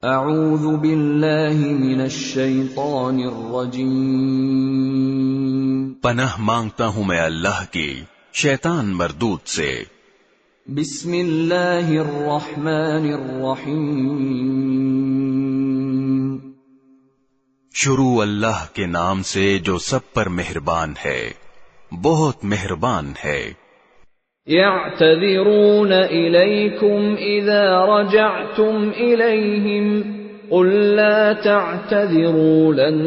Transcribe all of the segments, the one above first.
اعوذ باللہ من الشیطان الرجیم، پناہ مانگتا ہوں میں اللہ کی شیطان مردود سے۔ بسم اللہ الرحمن الرحیم، شروع اللہ کے نام سے جو سب پر مہربان ہے، بہت مہربان ہے۔ يعتذرون إليكم إذا رجعتم إليهم قل لا تعتذروا لن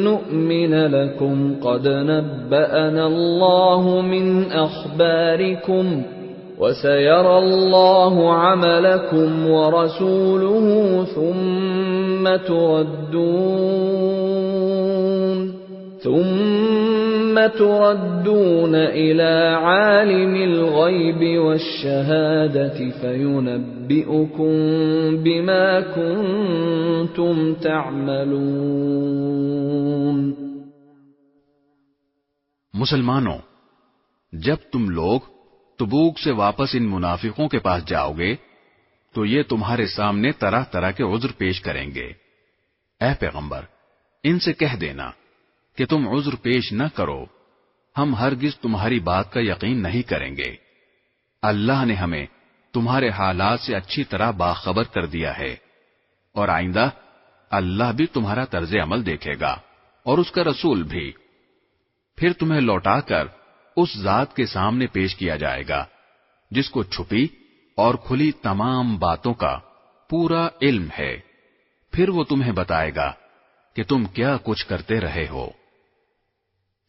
نؤمن لكم قد نبأنا الله من أخباركم وسيرى الله عملكم ورسوله ثم تردون إلى عالم الغيب والشهادة فينبئكم بما كنتم تعملون۔ مسلمانوں، جب تم لوگ تبوک سے واپس ان منافقوں کے پاس جاؤ گے تو یہ تمہارے سامنے طرح طرح کے عذر پیش کریں گے۔ اے پیغمبر، ان سے کہہ دینا کہ تم عذر پیش نہ کرو، ہم ہرگز تمہاری بات کا یقین نہیں کریں گے۔ اللہ نے ہمیں تمہارے حالات سے اچھی طرح باخبر کر دیا ہے، اور آئندہ اللہ بھی تمہارا طرز عمل دیکھے گا اور اس کا رسول بھی۔ پھر تمہیں لوٹا کر اس ذات کے سامنے پیش کیا جائے گا جس کو چھپی اور کھلی تمام باتوں کا پورا علم ہے، پھر وہ تمہیں بتائے گا کہ تم کیا کچھ کرتے رہے ہو۔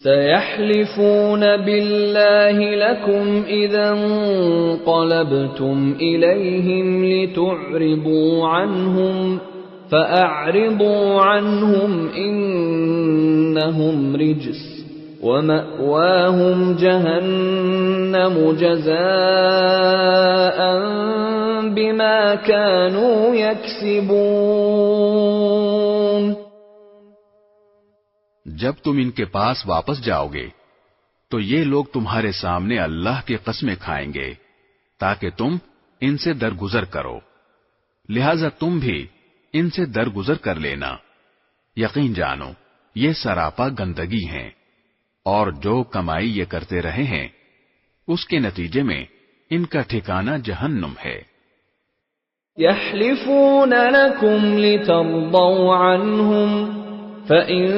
سيحلفون بالله لكم إذا انقلبتم إليهم لتعرضوا عنهم فأعرضوا عنهم إنهم رجس ومأواهم جهنم جزاء بما كانوا يكسبون۔ جب تم ان کے پاس واپس جاؤ گے تو یہ لوگ تمہارے سامنے اللہ کی قسمیں کھائیں گے تاکہ تم ان سے درگزر کرو، لہذا تم بھی ان سے درگزر کر لینا۔ یقین جانو یہ سراپا گندگی ہیں، اور جو کمائی یہ کرتے رہے ہیں اس کے نتیجے میں ان کا ٹھکانہ جہنم ہے۔ يحلفون لكم لترضوا عنهم فإن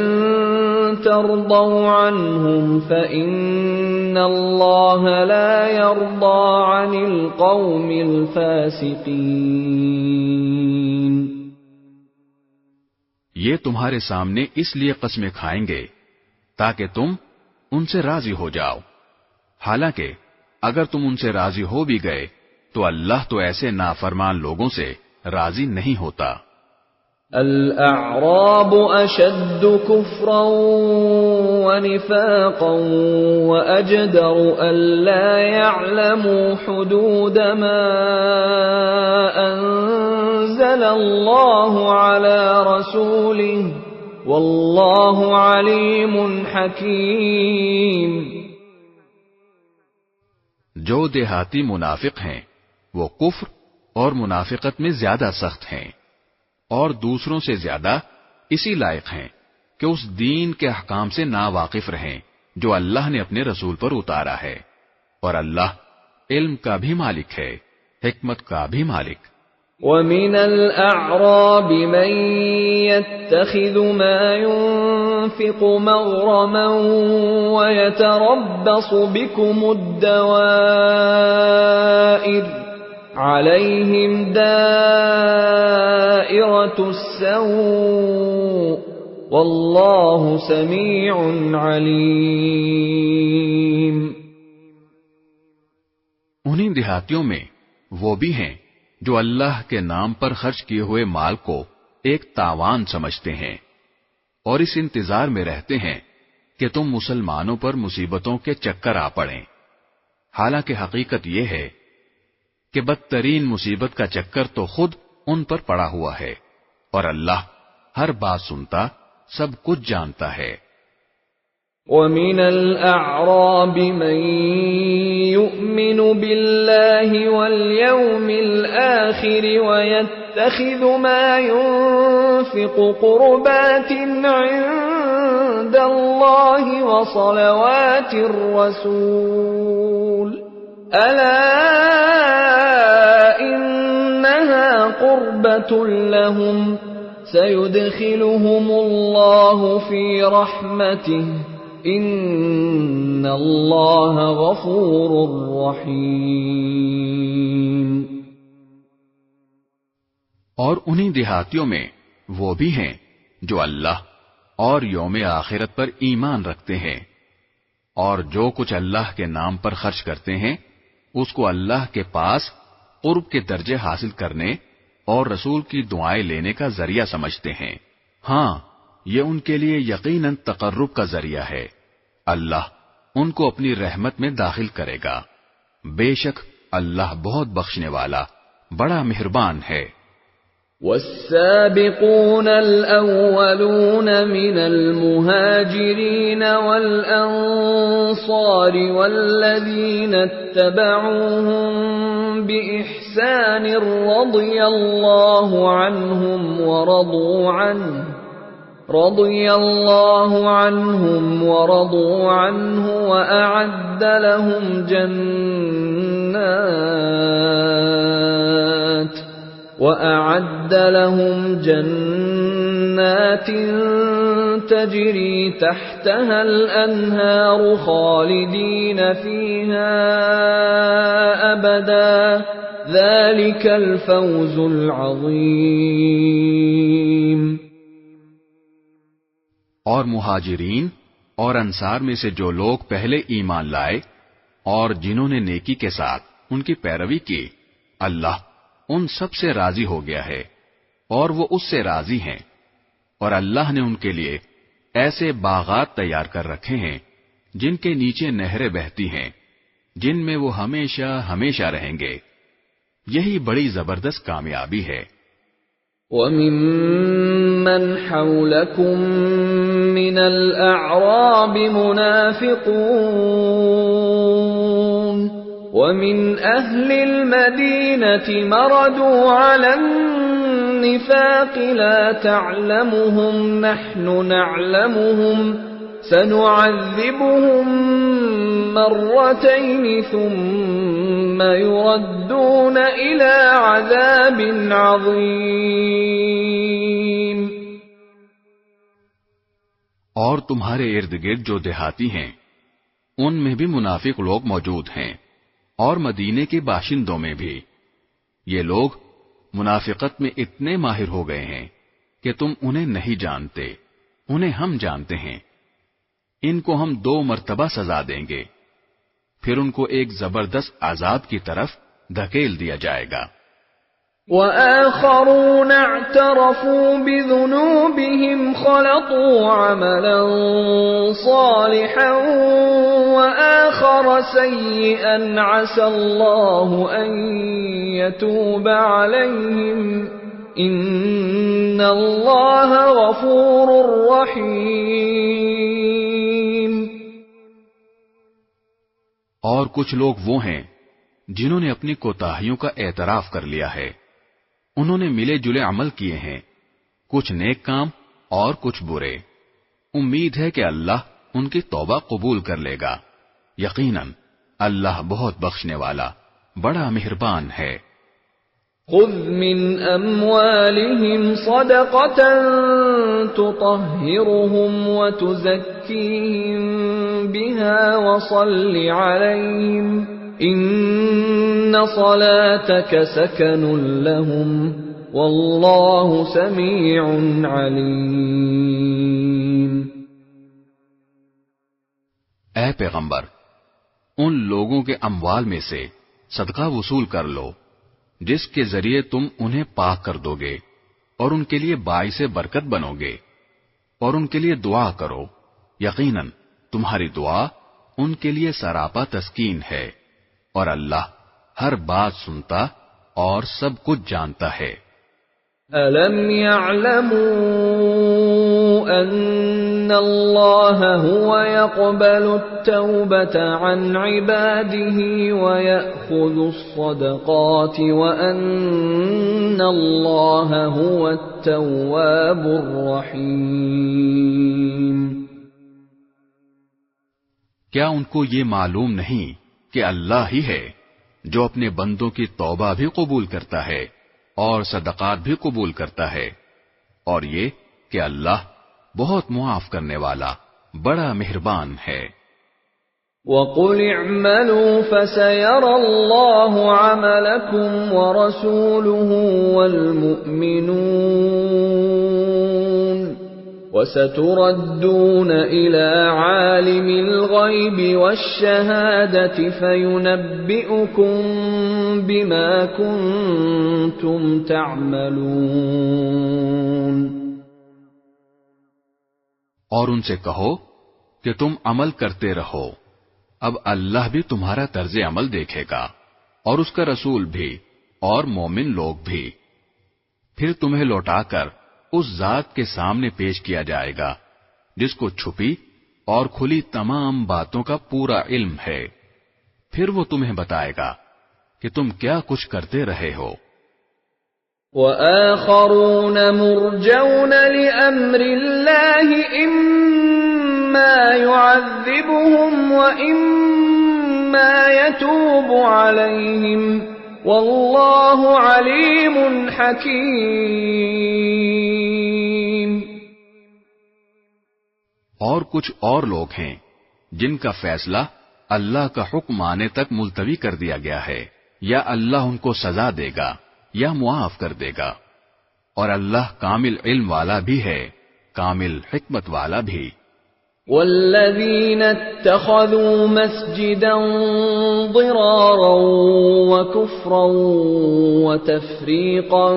ترضوا عنهم فإن الله لا يرضى عن القوم الفاسقين۔ یہ تمہارے سامنے اس لیے قسمیں کھائیں گے تاکہ تم ان سے راضی ہو جاؤ، حالانکہ اگر تم ان سے راضی ہو بھی گئے تو اللہ تو ایسے نافرمان لوگوں سے راضی نہیں ہوتا۔ الأعراب أشد كفرا ونفاقا وأجدر ألا يعلموا حدود ما أنزل الله على رسوله والله عليم حكيم۔ جو دیہاتی منافق ہیں وہ کفر اور منافقت میں زیادہ سخت ہیں، اور دوسروں سے زیادہ اسی لائق ہیں کہ اس دین کے احکام سے ناواقف رہیں جو اللہ نے اپنے رسول پر اتارا ہے، اور اللہ علم کا بھی مالک ہے، حکمت کا بھی مالک۔ وَمِنَ الْأَعْرَابِ مَن يَتَّخِذُ مَا يُنْفِقُ مَغْرَمًا وَيَتَرَبَّصُ بِكُمُ الدَّوَائِرَ عَلَيْهِمْ دَائِرَةُ السَّوْءِ وَاللَّهُ سَمِيعٌ عَلِيمٌ۔ انہی دیہاتیوں میں وہ بھی ہیں جو اللہ کے نام پر خرچ کیے ہوئے مال کو ایک تاوان سمجھتے ہیں اور اس انتظار میں رہتے ہیں کہ تم مسلمانوں پر مصیبتوں کے چکر آ پڑیں، حالانکہ حقیقت یہ ہے کہ بدترین مصیبت کا چکر تو خود ان پر پڑا ہوا ہے، اور اللہ ہر بات سنتا، سب کچھ جانتا ہے۔ وَمِنَ الْأَعْرَابِ مَن يُؤْمِنُ بِاللَّهِ وَالْيَوْمِ الْآخِرِ وَيَتَّخِذُ مَا يُنفِقُ قُرُبَاتٍ عِندَ اللَّهِ وَصَلَوَاتِ الرَّسُولِ أَلَا إِنَّهَا قُرْبَةٌ لَهُمْ سَيُدْخِلُهُمُ اللَّهُ فِي رَحْمَتِهِ ان اللہ غفور رحیم۔ اور انہی دیہاتیوں میں وہ بھی ہیں جو اللہ اور یوم آخرت پر ایمان رکھتے ہیں، اور جو کچھ اللہ کے نام پر خرچ کرتے ہیں اس کو اللہ کے پاس قرب کے درجے حاصل کرنے اور رسول کی دعائیں لینے کا ذریعہ سمجھتے ہیں۔ ہاں، یہ ان کے لیے یقیناً تقرب کا ذریعہ ہے۔ اللہ ان کو اپنی رحمت میں داخل کرے گا، بے شک اللہ بہت بخشنے والا بڑا مہربان ہے۔ والسابقون الأولون من المهاجرين والأنصار والذين اتبعوهم بإحسان رضي الله عنهم ورضوا عنه وأعد لهم جنات تجري تحتها الأنهار خالدين فيها أبدا ذلك الفوز العظيم۔ اور مہاجرین اور انصار میں سے جو لوگ پہلے ایمان لائے اور جنہوں نے نیکی کے ساتھ ان کی پیروی کی، اللہ ان سب سے راضی ہو گیا ہے اور وہ اس سے راضی ہیں، اور اللہ نے ان کے لیے ایسے باغات تیار کر رکھے ہیں جن کے نیچے نہریں بہتی ہیں، جن میں وہ ہمیشہ ہمیشہ رہیں گے۔ یہی بڑی زبردست کامیابی ہے۔ وَمِمَّنْ حَوْلَكُمْ مِنَ الْأَعْرَابِ مُنَافِقُونَ وَمِنْ أَهْلِ الْمَدِينَةِ مَرَدُوا عَلَى النِّفَاقِ لَا تَعْلَمُهُمْ نَحْنُ نَعْلَمُهُمْ سَنُعَذِّبُهُمْ مَرَّتَيْنِ ثُمَّ يُرَدُّونَ إِلَى عَذَابٍ عَظِيمٍ۔ اور تمہارے ارد گرد جو دیہاتی ہیں ان میں بھی منافق لوگ موجود ہیں، اور مدینے کے باشندوں میں بھی۔ یہ لوگ منافقت میں اتنے ماہر ہو گئے ہیں کہ تم انہیں نہیں جانتے، انہیں ہم جانتے ہیں۔ ان کو ہم 2 مرتبہ سزا دیں گے، پھر ان کو ایک زبردست عذاب کی طرف دھکیل دیا جائے گا۔ وَآخَرُونَ اعْتَرَفُوا بِذُنُوبِهِمْ خَلَطُوا عَمَلًا صَالِحًا وَآخَرَ سَيِّئًا عَسَى اللَّهُ أَن يَتُوبَ عَلَيْهِمْ إِنَّ اللَّهَ غَفُورٌ رَّحِيمٌ۔ اور کچھ لوگ وہ ہیں جنہوں نے اپنی کوتاہیوں کا اعتراف کر لیا ہے، انہوں نے ملے جلے عمل کیے ہیں، کچھ نیک کام اور کچھ برے۔ امید ہے کہ اللہ ان کی توبہ قبول کر لے گا، یقیناً اللہ بہت بخشنے والا بڑا مہربان ہے۔ خذ من اموالهم صدقة تطهرهم وتزكيهم بها وصل عليهم ان صلاتك سكن لهم والله سميع عليم۔ اے پیغمبر، ان لوگوں کے اموال میں سے صدقہ وصول کر لو جس کے ذریعے تم انہیں پاک کر دو گے اور ان کے لیے باعث برکت بنو گے، اور ان کے لیے دعا کرو، یقیناً تمہاری دعا ان کے لیے سراپا تسکین ہے، اور اللہ ہر بات سنتا اور سب کچھ جانتا ہے۔ أَلَمْ يَعْلَمُوا أن الله هو يقبل التوبة عن عباده ويأخذ الصدقات وأن الله هو التواب الرحيم. کیا ان کو یہ معلوم نہیں کہ اللہ ہی ہے جو اپنے بندوں کی توبہ بھی قبول کرتا ہے اور صدقات بھی قبول کرتا ہے، اور یہ کہ اللہ بہت معاف کرنے والا بڑا مہربان ہے. وَقُلِ اعْمَلُوا فَسَيَرَى اللَّهُ عَمَلَكُمْ وَرَسُولُهُ وَالْمُؤْمِنُونَ وَسَتُرَدُّونَ إِلَى عَالِمِ الْغَيْبِ وَالشَّهَادَةِ فَيُنَبِّئُكُم بِمَا كُنتُمْ تَعْمَلُونَ. اور ان سے کہو کہ تم عمل کرتے رہو، اب اللہ بھی تمہارا طرز عمل دیکھے گا اور اس کا رسول بھی اور مومن لوگ بھی، پھر تمہیں لوٹا کر اس ذات کے سامنے پیش کیا جائے گا جس کو چھپی اور کھلی تمام باتوں کا پورا علم ہے، پھر وہ تمہیں بتائے گا کہ تم کیا کچھ کرتے رہے ہو. وَآخَرُونَ مُرْجَوْنَ لِأَمْرِ اللَّهِ إِمَّا يُعَذِّبُهُمْ وَإِمَّا يَتُوبُ عَلَيْهِمْ وَاللَّهُ عَلِيمٌ حَكِيمٌ. اور کچھ اور لوگ ہیں جن کا فیصلہ اللہ کا حکم آنے تک ملتوی کر دیا گیا ہے، یا اللہ ان کو سزا دے گا یا معاف کر دے گا، اور اللہ کامل علم والا بھی ہے، کامل حکمت والا بھی. والذین اتخذوا مسجدا ضرارا وكفرا وتفریقا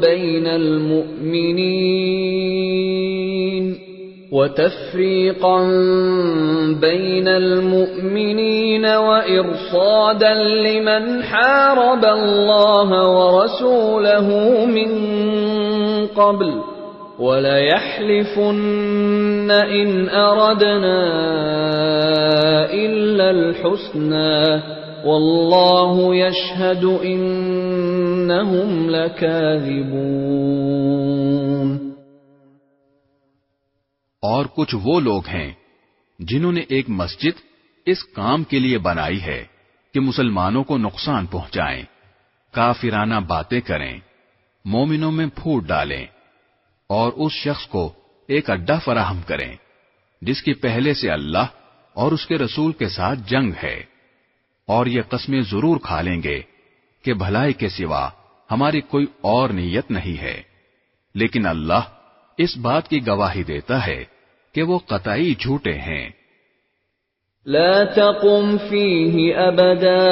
بین المؤمنین وإرصادا لمن حارب اللہ ورسولہ من قبل وَلَيَحْلِفُنَّ إِنْ أَرَدْنَا إِلَّا الْحُسْنَى وَاللَّهُ يَشْهَدُ إِنَّهُمْ لَكَاذِبُونَ. اور کچھ وہ لوگ ہیں جنہوں نے ایک مسجد اس کام کے لیے بنائی ہے کہ مسلمانوں کو نقصان پہنچائیں، کافرانہ باتیں کریں، مومنوں میں پھوٹ ڈالیں، اور اس شخص کو ایک اڈا فراہم کریں جس کی پہلے سے اللہ اور اس کے رسول کے ساتھ جنگ ہے، اور یہ قسمیں ضرور کھا لیں گے کہ بھلائی کے سوا ہماری کوئی اور نیت نہیں ہے، لیکن اللہ اس بات کی گواہی دیتا ہے کہ وہ قطعی جھوٹے ہیں. لا تقم فيه أبدا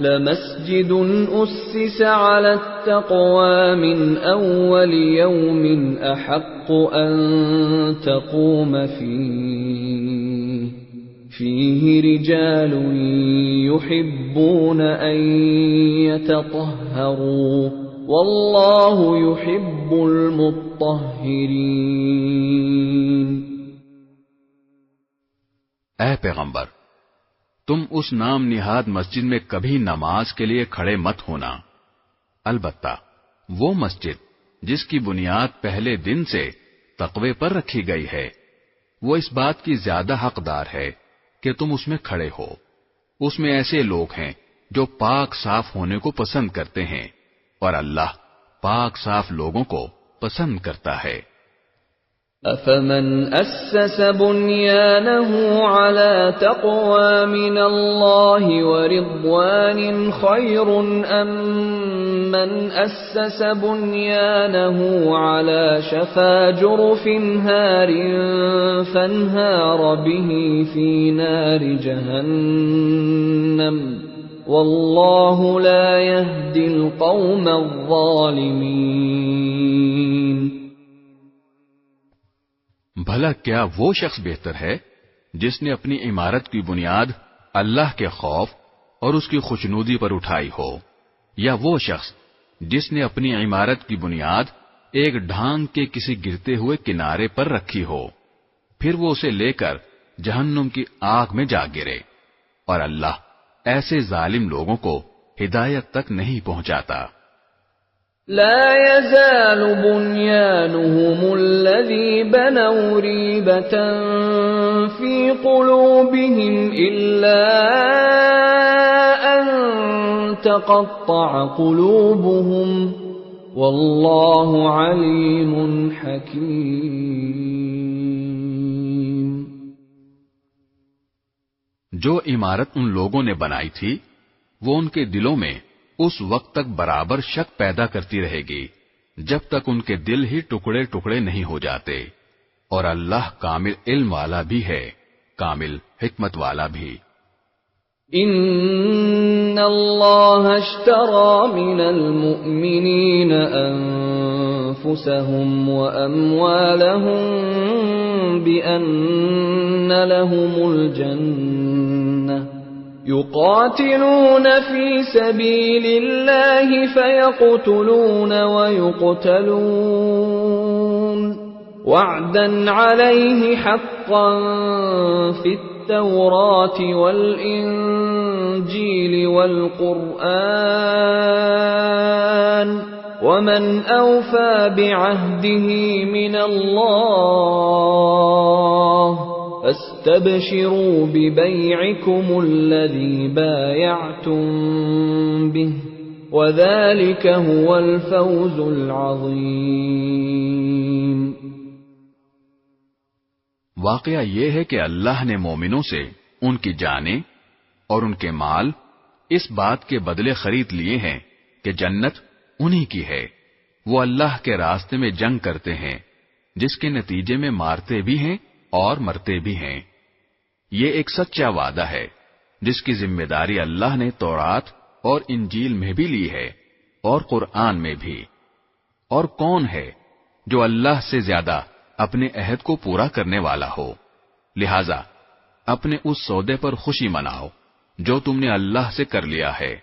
لمسجد أسس على التقوى من أول يوم أحق أن تقوم فيه رجال يحبون أن يتطهروا والله يحب المطهرين. اے پیغمبر، تم اس نام نہاد مسجد میں کبھی نماز کے لیے کھڑے مت ہونا، البتہ وہ مسجد جس کی بنیاد پہلے دن سے تقوی پر رکھی گئی ہے، وہ اس بات کی زیادہ حقدار ہے کہ تم اس میں کھڑے ہو. اس میں ایسے لوگ ہیں جو پاک صاف ہونے کو پسند کرتے ہیں، اور اللہ پاک صاف لوگوں کو پسند کرتا ہے. أَفَمَنْ أَسَّسَ بُنْيَانَهُ عَلَى تَقْوَى مِنَ اللَّهِ وَرِضْوَانٍ خَيْرٌ أَمْ مَنْ أَسَّسَ بُنْيَانَهُ عَلَى شَفَا جُرُفٍ هَارٍ فَانْهَارَ بِهِ فِي نَارِ جَهَنَّمَ وَاللَّهُ لَا يَهْدِي الْقَوْمَ الظَّالِمِينَ. بھلا کیا وہ شخص بہتر ہے جس نے اپنی عمارت کی بنیاد اللہ کے خوف اور اس کی خوشنودی پر اٹھائی ہو، یا وہ شخص جس نے اپنی عمارت کی بنیاد ایک ڈھانگ کے کسی گرتے ہوئے کنارے پر رکھی ہو، پھر وہ اسے لے کر جہنم کی آگ میں جا گرے، اور اللہ ایسے ظالم لوگوں کو ہدایت تک نہیں پہنچاتا۔ لا يزال بنيانهم الذي بنوا ريبة في قلوبهم إلا أن تقطع قلوبهم والله عليم حكيم۔ جو عمارت ان لوگوں نے بنائی تھی وہ ان کے دلوں میں اس وقت تک برابر شک پیدا کرتی رہے گی جب تک ان کے دل ہی ٹکڑے ٹکڑے نہیں ہو جاتے، اور اللہ کامل علم والا بھی ہے، کامل حکمت والا بھی۔ ان اللہ اشترى من المؤمنین انفسهم واموالهم بان لهم الجنة يقاتلون في سبيل الله فيقتلون ويقتلون وعدا عليه حقا في التوراة والإنجيل والقرآن ومن أوفى بعهده من الله فاستبشروا ببيعكم الذي بايعتم به وذلك هو الفوز العظيم۔ واقعہ یہ ہے کہ اللہ نے مومنوں سے ان کی جانیں اور ان کے مال اس بات کے بدلے خرید لیے ہیں کہ جنت انہی کی ہے، وہ اللہ کے راستے میں جنگ کرتے ہیں جس کے نتیجے میں مارتے بھی ہیں اور مرتے بھی ہیں۔ یہ ایک سچا وعدہ ہے جس کی ذمہ داری اللہ نے تورات اور انجیل میں بھی لی ہے اور قرآن میں بھی۔ اور کون ہے جو اللہ سے زیادہ اپنے عہد کو پورا کرنے والا ہو؟ لہذا اپنے اس سودے پر خوشی مناؤ جو تم نے اللہ سے کر لیا ہے،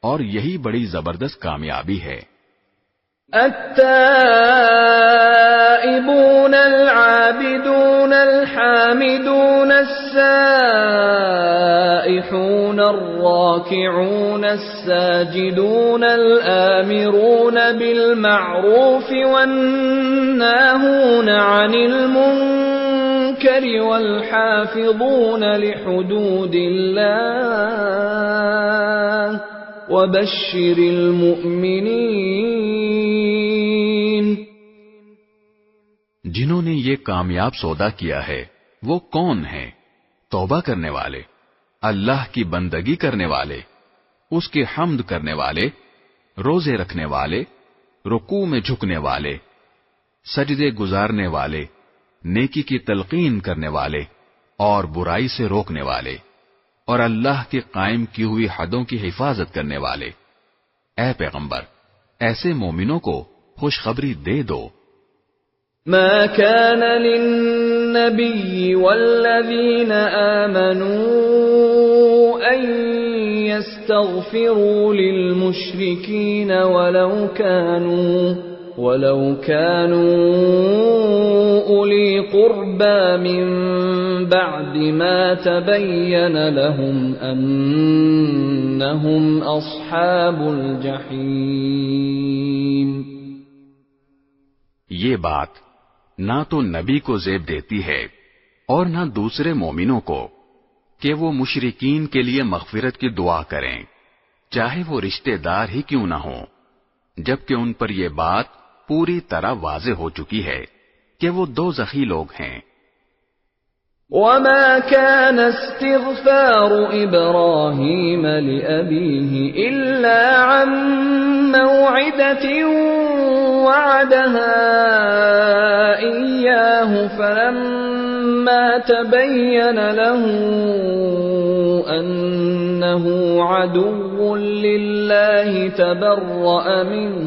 اور یہی بڑی زبردست کامیابی ہے۔ التائبون العابدون الحامدون السائحون الراكعون الساجدون الآمرون بالمعروف والناهون عن المنكر والحافظون لحدود الله وبشر المؤمنین۔ جنہوں نے یہ کامیاب سودا کیا ہے وہ کون ہیں؟ توبہ کرنے والے، اللہ کی بندگی کرنے والے، اس کے حمد کرنے والے، روزے رکھنے والے، رکوع میں جھکنے والے، سجدے گزارنے والے، نیکی کی تلقین کرنے والے اور برائی سے روکنے والے، اور اللہ کے قائم کی ہوئی حدوں کی حفاظت کرنے والے۔ اے پیغمبر، ایسے مومنوں کو خوشخبری دے دو۔ ما كان للنبي والذين آمنوا أن يستغفروا للمشركين ولو كانوا أولي قربى من بعد ما تبين لهم أنهم أصحاب الجحيم۔ یہ بات نہ تو نبی کو زیب دیتی ہے اور نہ دوسرے مومنوں کو کہ وہ مشرکین کے لیے مغفرت کی دعا کریں، چاہے وہ رشتہ دار ہی کیوں نہ ہوں، جبکہ ان پر یہ بات پوری طرح واضح ہو چکی ہے کہ وہ دوزخی لوگ ہیں۔ وما كان استغفار إبراهيم لأبيه إلا عن موعدة وعدها إياه فلما تبين له أنه عدو لله تبرأ منه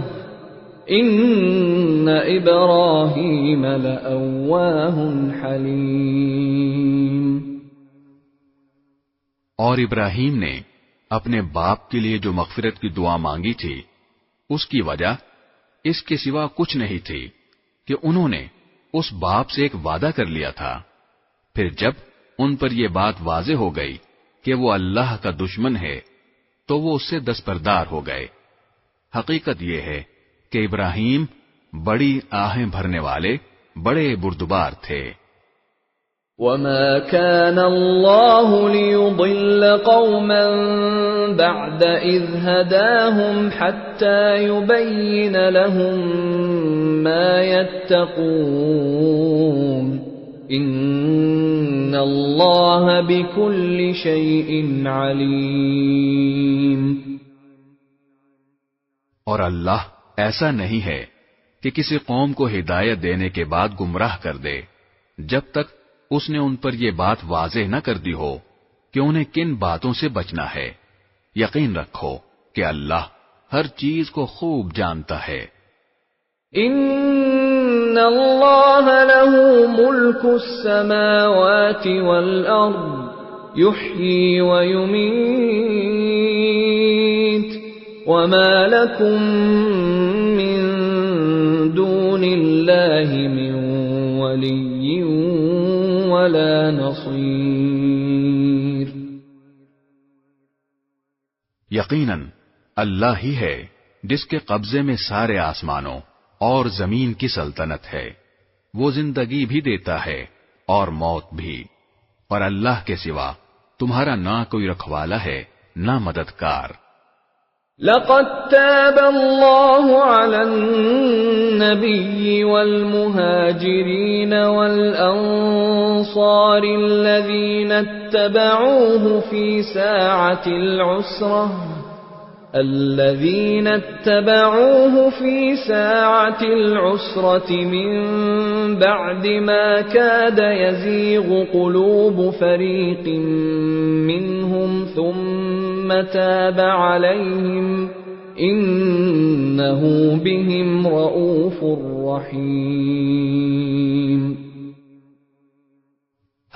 ان ابراہیم لأواہ حلیم۔ اور ابراہیم نے اپنے باپ کے لیے جو مغفرت کی دعا مانگی تھی اس کی وجہ اس کے سوا کچھ نہیں تھی کہ انہوں نے اس باپ سے ایک وعدہ کر لیا تھا۔ پھر جب ان پر یہ بات واضح ہو گئی کہ وہ اللہ کا دشمن ہے تو وہ اس سے دستبردار ہو گئے۔ حقیقت یہ ہے کہ ابراہیم بڑی آہیں بھرنے والے بڑے بردبار تھے۔ وَمَا كَانَ اللَّهُ لِيُضِلَّ قَوْمًا بَعْدَ إِذْ هَدَاهُمْ حَتَّى يُبَيِّنَ لَهُم مَّا يَتَّقُونَ إِنَّ اللَّهَ بِكُلِّ شَيْءٍ عَلِيمٌ۔ اور اللہ ایسا نہیں ہے کہ کسی قوم کو ہدایت دینے کے بعد گمراہ کر دے جب تک اس نے ان پر یہ بات واضح نہ کر دی ہو کہ انہیں کن باتوں سے بچنا ہے۔ یقین رکھو کہ اللہ ہر چیز کو خوب جانتا ہے۔ ان اللہ لہ ملک السماوات والارض یحیی ویمیت وما لکم من دون اللہ من ولی ولا نصیر۔ یقیناً اللہ ہی ہے جس کے قبضے میں سارے آسمانوں اور زمین کی سلطنت ہے، وہ زندگی بھی دیتا ہے اور موت بھی، اور اللہ کے سوا تمہارا نہ کوئی رکھوالا ہے نہ مددگار۔ لقد تاب الله على النبي والمهاجرين والأنصار الذين اتبعوه في ساعة العسرة من بعد ما كاد يزيغ قلوب فريق منهم ثم تاب عليهم إنه بهم رؤوف رحيم۔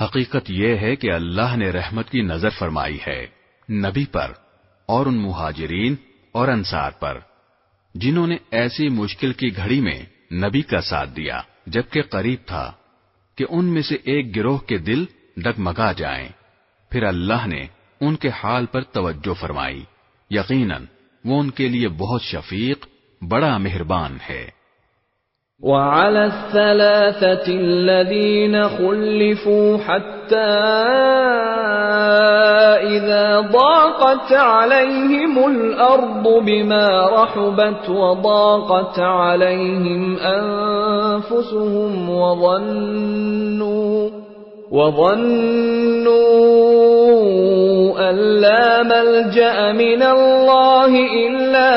حقیقت یہ ہے کہ اللہ نے رحمت کی نظر فرمائی ہے نبی پر اور ان مہاجرین اور انصار پر جنہوں نے ایسی مشکل کی گھڑی میں نبی کا ساتھ دیا جبکہ قریب تھا کہ ان میں سے ایک گروہ کے دل ڈگمگا جائیں، پھر اللہ نے ان کے حال پر توجہ فرمائی، یقیناً وہ ان کے لیے بہت شفیق بڑا مہربان ہے۔ وعلى الثلاثة الذين خلفوا حتى إذا ضاقت عليهم الأرض بما رحبت وضاقت عليهم أنفسهم وظنوا أن لا ملجأ من الله إلا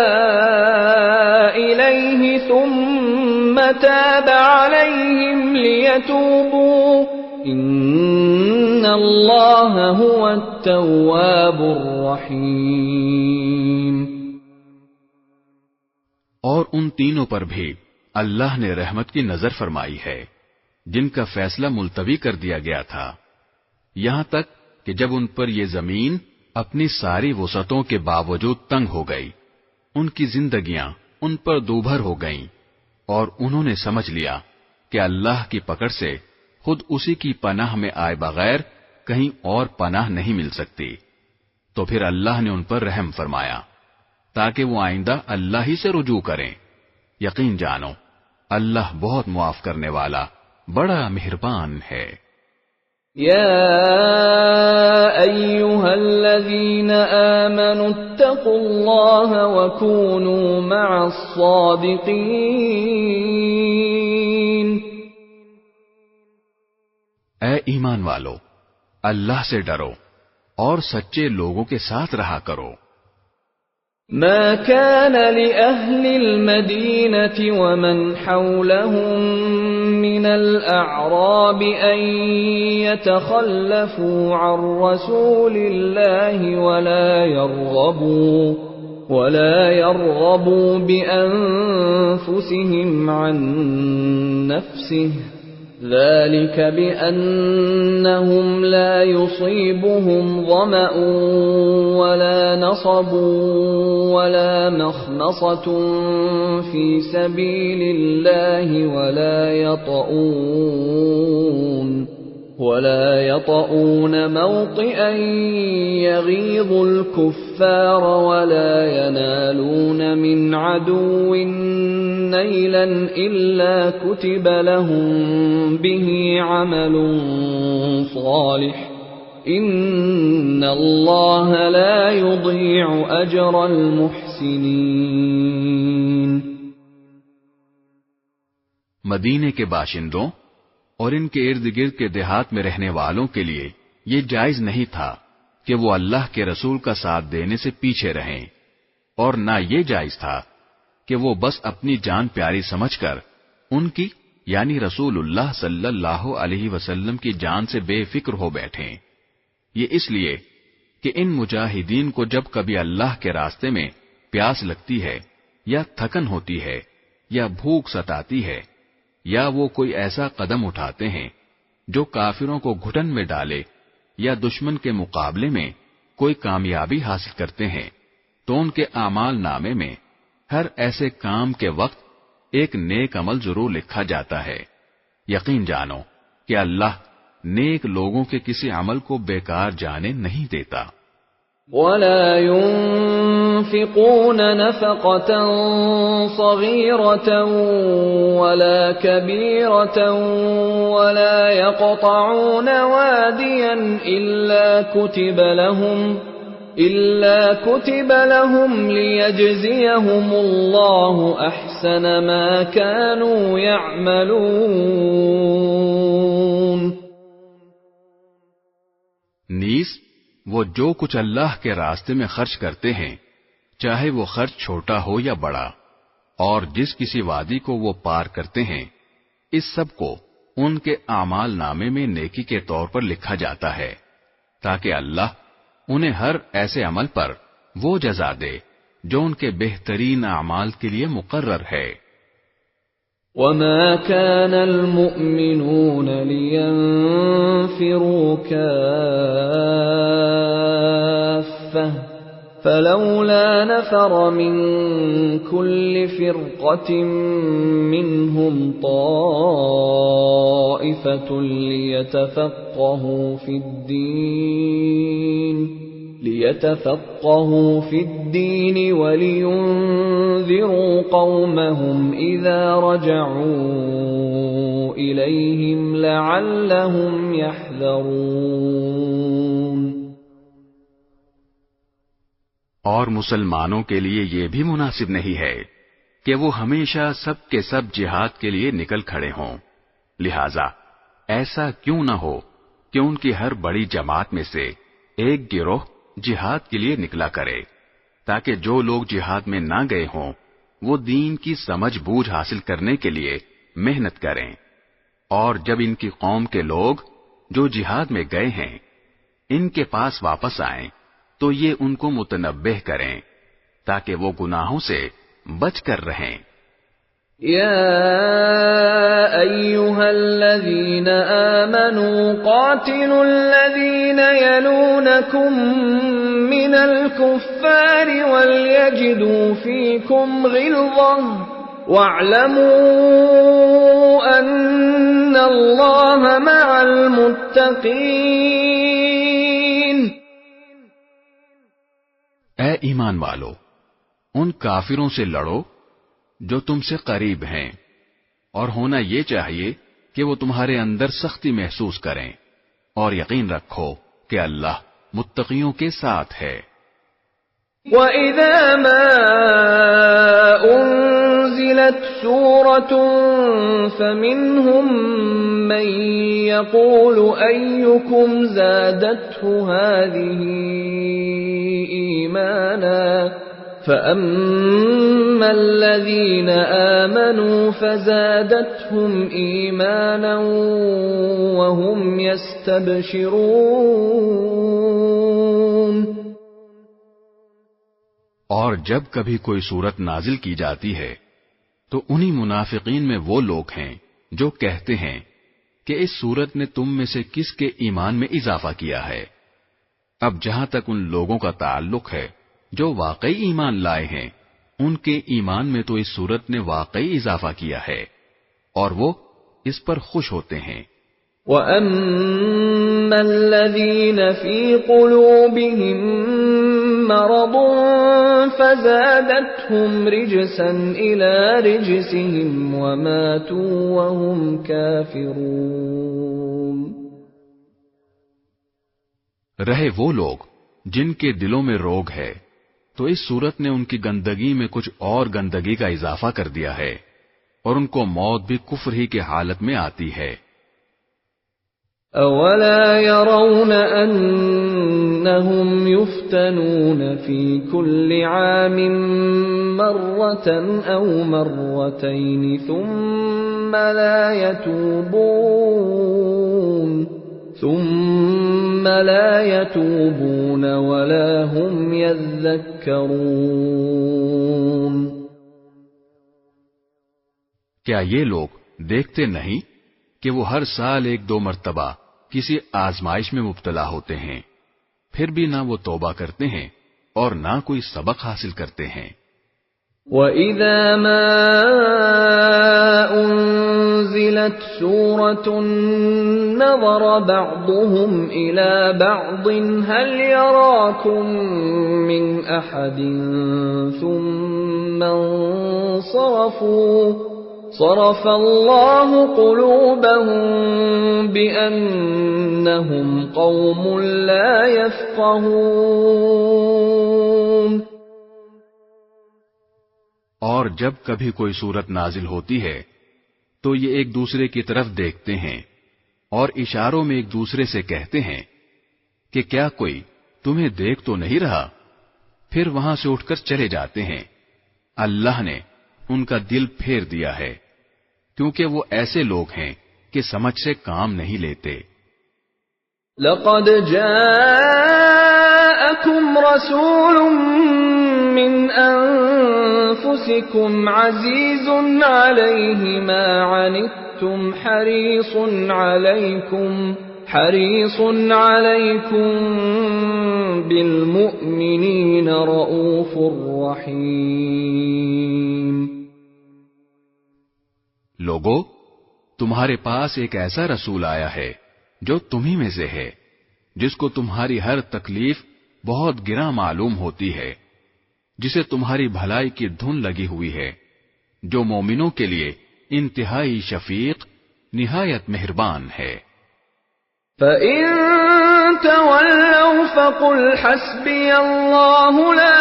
إليه ثم تاب عليهم ليتوبوا إن الله هو التواب الرحيم۔ اور ان تینوں پر بھی اللہ نے رحمت کی نظر فرمائی ہے جن کا فیصلہ ملتوی کر دیا گیا تھا، یہاں تک کہ جب ان پر یہ زمین اپنی ساری وسعتوں کے باوجود تنگ ہو گئی، ان کی زندگیاں ان پر دوبھر ہو گئیں، اور انہوں نے سمجھ لیا کہ اللہ کی پکڑ سے خود اسی کی پناہ میں آئے بغیر کہیں اور پناہ نہیں مل سکتی، تو پھر اللہ نے ان پر رحم فرمایا تاکہ وہ آئندہ اللہ ہی سے رجوع کریں۔ یقین جانو اللہ بہت معاف کرنے والا بڑا مہربان ہے۔ يا أيها الذين آمنوا اتقوا الله وكونوا مع الصادقين۔ اے ایمان والو، اللہ سے ڈرو اور سچے لوگوں کے ساتھ رہا کرو۔ ما كان لأهل المدينة ومن حولهم من الأعراب أن يتخلفوا عن رسول الله ولا يرغبوا بأنفسهم عن نفسه ذلك بأنهم لا يصيبهم ظمأ ولا نصب ولا مخمصة في سبيل الله ولا يطؤون موطئا يغيظ الكفار ولا ينالون من عدو نيلا إلا كتب لهم به عمل صالح إن الله لا يضيع أجر المحسنين. مدینے کے باشندوں اور ان کے ارد گرد کے دیہات میں رہنے والوں کے لیے یہ جائز نہیں تھا کہ وہ اللہ کے رسول کا ساتھ دینے سے پیچھے رہیں، اور نہ یہ جائز تھا کہ وہ بس اپنی جان پیاری سمجھ کر ان کی یعنی رسول اللہ صلی اللہ علیہ وسلم کی جان سے بے فکر ہو بیٹھیں. یہ اس لیے کہ ان مجاہدین کو جب کبھی اللہ کے راستے میں پیاس لگتی ہے یا تھکن ہوتی ہے یا بھوک ستاتی ہے یا وہ کوئی ایسا قدم اٹھاتے ہیں جو کافروں کو گھٹن میں ڈالے یا دشمن کے مقابلے میں کوئی کامیابی حاصل کرتے ہیں، تو ان کے اعمال نامے میں ہر ایسے کام کے وقت ایک نیک عمل ضرور لکھا جاتا ہے. یقین جانو کہ اللہ نیک لوگوں کے کسی عمل کو بیکار جانے نہیں دیتا. ولا ينفقون نفقة صغيرة ولا كبيرة ولا يقطعون واديا إلا كتب لهم ليجزيهم الله أحسن ما كانوا يعملون. نیز وہ جو کچھ اللہ کے راستے میں خرچ کرتے ہیں، چاہے وہ خرچ چھوٹا ہو یا بڑا، اور جس کسی وادی کو وہ پار کرتے ہیں، اس سب کو ان کے اعمال نامے میں نیکی کے طور پر لکھا جاتا ہے، تاکہ اللہ انہیں ہر ایسے عمل پر وہ جزا دے جو ان کے بہترین اعمال کے لیے مقرر ہے. وما كان المؤمنون لينفروا كافة فلولا نفر من كل فرقة منهم طائفة ليتفقهوا في الدين ولينذروا قومهم إذا رجعوا إليهم لعلهم يحذرون. اور مسلمانوں کے لیے یہ بھی مناسب نہیں ہے کہ وہ ہمیشہ سب کے سب جہاد کے لیے نکل کھڑے ہوں. لہذا ایسا کیوں نہ ہو کہ ان کی ہر بڑی جماعت میں سے ایک گروہ جہاد کے لیے نکلا کرے، تاکہ جو لوگ جہاد میں نہ گئے ہوں وہ دین کی سمجھ بوجھ حاصل کرنے کے لیے محنت کریں، اور جب ان کی قوم کے لوگ جو جہاد میں گئے ہیں ان کے پاس واپس آئیں تو یہ ان کو متنبہ کریں تاکہ وہ گناہوں سے بچ کر رہیں. يا أيها الذين آمنوا قاتلوا الذين يلونكم من الكفار وليجدوا فيكم غلظة واعلموا أن الله مع المتقين. اے ایمان والو، ان کافروں سے لڑو جو تم سے قریب ہیں، اور ہونا یہ چاہیے کہ وہ تمہارے اندر سختی محسوس کریں، اور یقین رکھو کہ اللہ متقیوں کے ساتھ ہے. وَإِذَا مَا أُنزِلَتْ سُورَةٌ فَمِنْهُمْ مَنْ يَقُولُ أَيُّكُمْ زَادَتْهُ هَذِهِ إِيمَانًا فَأَمَّا الَّذِينَ آمَنُوا فَزَادَتْهُمْ إِيمَانًا وَهُمْ يَسْتَبْشِرُونَ. اور جب کبھی کوئی صورت نازل کی جاتی ہے تو انہی منافقین میں وہ لوگ ہیں جو کہتے ہیں کہ اس صورت نے تم میں سے کس کے ایمان میں اضافہ کیا ہے۔ اب جہاں تک ان لوگوں کا تعلق ہے جو واقعی ایمان لائے ہیں، ان کے ایمان میں تو اس صورت نے واقعی اضافہ کیا ہے اور وہ اس پر خوش ہوتے ہیں۔ وَأَمَّا الَّذِينَ فِي قُلُوبِهِم مَّرَضٌ فَزَادَتْهُمْ رِجْسًا إِلَى رِجْسِهِمْ وَمَاتُوا وَهُمْ كَافِرُونَ۔ رہے وہ لوگ جن کے دلوں میں روگ ہے تو اس صورت نے ان کی گندگی میں کچھ اور گندگی کا اضافہ کر دیا ہے اور ان کو موت بھی کفر ہی کی حالت میں آتی ہے۔ أَوَلَا يَرَوْنَ أَنَّهُمْ يُفْتَنُونَ فِي كُلِّ عَامٍ مَّرَّةً أَوْ مَرَّتَيْنِ ثُمَّ لَا يَتُوبُونَ وَلَا هُمْ يَذَّكَّرُونَ۔ کیا یہ لوگ دیکھتے نہیں کہ وہ ہر سال ایک دو مرتبہ کسی آزمائش میں مبتلا ہوتے ہیں، پھر بھی نہ وہ توبہ کرتے ہیں اور نہ کوئی سبق حاصل کرتے ہیں۔ وَإِذَا مَا أُنزِلَتْ سُورَةٌ نَظَرَ بَعْضُهُمْ إِلَى بَعْضٍ هَلْ يَرَاكُمْ مِنْ أَحَدٍ ثُمَّ انصَرَفُوا صَرَفَ اللَّهُ قُلُوبَهُم بِأَنَّهُمْ قَوْمٌ لَّا يَفْقَهُونَ۔ اور جب کبھی کوئی صورت نازل ہوتی ہے تو یہ ایک دوسرے کی طرف دیکھتے ہیں اور اشاروں میں ایک دوسرے سے کہتے ہیں کہ کیا کوئی تمہیں دیکھ تو نہیں رہا، پھر وہاں سے اٹھ کر چلے جاتے ہیں۔ اللہ نے ان کا دل پھیر دیا ہے کیونکہ وہ ایسے لوگ ہیں کہ سمجھ سے کام نہیں لیتے۔ لَقَدْ جَاءَكُمْ رَسُولٌ مِّنْ أَنفُسِكُمْ عَزِيزٌ عَلَيْهِ مَا عَنِتُّمْ حَرِيصٌ عَلَيْكُمْ بِالْمُؤْمِنِينَ رَءُوفٌ رَحِيمٌ۔ لوگو، تمہارے پاس ایک ایسا رسول آیا ہے جو تمہیں میں سے ہے، جس کو تمہاری ہر تکلیف بہت گراں معلوم ہوتی ہے، جسے تمہاری بھلائی کی دھن لگی ہوئی ہے، جو مومنوں کے لیے انتہائی شفیق، نہایت مہربان ہے۔ فَإِن تَوَلَّوْا فَقُلْ حَسْبِيَ اللَّهُ لَا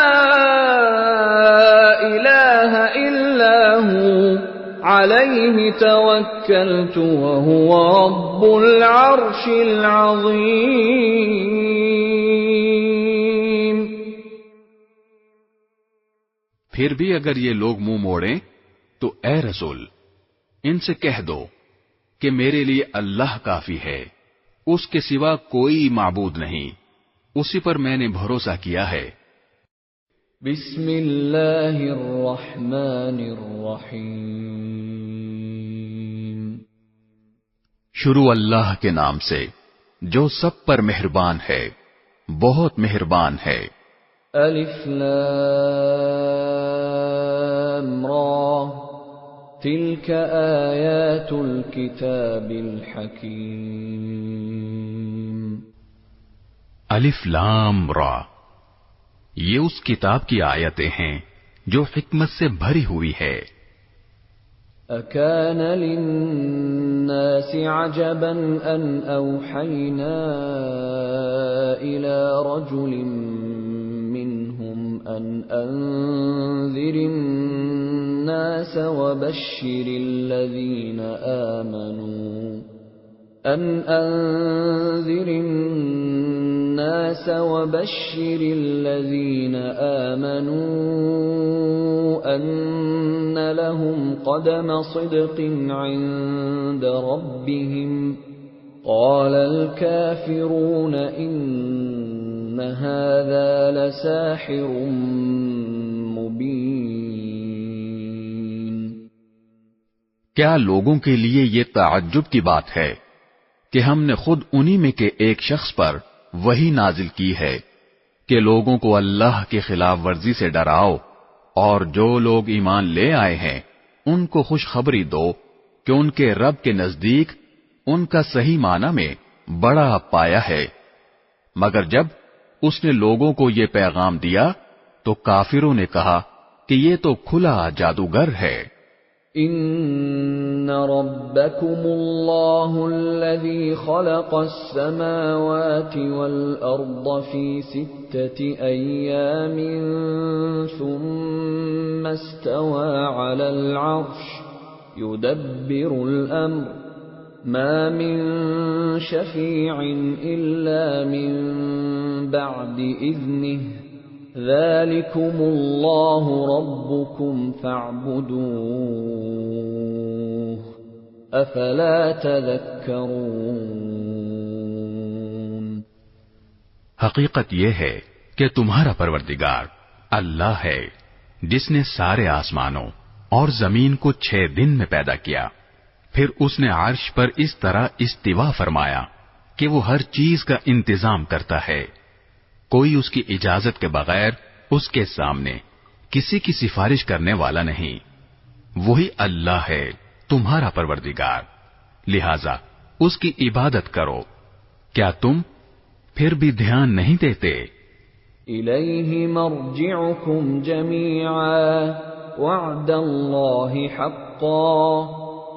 إِلَٰهَ إِلَّا هُوَ عَلَيْهِ تَوَكَّلْتُ وَهُوَ رَبُّ الْعَرْشِ الْعَظِيمِ۔ پھر بھی اگر یہ لوگ منہ موڑیں تو اے رسول ان سے کہہ دو کہ میرے لیے اللہ کافی ہے، اس کے سوا کوئی معبود نہیں، اسی پر میں نے بھروسہ کیا ہے۔ بسم اللہ الرحمن الرحیم۔ شروع اللہ کے نام سے جو سب پر مہربان ہے، بہت مہربان ہے۔ الف لام را تلک آیات الکتاب الحکیم۔ الف لام را، یہ اس کتاب کی آیتیں ہیں جو حکمت سے بھری ہوئی ہے۔ اکان للناس عجبا ان اوحینا الى رجل منهم ان انذر الناس وبشر الذين آمنوا أن لهم قدم صدق عند ربهم قال الكافرون إن هذا لساحر مبين۔ کیا لوگوں کے لیے یہ تعجب کی بات ہے کہ ہم نے خود انہی میں کے ایک شخص پر وحی نازل کی ہے کہ لوگوں کو اللہ کی خلاف ورزی سے ڈراؤ، اور جو لوگ ایمان لے آئے ہیں ان کو خوشخبری دو کہ ان کے رب کے نزدیک ان کا صحیح معنی میں بڑا پایا ہے۔ مگر جب اس نے لوگوں کو یہ پیغام دیا تو کافروں نے کہا کہ یہ تو کھلا جادوگر ہے۔ ان ربکم اللہ الذی خلق السماوات والارض فی 6 ایام ثم استوى على العرش يدبر الامر ما من شفیع الا من بعد اذنه ذلكم اللہ ربکم فاعبدوه افلا تذکرون۔ حقیقت یہ ہے کہ تمہارا پروردگار اللہ ہے جس نے سارے آسمانوں اور زمین کو 6 دن میں پیدا کیا، پھر اس نے عرش پر اس طرح استوا فرمایا کہ وہ ہر چیز کا انتظام کرتا ہے، کوئی اس کی اجازت کے بغیر اس کے سامنے کسی کی سفارش کرنے والا نہیں۔ وہی اللہ ہے تمہارا پروردگار، لہذا اس کی عبادت کرو۔ کیا تم پھر بھی دھیان نہیں دیتے؟ الیہ مرجعکم جمیعا وعد اللہ حقا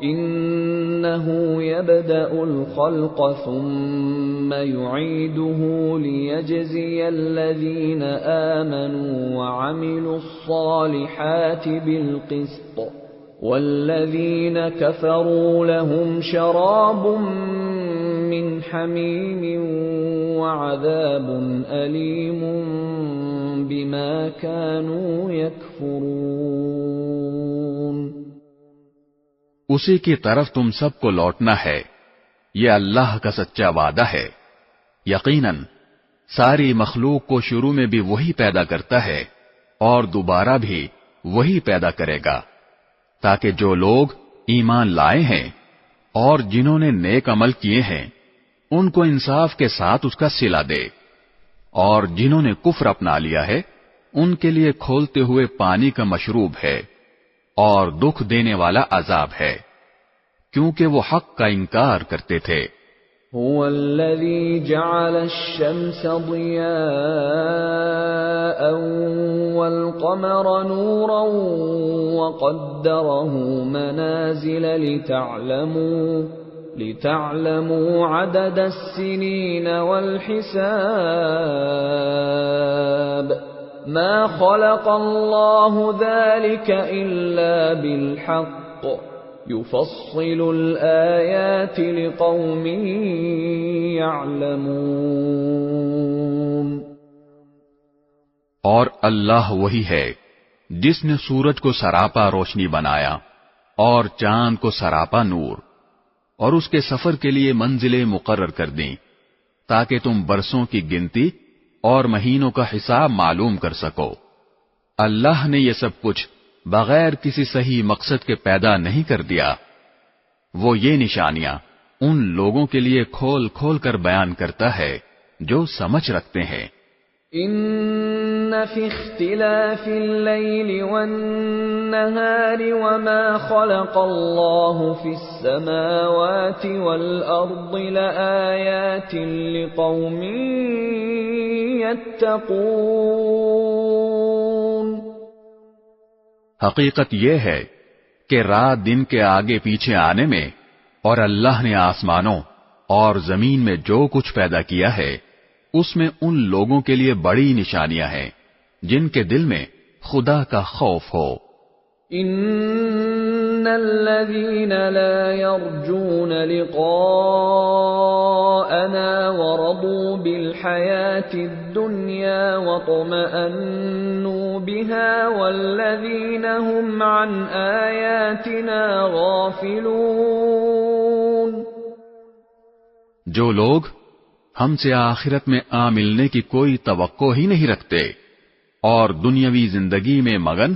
انه يبدأ الخلق ثم يعيده ليجزي الذين آمنوا وعملوا الصالحات بالقسط والذين كفروا لهم شراب من حميم وعذاب أليم بما كانوا يكفرون۔ اسی کی طرف تم سب کو لوٹنا ہے، یہ اللہ کا سچا وعدہ ہے۔ یقیناً ساری مخلوق کو شروع میں بھی وہی پیدا کرتا ہے اور دوبارہ بھی وہی پیدا کرے گا، تاکہ جو لوگ ایمان لائے ہیں اور جنہوں نے نیک عمل کیے ہیں ان کو انصاف کے ساتھ اس کا صلہ دے، اور جنہوں نے کفر اپنا لیا ہے ان کے لیے کھولتے ہوئے پانی کا مشروب ہے اور دکھ دینے والا عذاب ہے، کیونکہ وہ حق کا انکار کرتے تھے۔ هو الذي جعل الشمس ضياء والقمر نورا وقدره منازل لتعلموا عدد السنين والحساب ما خلق الله ذلك إلا بالحق يفصل الآيات لقوم يعلمون۔ اور اللہ وہی ہے جس نے سورج کو سراپا روشنی بنایا اور چاند کو سراپا نور، اور اس کے سفر کے لیے منزلیں مقرر کر دیں تاکہ تم برسوں کی گنتی اور مہینوں کا حساب معلوم کر سکو۔ اللہ نے یہ سب کچھ بغیر کسی صحیح مقصد کے پیدا نہیں کر دیا، وہ یہ نشانیاں ان لوگوں کے لیے کھول کھول کر بیان کرتا ہے جو سمجھ رکھتے ہیں۔ ان فی اختلاف اللیل والنہار وما خلق اللہ فی السماوات والارض لآیات لقوم یتقون۔ حقیقت یہ ہے کہ رات دن کے آگے پیچھے آنے میں اور اللہ نے آسمانوں اور زمین میں جو کچھ پیدا کیا ہے اس میں ان لوگوں کے لیے بڑی نشانیاں ہیں جن کے دل میں خدا کا خوف ہو۔ ان الذين لا يرجون لقاءنا ورضوا بالحياة الدنيا واطمأنوا بها والذين هم عن آياتنا غافلون۔ جو لوگ ہم سے آخرت میں آ ملنے کی کوئی توقع ہی نہیں رکھتے اور دنیاوی زندگی میں مگن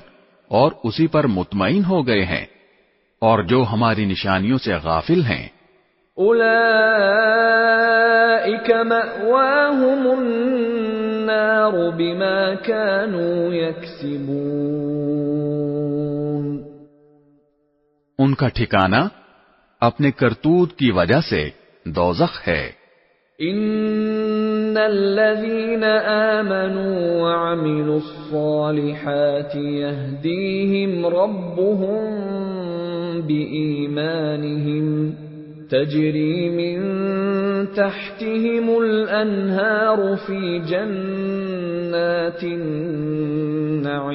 اور اسی پر مطمئن ہو گئے ہیں، اور جو ہماری نشانیوں سے غافل ہیں، أولئك مأواهم النار بما كانوا يكسبون. ان کا ٹھکانہ اپنے کرتوت کی وجہ سے دوزخ ہے. ان الذين آمنوا وعملوا الصالحات يهديهم ربهم بإيمانهم تجري من تحتهم الأنهار في جنات النعيم.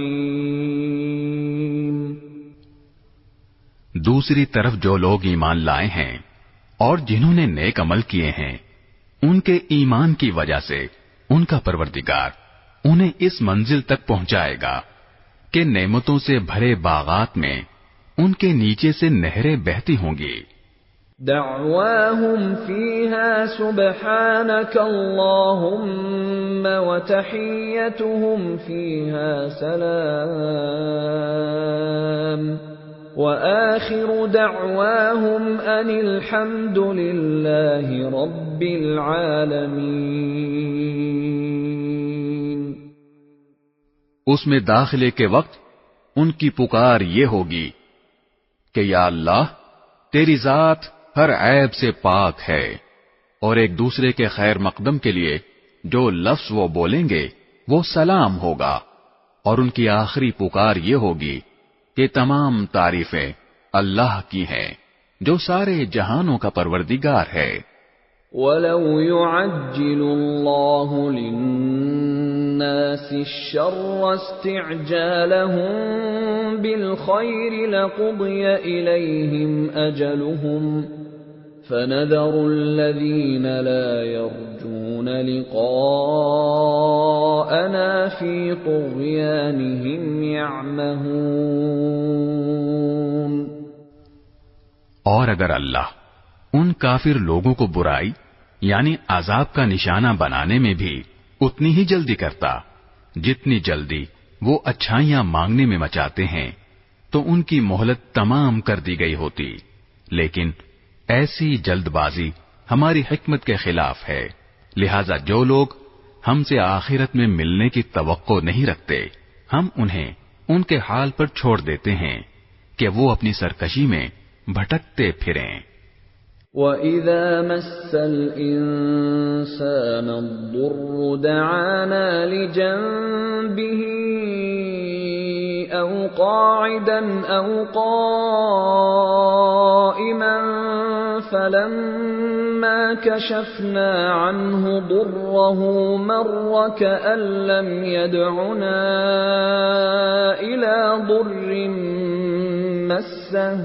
دوسری طرف جو لوگ ایمان لائے ہیں اور جنہوں نے نیک عمل کیے ہیں، ان کے ایمان کی وجہ سے ان کا پروردگار انہیں اس منزل تک پہنچائے گا کہ نعمتوں سے بھرے باغات میں ان کے نیچے سے نہریں بہتی ہوں گی. دعواهم فيها سبحانك اللهم وتحيتهم فيها سلام وآخر دعواهم أن الحمد لله رب العالمين. اس میں داخلے کے وقت ان کی پکار یہ ہوگی کہ یا اللہ، تیری ذات ہر عیب سے پاک ہے، اور ایک دوسرے کے خیر مقدم کے لیے جو لفظ وہ بولیں گے وہ سلام ہوگا، اور ان کی آخری پکار یہ ہوگی کہ تمام تعریفیں اللہ کی ہیں جو سارے جہانوں کا پروردگار ہے. وَلَوْ يُعَجِّلُ اللَّهُ لِلنَّاسِ الشَّرَّ اسْتِعْجَالَهُم بِالْخَيْرِ لَقُضِيَ إِلَيْهِمْ أَجَلُهُمْ فَنَذَرُ الَّذِينَ لَا يَرْجُونَ لِقَاءَنَا فِي طُغْيَانِهِمْ يَعْمَهُونَ. اور اگر اللہ ان کافر لوگوں کو برائی یعنی عذاب کا نشانہ بنانے میں بھی اتنی ہی جلدی کرتا جتنی جلدی وہ اچھائیاں مانگنے میں مچاتے ہیں، تو ان کی مہلت تمام کر دی گئی ہوتی. لیکن ایسی جلد بازی ہماری حکمت کے خلاف ہے، لہذا جو لوگ ہم سے آخرت میں ملنے کی توقع نہیں رکھتے، ہم انہیں ان کے حال پر چھوڑ دیتے ہیں کہ وہ اپنی سرکشی میں بھٹکتے پھریں. وَإِذَا مَسَّ الْإِنسَانَ الضُّرُّ دَعَانَا لِجَنبِهِ أَوْ قَاعِدًا أَوْ قَائِمًا فَلَمَّا كَشَفْنَا عَنْهُ ضُرَّهُ مَرَّ كَأَن لَّمْ يَدْعُنَا إِلَى ضُرٍّ مَّسَّهُ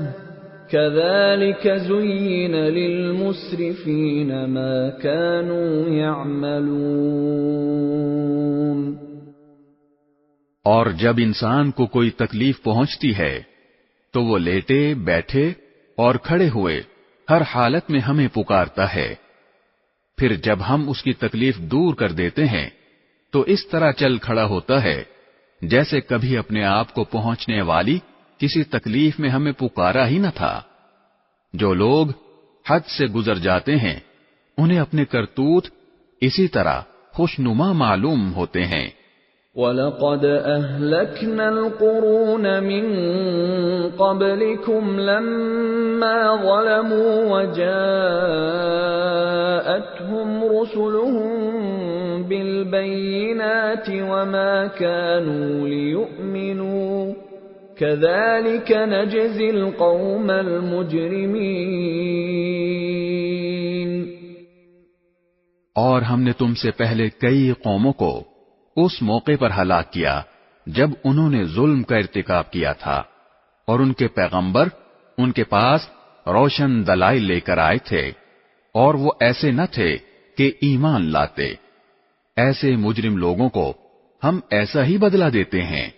كَذَلِكَ زُيِّنَ لِلْمُسْرِفِينَ مَا كَانُوا يَعْمَلُونَ. اور جب انسان کو کوئی تکلیف پہنچتی ہے تو وہ لیٹے بیٹھے اور کھڑے ہوئے ہر حالت میں ہمیں پکارتا ہے. پھر جب ہم اس کی تکلیف دور کر دیتے ہیں تو اس طرح چل کھڑا ہوتا ہے جیسے کبھی اپنے آپ کو پہنچنے والی کسی تکلیف میں ہمیں پکارا ہی نہ تھا. جو لوگ حد سے گزر جاتے ہیں انہیں اپنے کرتوت اسی طرح خوشنما معلوم ہوتے ہیں. وَلَقَدْ أَهْلَكْنَا الْقُرُونَ مِنْ قَبْلِكُمْ لَمَّا ظَلَمُوا وَجَاءَتْهُمْ رُسُلُهُم بِالْبَيِّنَاتِ وَمَا كَانُوا لِيُؤْمِنُوا كَذَلِكَ نَجْزِي الْقَوْمَ الْمُجْرِمِينَ. اور ہم نے تم سے پہلے کئی قوموں کو اس موقع پر ہلاک کیا جب انہوں نے ظلم کا ارتکاب کیا تھا، اور ان کے پیغمبر ان کے پاس روشن دلائل لے کر آئے تھے، اور وہ ایسے نہ تھے کہ ایمان لاتے. ایسے مجرم لوگوں کو ہم ایسا ہی بدلہ دیتے ہیں.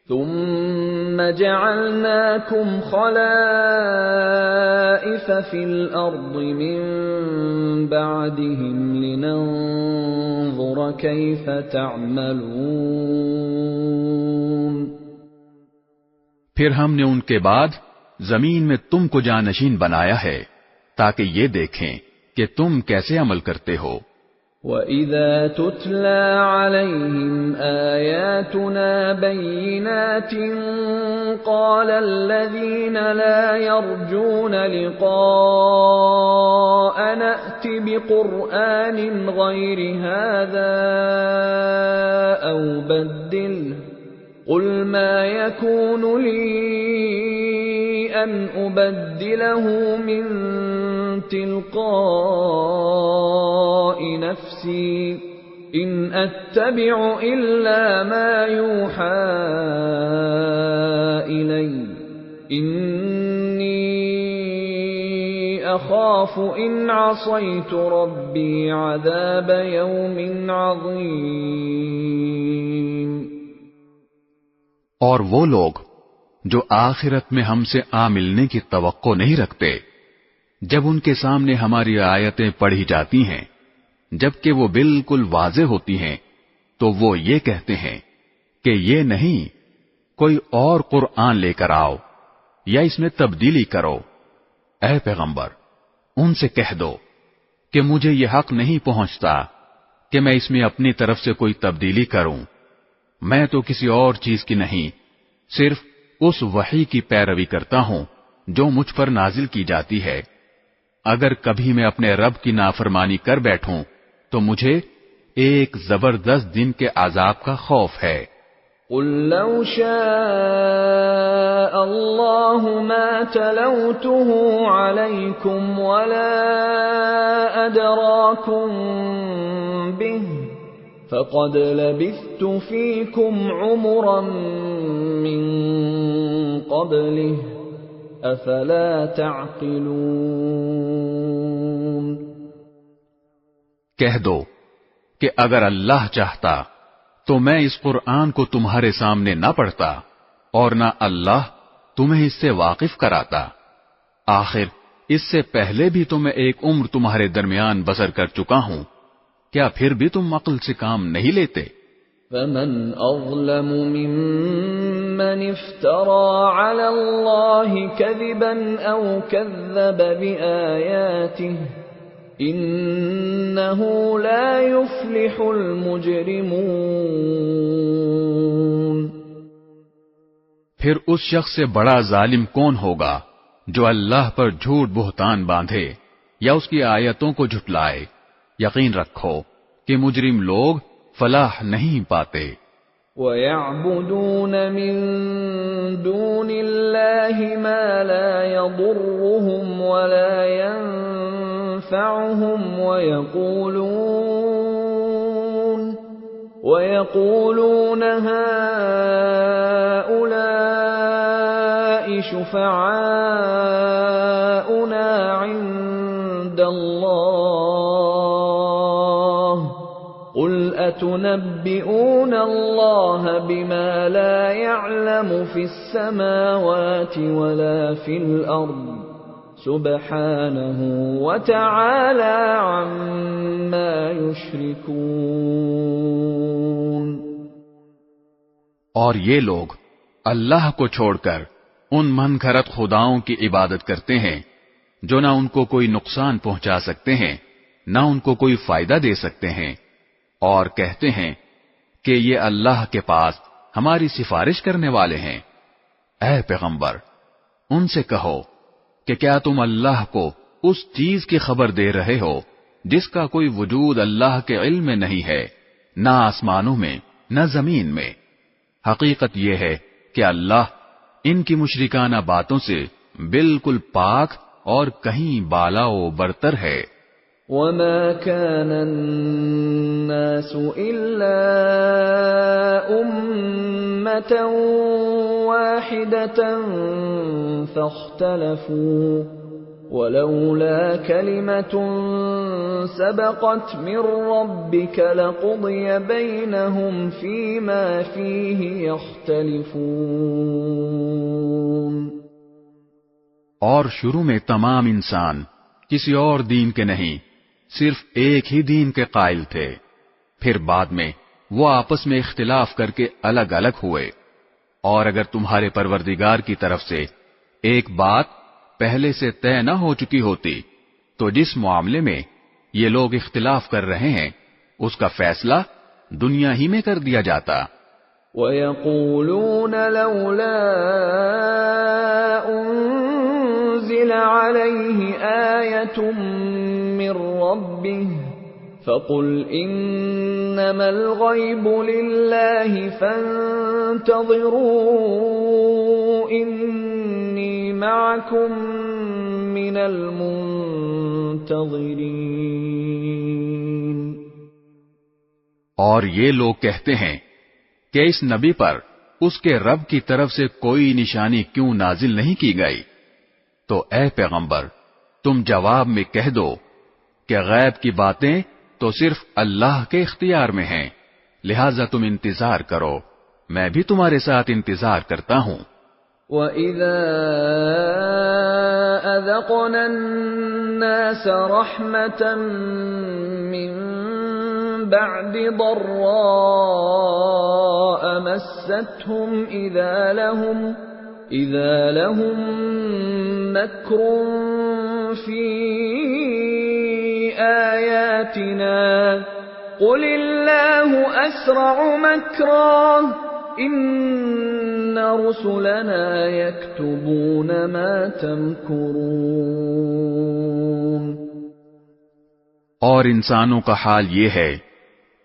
ثم جعلناكم خلائف في الأرض من بعدهم لننظر كيف تعملون. پھر ہم نے ان کے بعد زمین میں تم کو جانشین بنایا ہے تاکہ یہ دیکھیں کہ تم کیسے عمل کرتے ہو۔ وَإِذَا تُتْلَى عَلَيْهِمْ آيَاتُنَا بَيِّنَاتٍ قَالَ الَّذِينَ لَا يَرْجُونَ لِقَاءَنَا ائْتِ بِقُرْآنٍ غَيْرِ هَذَا أَوْ بَدِّلْهُ قُلْ مَا يَكُونُ لِي أَنْ أُبَدِّلَهُ مِنْ تِلْقَاءِ نَفْسِي إِنْ أَتَّبِعُ إِلَّا مَا يُوحَى إِلَيَّ إِنِّي أَخَافُ إِنْ عَصَيْتُ رَبِّي عَذَابَ يَوْمٍ عَظِيمٍ۔ اور وہ لوگ جو آخرت میں ہم سے آ ملنے کی توقع نہیں رکھتے، جب ان کے سامنے ہماری آیتیں پڑھی جاتی ہیں جبکہ وہ بالکل واضح ہوتی ہیں، تو وہ یہ کہتے ہیں کہ یہ نہیں، کوئی اور قرآن لے کر آؤ یا اس میں تبدیلی کرو۔ اے پیغمبر، ان سے کہہ دو کہ مجھے یہ حق نہیں پہنچتا کہ میں اس میں اپنی طرف سے کوئی تبدیلی کروں۔ میں تو کسی اور چیز کی نہیں، صرف اس وحی کی پیروی کرتا ہوں جو مجھ پر نازل کی جاتی ہے۔ اگر کبھی میں اپنے رب کی نافرمانی کر بیٹھوں تو مجھے ایک زبردست دن کے عذاب کا خوف ہے۔ قُل لَّوْ شَاءَ اللَّهُ مَا تَلَوْتُهُ عَلَيْكُمْ وَلَا أَدْرَاكُمْ بِهِ فَقَدْ لَبِثْتُ فِيكُمْ عُمُرًا مِّن قَبْلِهِ أَفَلَا تَعْقِلُونَ۔ کہہ دو کہ اگر اللہ چاہتا تو میں اس قرآن کو تمہارے سامنے نہ پڑھتا اور نہ اللہ تمہیں اس سے واقف کراتا۔ آخر اس سے پہلے بھی تو میں ایک عمر تمہارے درمیان بسر کر چکا ہوں، کیا پھر بھی تم عقل سے کام نہیں لیتے؟ فَمَنْ أَظْلَمُ مِمَّنِ افْتَرَى عَلَى اللَّهِ كَذِبًا أَوْ كَذَّبَ بِآيَاتِهِ إِنَّهُ لَا يُفْلِحُ الْمُجْرِمُونَ۔ پھر اس شخص سے بڑا ظالم کون ہوگا جو اللہ پر جھوٹ بہتان باندھے یا اس کی آیتوں کو جھٹلائے؟ یقین رکھو کہ مجرم لوگ فلاح نہیں پاتے۔ وَيَعْبُدُونَ مِن دُونِ اللَّهِ مَا لَا يَضُرُّهُمْ وَلَا يَنفَعُهُمْ وَيَقُولُونَ هَٰؤُلَاءِ شُفَعَاؤُنَا عِندَ اللَّهِ قُلْ أَتُنَبِّئُونَ اللَّهَ بِمَا لَا يَعْلَمُ فِي السَّمَاوَاتِ وَلَا فِي الْأَرْضِ سُبْحَانَهُ وَتَعَالَى عَمَّا يُشْرِكُونَ۔ اور یہ لوگ اللہ کو چھوڑ کر ان من گھڑت خداؤں کی عبادت کرتے ہیں جو نہ ان کو کوئی نقصان پہنچا سکتے ہیں نہ ان کو کوئی فائدہ دے سکتے ہیں، اور کہتے ہیں کہ یہ اللہ کے پاس ہماری سفارش کرنے والے ہیں۔ اے پیغمبر، ان سے کہو کہ کیا تم اللہ کو اس چیز کی خبر دے رہے ہو جس کا کوئی وجود اللہ کے علم میں نہیں ہے، نہ آسمانوں میں نہ زمین میں؟ حقیقت یہ ہے کہ اللہ ان کی مشرکانہ باتوں سے بالکل پاک اور کہیں بالا و برتر ہے۔ وَمَا كَانَ النَّاسُ إِلَّا أُمَّةً وَاحِدَةً فَاخْتَلَفُوا وَلَوْلَا كَلِمَةٌ سَبَقَتْ مِنْ رَبِّكَ لَقُضِيَ بَيْنَهُمْ فِيمَا فِيهِ يَخْتَلِفُونَ۔ اور شروع میں تمام انسان کسی اور دین کے نہیں، صرف ایک ہی دین کے قائل تھے، پھر بعد میں وہ آپس میں اختلاف کر کے الگ الگ ہوئے۔ اور اگر تمہارے پروردگار کی طرف سے ایک بات پہلے سے طے نہ ہو چکی ہوتی تو جس معاملے میں یہ لوگ اختلاف کر رہے ہیں اس کا فیصلہ دنیا ہی میں کر دیا جاتا۔ وَيَقُولُونَ لَوْلَا أُنزِلَ عَلَيْهِ آيَةٌ مِّن رَّبِّهِ فَقُلْ إِنَّمَا الْغَيْبُ لِلَّهِ فَانتَظِرُوا إِنِّي مَعَكُم مِّنَ الْمُنتَظِرِينَ۔ اور یہ لوگ کہتے ہیں کہ اس نبی پر اس کے رب کی طرف سے کوئی نشانی کیوں نازل نہیں کی گئی؟ تو اے پیغمبر تم جواب میں کہہ دو کہ غیب کی باتیں تو صرف اللہ کے اختیار میں ہیں، لہذا تم انتظار کرو، میں بھی تمہارے ساتھ انتظار کرتا ہوں۔ وَإِذَا أَذَقْنَا النَّاسَ رَحْمَةً مِّن بَعْدِ ضَرَّاءَ مَسَّتْهُمْ إِذَا لَهُم مَّكْرٌ فِي آيَاتِنَا قُلِ اللَّهُ أَسْرَعُ مَكْرًا إِنَّ رُسُلَنَا يَكْتُبُونَ مَا تَمْكُرُونَ۔ اور انسانوں کا حال یہ ہے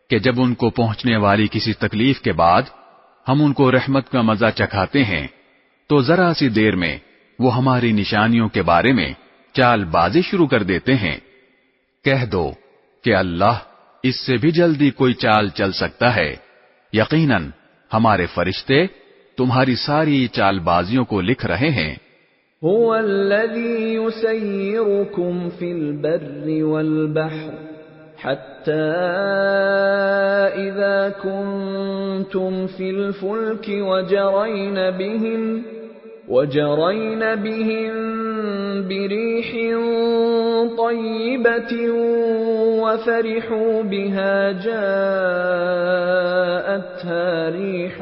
کہ جب ان کو پہنچنے والی کسی تکلیف کے بعد ہم ان کو رحمت کا مزہ چکھاتے ہیں تو ذرا سی دیر میں وہ ہماری نشانیوں کے بارے میں چال بازی شروع کر دیتے ہیں۔ کہہ دو کہ اللہ اس سے بھی جلدی کوئی چال چل سکتا ہے، یقیناً ہمارے فرشتے تمہاری ساری چال بازیوں کو لکھ رہے ہیں۔ هو الذي يسيركم في البر والبحر حتى إذا كنتم في الفلك وجرين بهم بريح طيبة وفرحوا بها جاءتها ريح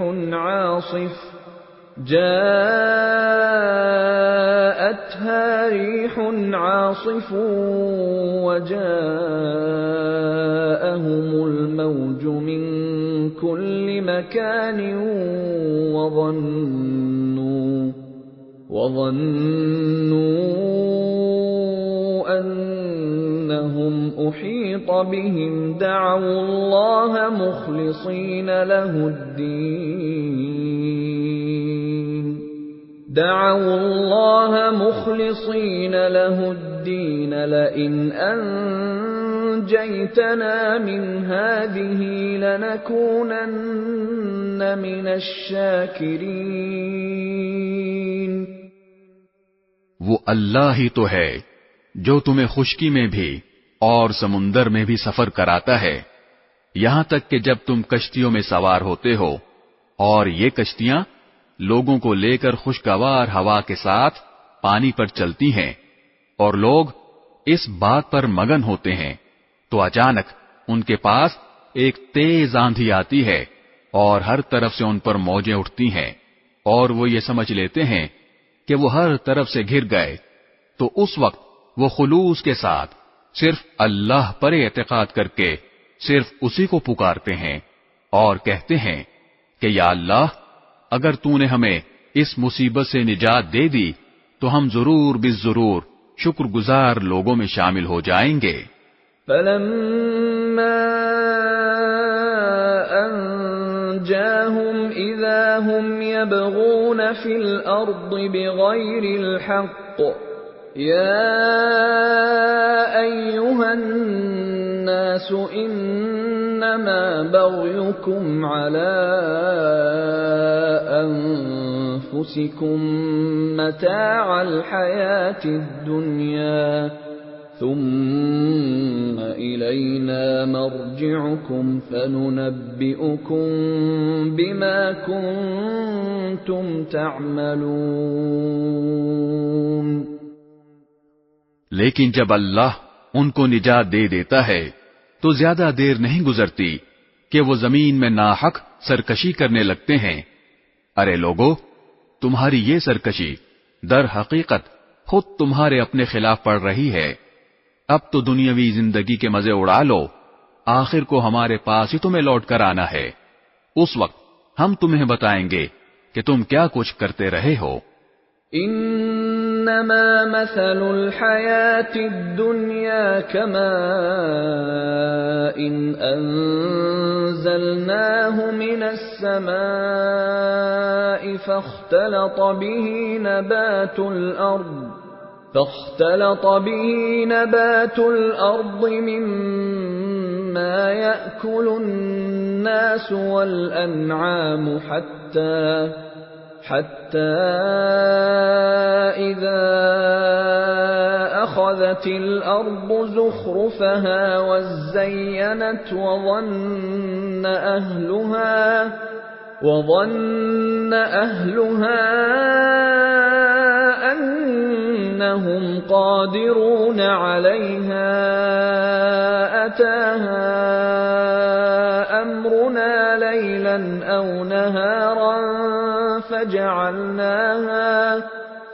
عاصف وجاءهم الموج من كل مكان وظنوا أنهم أحيط بهم دعوا الله مخلصين له الدين لئن أنجيتنا من هذه لنكونن من الشاكرين۔ وہ اللہ ہی تو ہے جو تمہیں خشکی میں بھی اور سمندر میں بھی سفر کراتا ہے، یہاں تک کہ جب تم کشتیوں میں سوار ہوتے ہو اور یہ کشتیاں لوگوں کو لے کر خوشگوار ہوا کے ساتھ پانی پر چلتی ہیں اور لوگ اس بات پر مگن ہوتے ہیں، تو اچانک ان کے پاس ایک تیز آندھی آتی ہے اور ہر طرف سے ان پر موجیں اٹھتی ہیں اور وہ یہ سمجھ لیتے ہیں کہ وہ ہر طرف سے گھر گئے، تو اس وقت وہ خلوص کے ساتھ صرف اللہ پر اعتقاد کر کے صرف اسی کو پکارتے ہیں اور کہتے ہیں کہ یا اللہ اگر تو نے ہمیں اس مصیبت سے نجات دے دی تو ہم ضرور بالضرور شکر گزار لوگوں میں شامل ہو جائیں گے۔ فَلَمَّا أَنْجَاهُمْ إِذَا هُمْ يَبْغُونَ فِي الْأَرْضِ بِغَيْرِ الْحَقِّ يَا أَيُّهَا النَّاسُ إِنَّمَا بَغْيُكُمْ عَلَى أَنفُسِكُمْ مَتَاعَ الْحَيَاةِ الدُّنْيَا ثُمَّ إِلَيْنَا مَرْجِعُكُمْ فَنُنَبِّئُكُم بِمَا كُنتُمْ تَعْمَلُونَ۔ لیکن جب اللہ ان کو نجات دے دیتا ہے تو زیادہ دیر نہیں گزرتی کہ وہ زمین میں ناحق سرکشی کرنے لگتے ہیں۔ ارے لوگو، تمہاری یہ سرکشی در حقیقت خود تمہارے اپنے خلاف پڑ رہی ہے۔ اب تو دنیاوی زندگی کے مزے اڑا لو، آخر کو ہمارے پاس ہی تمہیں لوٹ کر آنا ہے، اس وقت ہم تمہیں بتائیں گے کہ تم کیا کچھ کرتے رہے ہو۔ انما مثل الحیات الدنیا كماء انزلناه من السماء فاختلط به نبات الأرض مما يأكل الناس والأنعام حتى إذا أخذت الأرض زخرفها وزينت وظن أهلها أنهم قادرون عليها أتاها أمرنا ليلا أو نهارا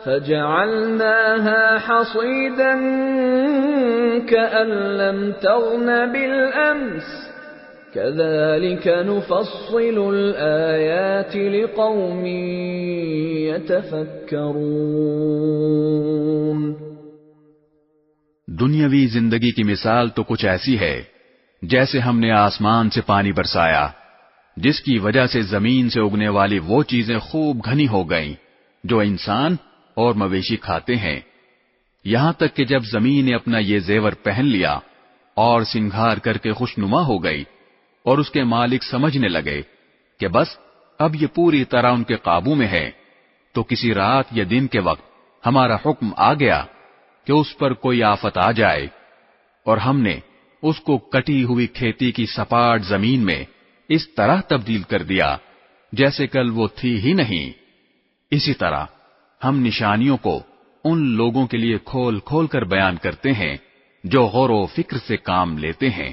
فجعلناها حصيدا كأن لم تغن بالأمس كذلك نفصل الآيات لقوم يتفكرون۔ دنیاوی زندگی کی مثال تو کچھ ایسی ہے جیسے ہم نے آسمان سے پانی برسایا، جس کی وجہ سے زمین سے اگنے والی وہ چیزیں خوب گھنی ہو گئیں جو انسان اور مویشی کھاتے ہیں، یہاں تک کہ جب زمین نے اپنا یہ زیور پہن لیا اور سنگھار کر کے خوشنما ہو گئی اور اس کے مالک سمجھنے لگے کہ بس اب یہ پوری طرح ان کے قابو میں ہے، تو کسی رات یا دن کے وقت ہمارا حکم آ گیا کہ اس پر کوئی آفت آ جائے، اور ہم نے اس کو کٹی ہوئی کھیتی کی سپاٹ زمین میں اس طرح تبدیل کر دیا جیسے کل وہ تھی ہی نہیں۔ اسی طرح ہم نشانیوں کو ان لوگوں کے لیے کھول کھول کر بیان کرتے ہیں جو غور و فکر سے کام لیتے ہیں۔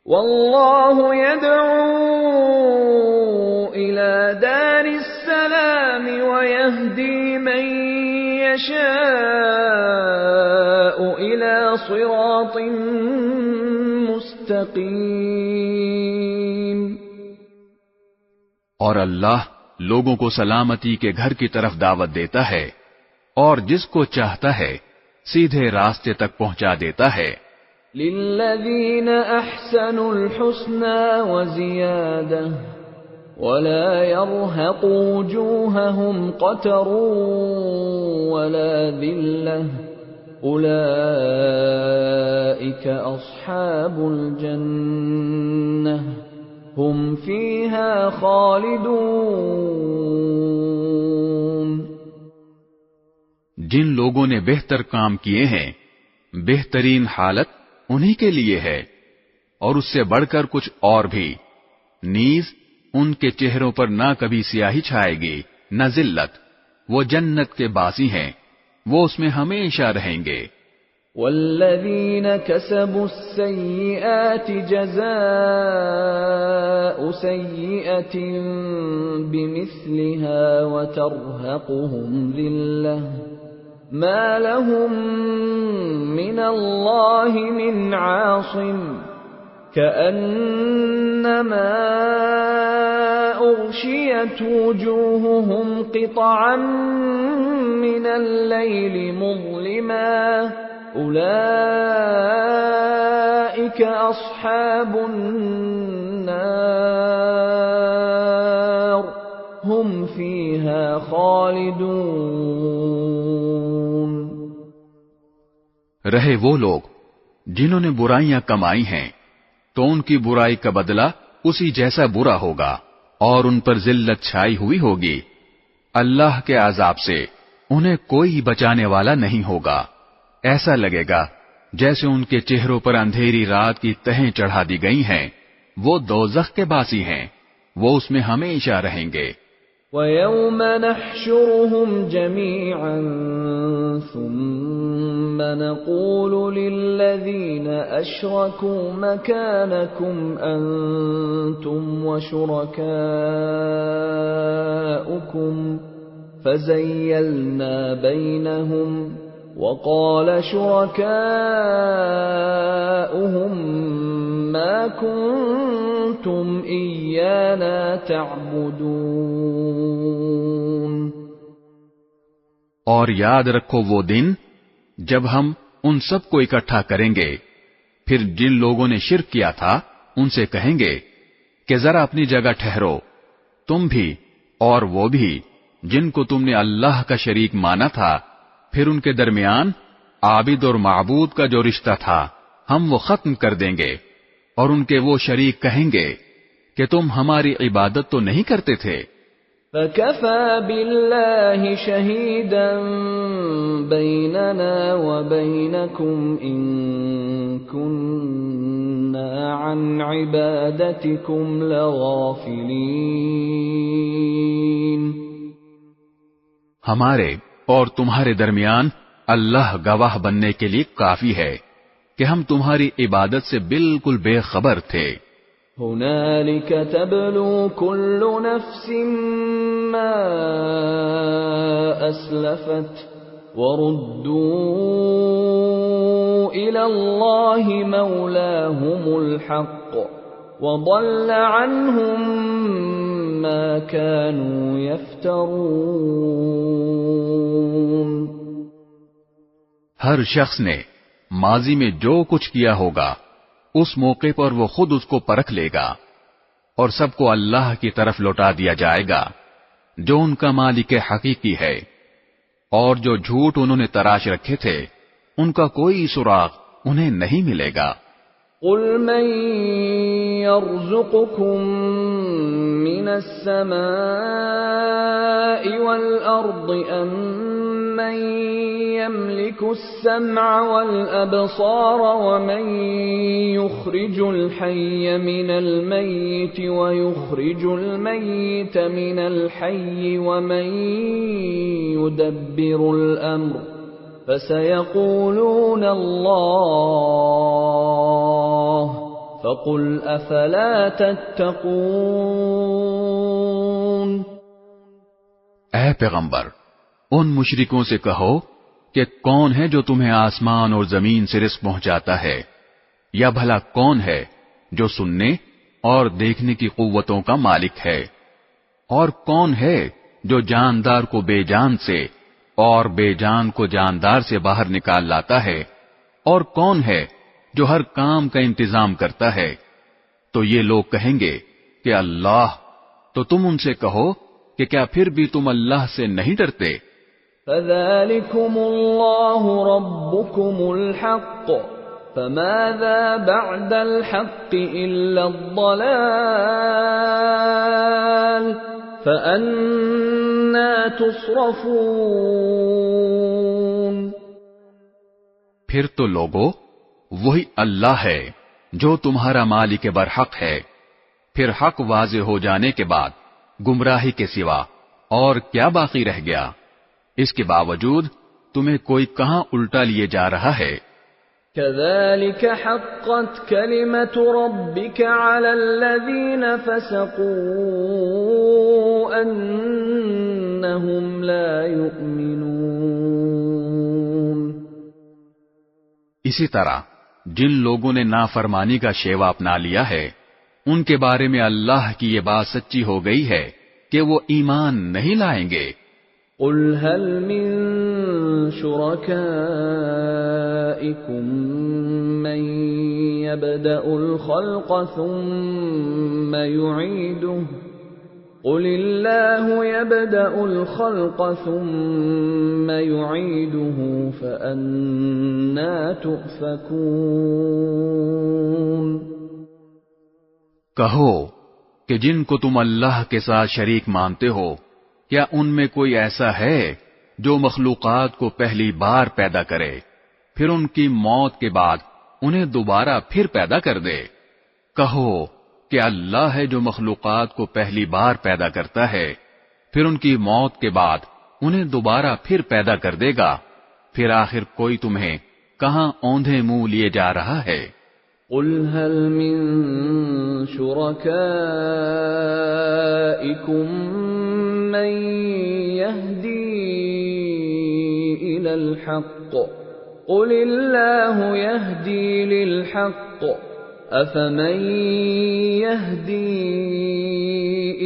واللہ يدعو إلى دار السلام ويهدي من يشاء إلى صراط مستقیم۔ اور اللہ لوگوں کو سلامتی کے گھر کی طرف دعوت دیتا ہے اور جس کو چاہتا ہے سیدھے راستے تک پہنچا دیتا ہے۔ للذین احسنوا الحسنى وزیادہ ولا يرهق وجوههم قتر ولا ذلة أولئك أصحاب الجنة هم فيها خالدون۔ جن لوگوں نے بہتر کام کیے ہیں بہترین حالت انہی کے لیے ہے، اور اس سے بڑھ کر کچھ اور بھی، نیز ان کے چہروں پر نہ کبھی سیاہی چھائے گی نہ ذلت، وہ جنت کے باسی ہیں، وہ اس میں ہمیشہ رہیں گے۔ والذین کسبوا السیئات جزاء سیئۃ بمثلها وترهقهم ذلة ما لهم من اللہ من عاصم كأنما أغشيت وجوههم قطعا من الليل مظلما أولئك أصحاب النار هم فيها خالدون۔ رہے وہ لوگ جنہوں نے برائیاں کمائی ہیں تو ان کی برائی کا بدلہ اسی جیسا برا ہوگا اور ان پر ذلت چھائی ہوئی ہوگی، اللہ کے عذاب سے انہیں کوئی بچانے والا نہیں ہوگا، ایسا لگے گا جیسے ان کے چہروں پر اندھیری رات کی تہیں چڑھا دی گئی ہیں، وہ دوزخ کے باسی ہیں، وہ اس میں ہمیشہ رہیں گے۔ وَيَوْمَ نَحْشُرُهُمْ جَمِيعًا ثُمَّ نَقُولُ لِلَّذِينَ أَشْرَكُوا مَكَانَكُمْ أَنْتُمْ وَشُرَكَاؤُكُمْ فَزَيَّلْنَا بَيْنَهُمْ وقال شركاؤهم ما كنتم إيانا تعبدون. اور یاد رکھو وہ دن جب ہم ان سب کو اکٹھا کریں گے، پھر جن لوگوں نے شرک کیا تھا ان سے کہیں گے کہ ذرا اپنی جگہ ٹھہرو، تم بھی اور وہ بھی جن کو تم نے اللہ کا شریک مانا تھا، پھر ان کے درمیان عابد اور معبود کا جو رشتہ تھا ہم وہ ختم کر دیں گے، اور ان کے وہ شریک کہیں گے کہ تم ہماری عبادت تو نہیں کرتے تھے. فَكَفَى بِاللَّهِ شَهِيدًا بَيْنَنَا وَبَيْنَكُمْ إِن كُنَّا عَنْ عِبَادَتِكُمْ لَغَافِلِينَ. ہمارے اور تمہارے درمیان اللہ گواہ بننے کے لیے کافی ہے کہ ہم تمہاری عبادت سے بالکل بے خبر تھے. هنالك تبلو كل نفس ما أسلفت وردوا إلى الله مولاهم الحق وضل عنهم ما كانوا يفترون. ہر شخص نے ماضی میں جو کچھ کیا ہوگا اس موقع پر وہ خود اس کو پرکھ لے گا، اور سب کو اللہ کی طرف لوٹا دیا جائے گا جو ان کا مالک حقیقی ہے، اور جو جھوٹ انہوں نے تراش رکھے تھے ان کا کوئی سراغ انہیں نہیں ملے گا. قل من يرزقكم من السماء والأرض أم من يملك السمع والأبصار ومن يخرج الحي من الميت ويخرج الميت من الحي ومن يدبر الأمر فسيقولون الله فقل أفلا تتقون. اے پیغمبر، ان مشرکوں سے کہو کہ کون ہے جو تمہیں آسمان اور زمین سے رزق پہنچاتا ہے، یا بھلا کون ہے جو سننے اور دیکھنے کی قوتوں کا مالک ہے، اور کون ہے جو جاندار کو بے جان سے اور بے جان کو جاندار سے باہر نکال لاتا ہے، اور کون ہے جو ہر کام کا انتظام کرتا ہے. تو یہ لوگ کہیں گے کہ اللہ. تو تم ان سے کہو کہ کیا پھر بھی تم اللہ سے نہیں ڈرتے؟ فَذَلِكُمُ اللَّهُ رَبُّكُمُ الْحَقُّ فَمَاذَا بَعْدَ الْحَقِّ إِلَّا الضَّلَالُ فَأَنَّى تُصْرَفُونَ. پھر تو لوگو وہی اللہ ہے جو تمہارا مالک برحق ہے، پھر حق واضح ہو جانے کے بعد گمراہی کے سوا اور کیا باقی رہ گیا؟ اس کے باوجود تمہیں کوئی کہاں الٹا لیے جا رہا ہے. كَذَلِكَ حَقَّتْ كَلِمَةُ رَبِّكَ عَلَى الَّذِينَ فَسَقُوا أَنَّهُمْ لَا يُؤْمِنُونَ. اسی طرح جن لوگوں نے نافرمانی کا شیوا اپنا لیا ہے ان کے بارے میں اللہ کی یہ بات سچی ہو گئی ہے کہ وہ ایمان نہیں لائیں گے. قل هل من شركائكم من يبدأ الخلق ثم يعيده قل الله يبدأ الخلق ثم يعيده فأنى تؤفكون. کہو کہ جن کو تم اللہ کے ساتھ شریک مانتے ہو کیا ان میں کوئی ایسا ہے جو مخلوقات کو پہلی بار پیدا کرے پھر ان کی موت کے بعد انہیں دوبارہ پھر پیدا کر دے؟ کہو کہ اللہ ہے جو مخلوقات کو پہلی بار پیدا کرتا ہے پھر ان کی موت کے بعد انہیں دوبارہ پھر پیدا کر دے گا. پھر آخر کوئی تمہیں کہاں اوندھے منہ لیے جا رہا ہے؟ قل هل من شركائكم من يهدي إلى إلى الحق قل الله يهدي للحق أفمن يهدي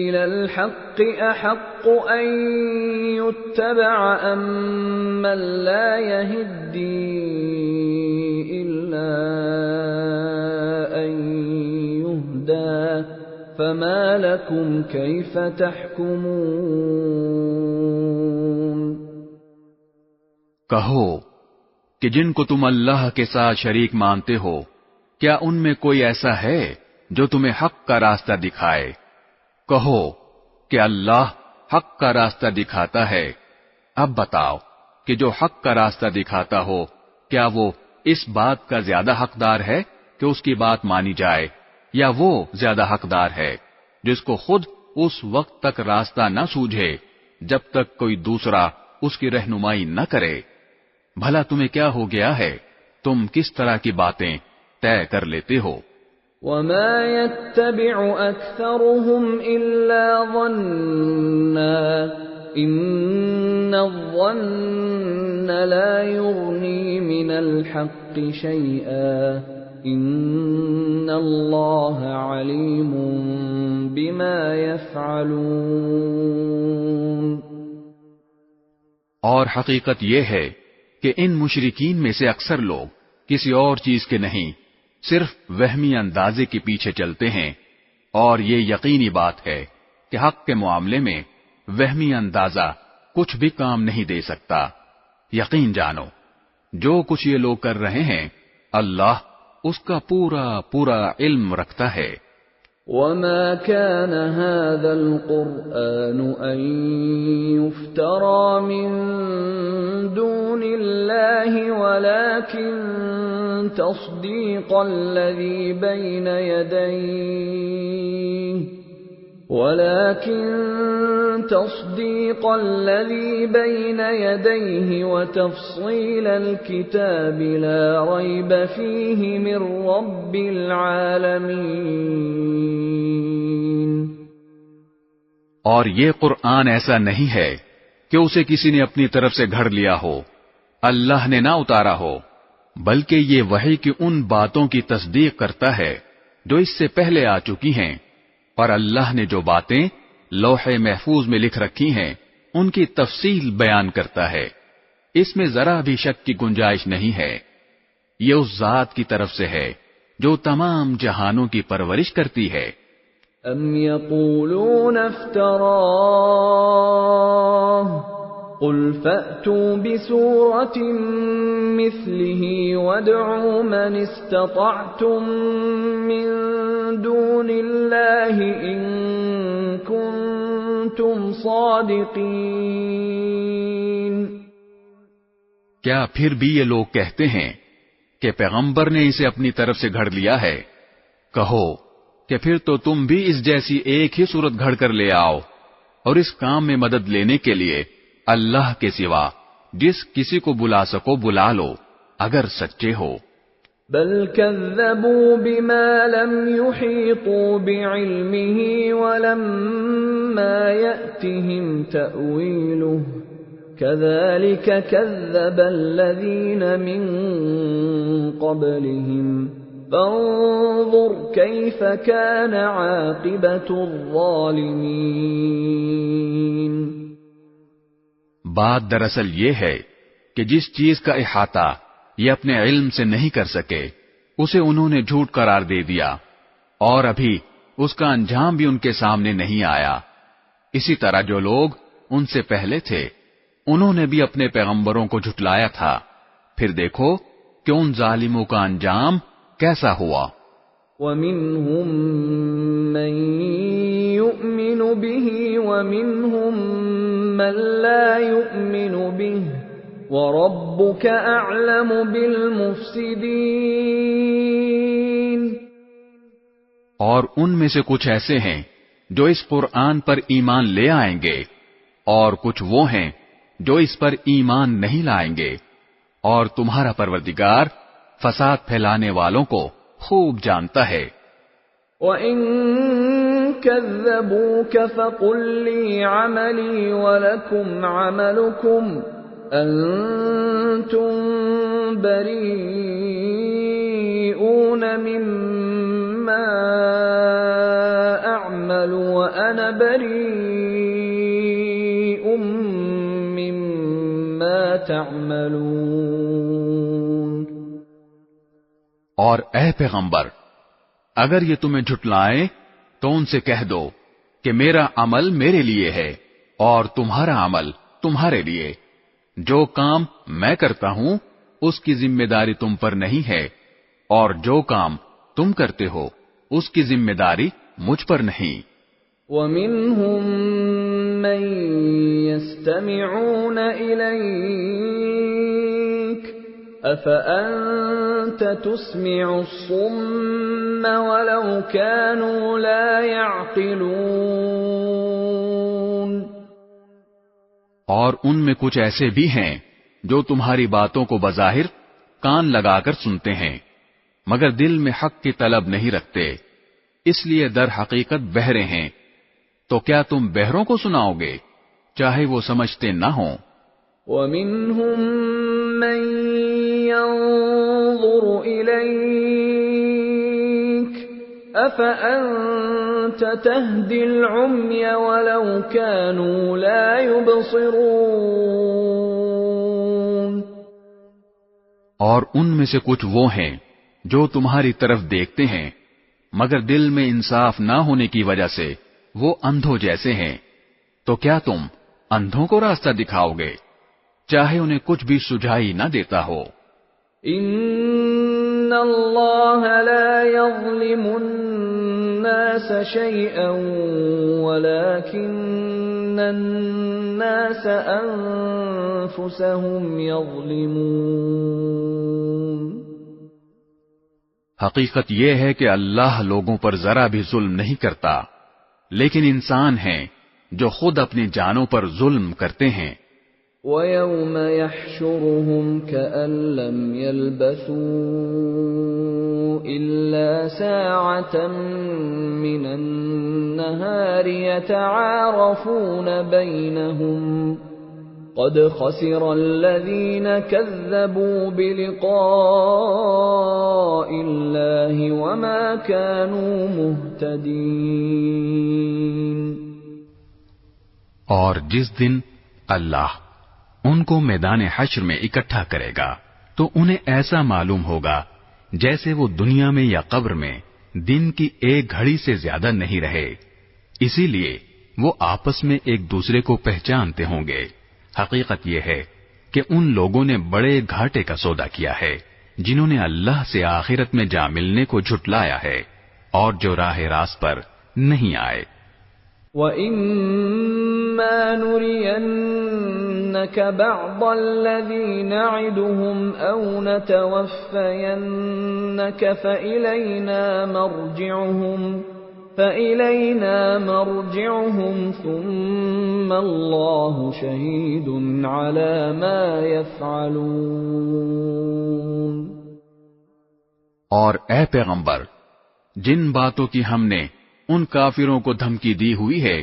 إلى الحق أحق أن يتبع أم من لا يهدي إلا أن يهدى فما لكم كيف تحكمون۔ کہو کہ جن کو تم اللہ کے ساتھ شریک مانتے ہو کیا ان میں کوئی ایسا ہے جو تمہیں حق کا راستہ دکھائے؟ کہو کہ اللہ حق کا راستہ دکھاتا ہے۔ اب بتاؤ کہ جو حق کا راستہ دکھاتا ہو کیا وہ اس بات کا زیادہ حقدار ہے کہ اس کی بات مانی جائے، یا وہ زیادہ حقدار ہے جس کو خود اس وقت تک راستہ نہ سوجھے جب تک کوئی دوسرا اس کی رہنمائی نہ کرے؟ بھلا تمہیں کیا ہو گیا ہے؟ تم کس طرح کی باتیں طے کر لیتے ہو؟ وَمَا يَتَّبِعُ أَكْثَرُهُمْ إِلَّا ظَنًّا إِنَّ الظَّنَّ لَا يُغْنِي مِنَ الْحَقِّ شَيْئًا إِنَّ اللَّهَ عَلِيمٌ بِمَا يَفْعَلُونَ۔ اور حقیقت یہ ہے کہ ان مشرکین میں سے اکثر لوگ کسی اور چیز کے نہیں صرف وہمی اندازے کے پیچھے چلتے ہیں، اور یہ یقینی بات ہے کہ حق کے معاملے میں وہمی اندازہ کچھ بھی کام نہیں دے سکتا۔ یقین جانو جو کچھ یہ لوگ کر رہے ہیں اللہ اس کا پورا پورا علم رکھتا ہے۔ وَمَا كَانَ هَذَا الْقُرْآنُ أَن يُفْتَرَى مِن دُونِ اللَّهِ وَلَكِن تَصْدِيقَ الَّذِي بَيْنَ يَدَيْهِ وَتَفْصِيلَ الْكِتَابِ لَا رَيْبَ فِيهِ مِن رَّبِّ الْعَالَمِينَ۔ اور یہ قرآن ایسا نہیں ہے کہ اسے کسی نے اپنی طرف سے گھڑ لیا ہو، اللہ نے نہ اتارا ہو، بلکہ یہ وحی کی ان باتوں کی تصدیق کرتا ہے جو اس سے پہلے آ چکی ہیں، اور اللہ نے جو باتیں لوح محفوظ میں لکھ رکھی ہیں ان کی تفصیل بیان کرتا ہے۔ اس میں ذرا بھی شک کی گنجائش نہیں ہے۔ یہ اس ذات کی طرف سے ہے جو تمام جہانوں کی پرورش کرتی ہے۔ ام یقولون افتراہ قل فأتوا بسورة مثله وادعوا من استطعتم من دون الله إن كنتم صادقين۔ کیا پھر بھی یہ لوگ کہتے ہیں کہ پیغمبر نے اسے اپنی طرف سے گھڑ لیا ہے؟ کہو کہ پھر تو تم بھی اس جیسی ایک ہی صورت گھڑ کر لے آؤ، اور اس کام میں مدد لینے کے لیے اللہ کے سوا جس کسی کو بلا سکو بلا لو اگر سچے ہو۔ بل كذبوا بما لم يحيطوا بعلمه ولما يأتهم تأويله كذلك كذب الذين من قبلهم فانظر كيف كان عاقبة الظالمين۔ بات دراصل یہ ہے کہ جس چیز کا احاطہ یہ اپنے علم سے نہیں کر سکے اسے انہوں نے جھوٹ قرار دے دیا، اور ابھی اس کا انجام بھی ان کے سامنے نہیں آیا۔ اسی طرح جو لوگ ان سے پہلے تھے انہوں نے بھی اپنے پیغمبروں کو جھٹلایا تھا، پھر دیکھو کہ ان ظالموں کا انجام کیسا ہوا۔ وَمِنْهُمْ مَنْ يُؤْمِنُ بِهِ وَمِنْهُمْ مَنْ لَا يُؤْمِنُ بِهِ وَرَبُّكَ أَعْلَمُ بِالْمُفْسِدِينَ۔ اور ان میں سے کچھ ایسے ہیں جو اس قرآن پر ایمان لے آئیں گے، اور کچھ وہ ہیں جو اس پر ایمان نہیں لائیں گے، اور تمہارا پروردگار فساد پھیلانے والوں کو خوب جانتا ہے۔ وَإِن كَذَّبُوكَ فَقُل لِّي عَمَلِي وَلَكُمْ عَمَلُكُمْ أنتم بريئون مما أعمل وأنا بريء مما تعملون. اور اے پیغمبر، اگر یہ تمہیں جھٹلائیں تو ان سے کہہ دو کہ میرا عمل میرے لیے ہے اور تمہارا عمل تمہارے لیے. جو کام میں کرتا ہوں اس کی ذمہ داری تم پر نہیں ہے، اور جو کام تم کرتے ہو اس کی ذمہ داری مجھ پر نہیں. وَمِنْهُمْ مَنْ يَسْتَمِعُونَ إِلَيْكَ أَفَأَنْتَ تُسْمِعُ الصُّمَّ وَلَوْ كَانُوا لَا يَعْقِلُونَ. اور ان میں کچھ ایسے بھی ہیں جو تمہاری باتوں کو بظاہر کان لگا کر سنتے ہیں مگر دل میں حق کی طلب نہیں رکھتے، اس لیے در حقیقت بہرے ہیں. تو کیا تم بہروں کو سناؤ گے چاہے وہ سمجھتے نہ ہوں؟ وَمِنْهُمْ مَنْ يَنظُرُ إِلَيْكَ أَفَأَنْتَ تَهْدِي الْعُمْيَ وَلَوْ كَانُوا لَا يُبْصِرُونَ. اور ان میں سے کچھ وہ ہیں جو تمہاری طرف دیکھتے ہیں مگر دل میں انصاف نہ ہونے کی وجہ سے وہ اندھوں جیسے ہیں. تو کیا تم اندھوں کو راستہ دکھاؤ گے چاہے انہیں کچھ بھی سجھائی نہ دیتا ہو؟ ان اللہ لا یظلم الناس شیئا ولكن الناس انفسهم یظلمون. حقیقت یہ ہے کہ اللہ لوگوں پر ذرا بھی ظلم نہیں کرتا، لیکن انسان ہیں جو خود اپنی جانوں پر ظلم کرتے ہیں. وَيَوْمَ يَحْشُرُهُمْ كَأَن لَّمْ يَلْبَثُوا إِلَّا سَاعَةً مِّنَ النَّهَارِ يَتَعَارَفُونَ بَيْنَهُمْ قَدْ خَسِرَ الَّذِينَ كَذَّبُوا بِلِقَاءِ اللَّهِ وَمَا كَانُوا مُهْتَدِينَ. اور جس دن اللہ ان کو میدان حشر میں اکٹھا کرے گا تو انہیں ایسا معلوم ہوگا جیسے وہ دنیا میں یا قبر میں دن کی ایک گھڑی سے زیادہ نہیں رہے. اسی لیے وہ آپس میں ایک دوسرے کو پہچانتے ہوں گے. حقیقت یہ ہے کہ ان لوگوں نے بڑے گھاٹے کا سودا کیا ہے جنہوں نے اللہ سے آخرت میں جا ملنے کو جھٹلایا ہے اور جو راہ راست پر نہیں آئے. وَإِمَّا نُرِيَنَّكَ بَعْضَ الَّذِي نَعِدُهُمْ أَوْ نَتَوَفَّيَنَّكَ فَإِلَيْنَا مَرْجِعُهُمْ ثُمَّ اللَّهُ شَهِيدٌ عَلَى مَا يَفْعَلُونَ. اور اے پیغمبر، جن باتوں کی ہم نے ان کافروں کو دھمکی دی ہوئی ہے،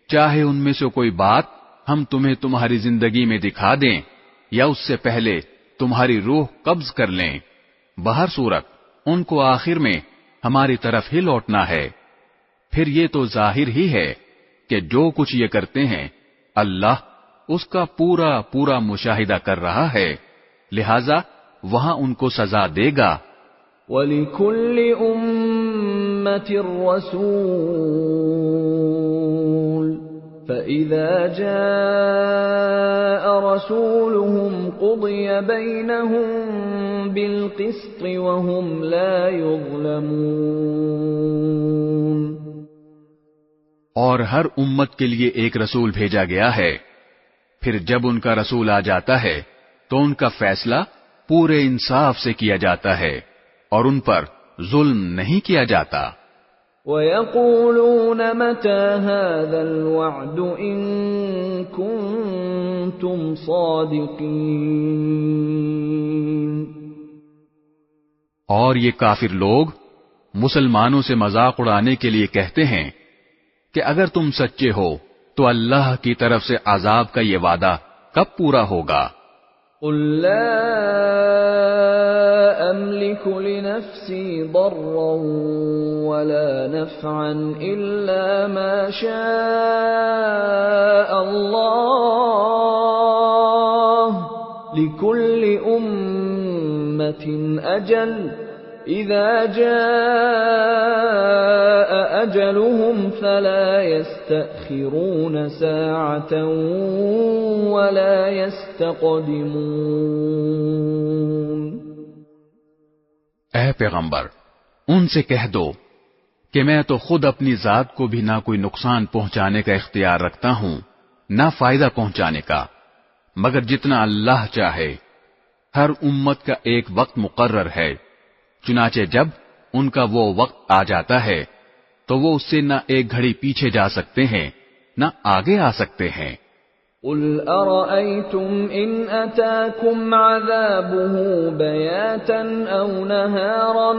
چاہے ان میں سے کوئی بات ہم تمہیں تمہاری زندگی میں دکھا دیں یا اس سے پہلے تمہاری روح قبض کر لیں، بہر صورت ان کو آخر میں ہماری طرف ہی لوٹنا ہے. پھر یہ تو ظاہر ہی ہے کہ جو کچھ یہ کرتے ہیں اللہ اس کا پورا پورا مشاہدہ کر رہا ہے، لہذا وہاں ان کو سزا دے گا. وَلِكُلِّ أُمَّةٍ رَّسُولٌ فَإِذَا جَاءَ رَسُولُهُمْ قُضِيَ بَيْنَهُم بِالْقِسْطِ وَهُمْ لَا يُظْلَمُونَ. اور ہر امت کے لیے ایک رسول بھیجا گیا ہے، پھر جب ان کا رسول آ جاتا ہے تو ان کا فیصلہ پورے انصاف سے کیا جاتا ہے اور ان پر ظلم نہیں کیا جاتا. وَيَقُولُونَ مَتَى هَذَا الْوَعْدُ إِن كُنتُمْ صَادِقِينَ. اور یہ کافر لوگ مسلمانوں سے مذاق اڑانے کے لیے کہتے ہیں کہ اگر تم سچے ہو تو اللہ کی طرف سے عذاب کا یہ وعدہ کب پورا ہوگا؟ قل لا أملك لنفسي ضرا ولا نفعا إلا ما شاء الله لكل أمة أجل إذا جاء أجلهم فلا يستأخرون ساعة ولا يستقدمون۔ اے پیغمبر، ان سے کہہ دو کہ میں تو خود اپنی ذات کو بھی نہ کوئی نقصان پہنچانے کا اختیار رکھتا ہوں نہ فائدہ پہنچانے کا، مگر جتنا اللہ چاہے۔ ہر امت کا ایک وقت مقرر ہے، چنانچہ جب ان کا وہ وقت آ جاتا ہے تو وہ اس سے نہ ایک گھڑی پیچھے جا سکتے ہیں نہ آگے آ سکتے ہیں۔ قل أرأيتم إن أتاكم عذابه بياتا أو نهارا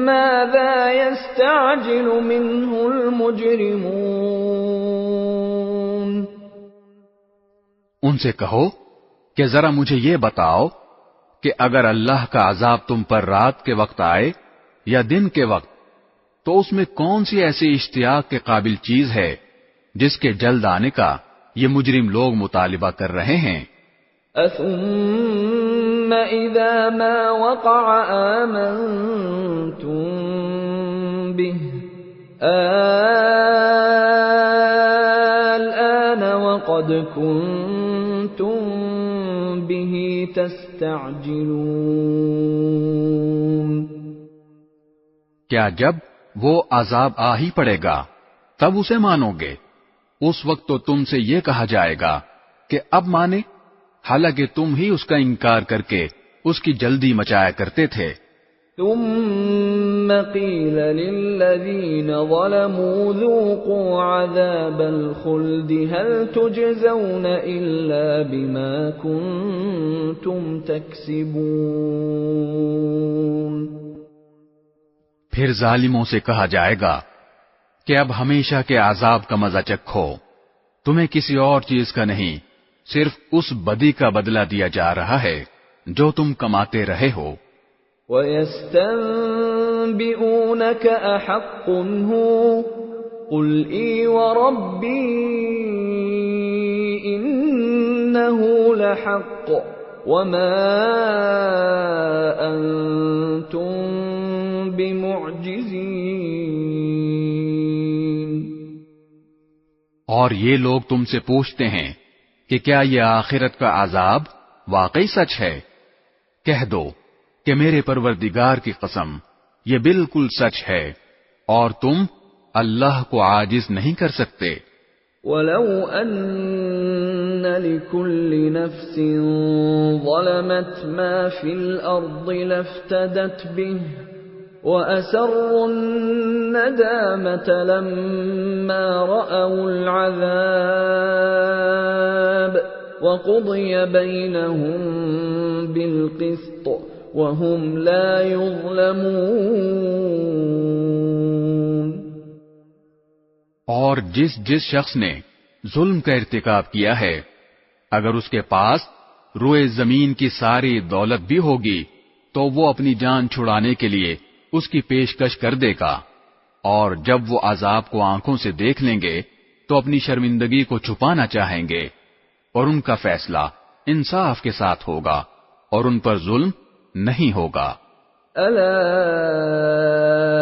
ماذا يستعجل منه المجرمون۔ ان سے کہو کہ ذرا مجھے یہ بتاؤ کہ اگر اللہ کا عذاب تم پر رات کے وقت آئے یا دن کے وقت تو اس میں کون سی ایسی اشتیاق کے قابل چیز ہے جس کے جلد آنے کا یہ مجرم لوگ مطالبہ کر رہے ہیں۔ اثم اذا ما وقع آمنتم به الآن وقد كنتم به تستعجلون۔ کیا جب وہ عذاب آ ہی پڑے گا تب اسے مانو گے؟ اس وقت تو تم سے یہ کہا جائے گا کہ اب مانے، حالانکہ تم ہی اس کا انکار کر کے اس کی جلدی مچایا کرتے تھے۔ ثم قيل للذين ظلموا ذوقوا عذاب الخلد هل تجزون إلا بما كنتم تكسبون۔ پھر ظالموں سے کہا جائے گا کہ اب ہمیشہ کے عذاب کا مزہ چکھو، تمہیں کسی اور چیز کا نہیں، صرف اس بدی کا بدلہ دیا جا رہا ہے جو تم کماتے رہے ہو۔ وَيَسْتَنبِئُونَكَ أَحَقٌّ هُوَ قُلْ إِي وَرَبِّي إِنَّهُ لَحَقٌّ وَمَا أَنْتُمْ بِمُعْجِزِينَ۔ اور یہ لوگ تم سے پوچھتے ہیں کہ کیا یہ آخرت کا عذاب واقعی سچ ہے؟ کہہ دو کہ میرے پروردگار کی قسم یہ بالکل سچ ہے اور تم اللہ کو عاجز نہیں کر سکتے۔ وَلَوْ أَنَّ لِكُلِّ نَفْسٍ ظَلَمَتْ مَا فِي الْأَرْضِ لَافْتَدَتْ بِهِ وَأَسَرُّوا النَّدَامَةَ لَمَّا رَأَوُا الْعَذَابَ وَقُضِيَ بَيْنَهُم بِالْقِسْطِ وَهُمْ لَا يُظْلَمُونَ۔ اور جس شخص نے ظلم کا ارتکاب کیا ہے، اگر اس کے پاس روئے زمین کی ساری دولت بھی ہوگی تو وہ اپنی جان چھڑانے کے لیے اس کی پیشکش کر دے گا، اور جب وہ عذاب کو آنکھوں سے دیکھ لیں گے تو اپنی شرمندگی کو چھپانا چاہیں گے، اور ان کا فیصلہ انصاف کے ساتھ ہوگا اور ان پر ظلم نہیں ہوگا۔ الا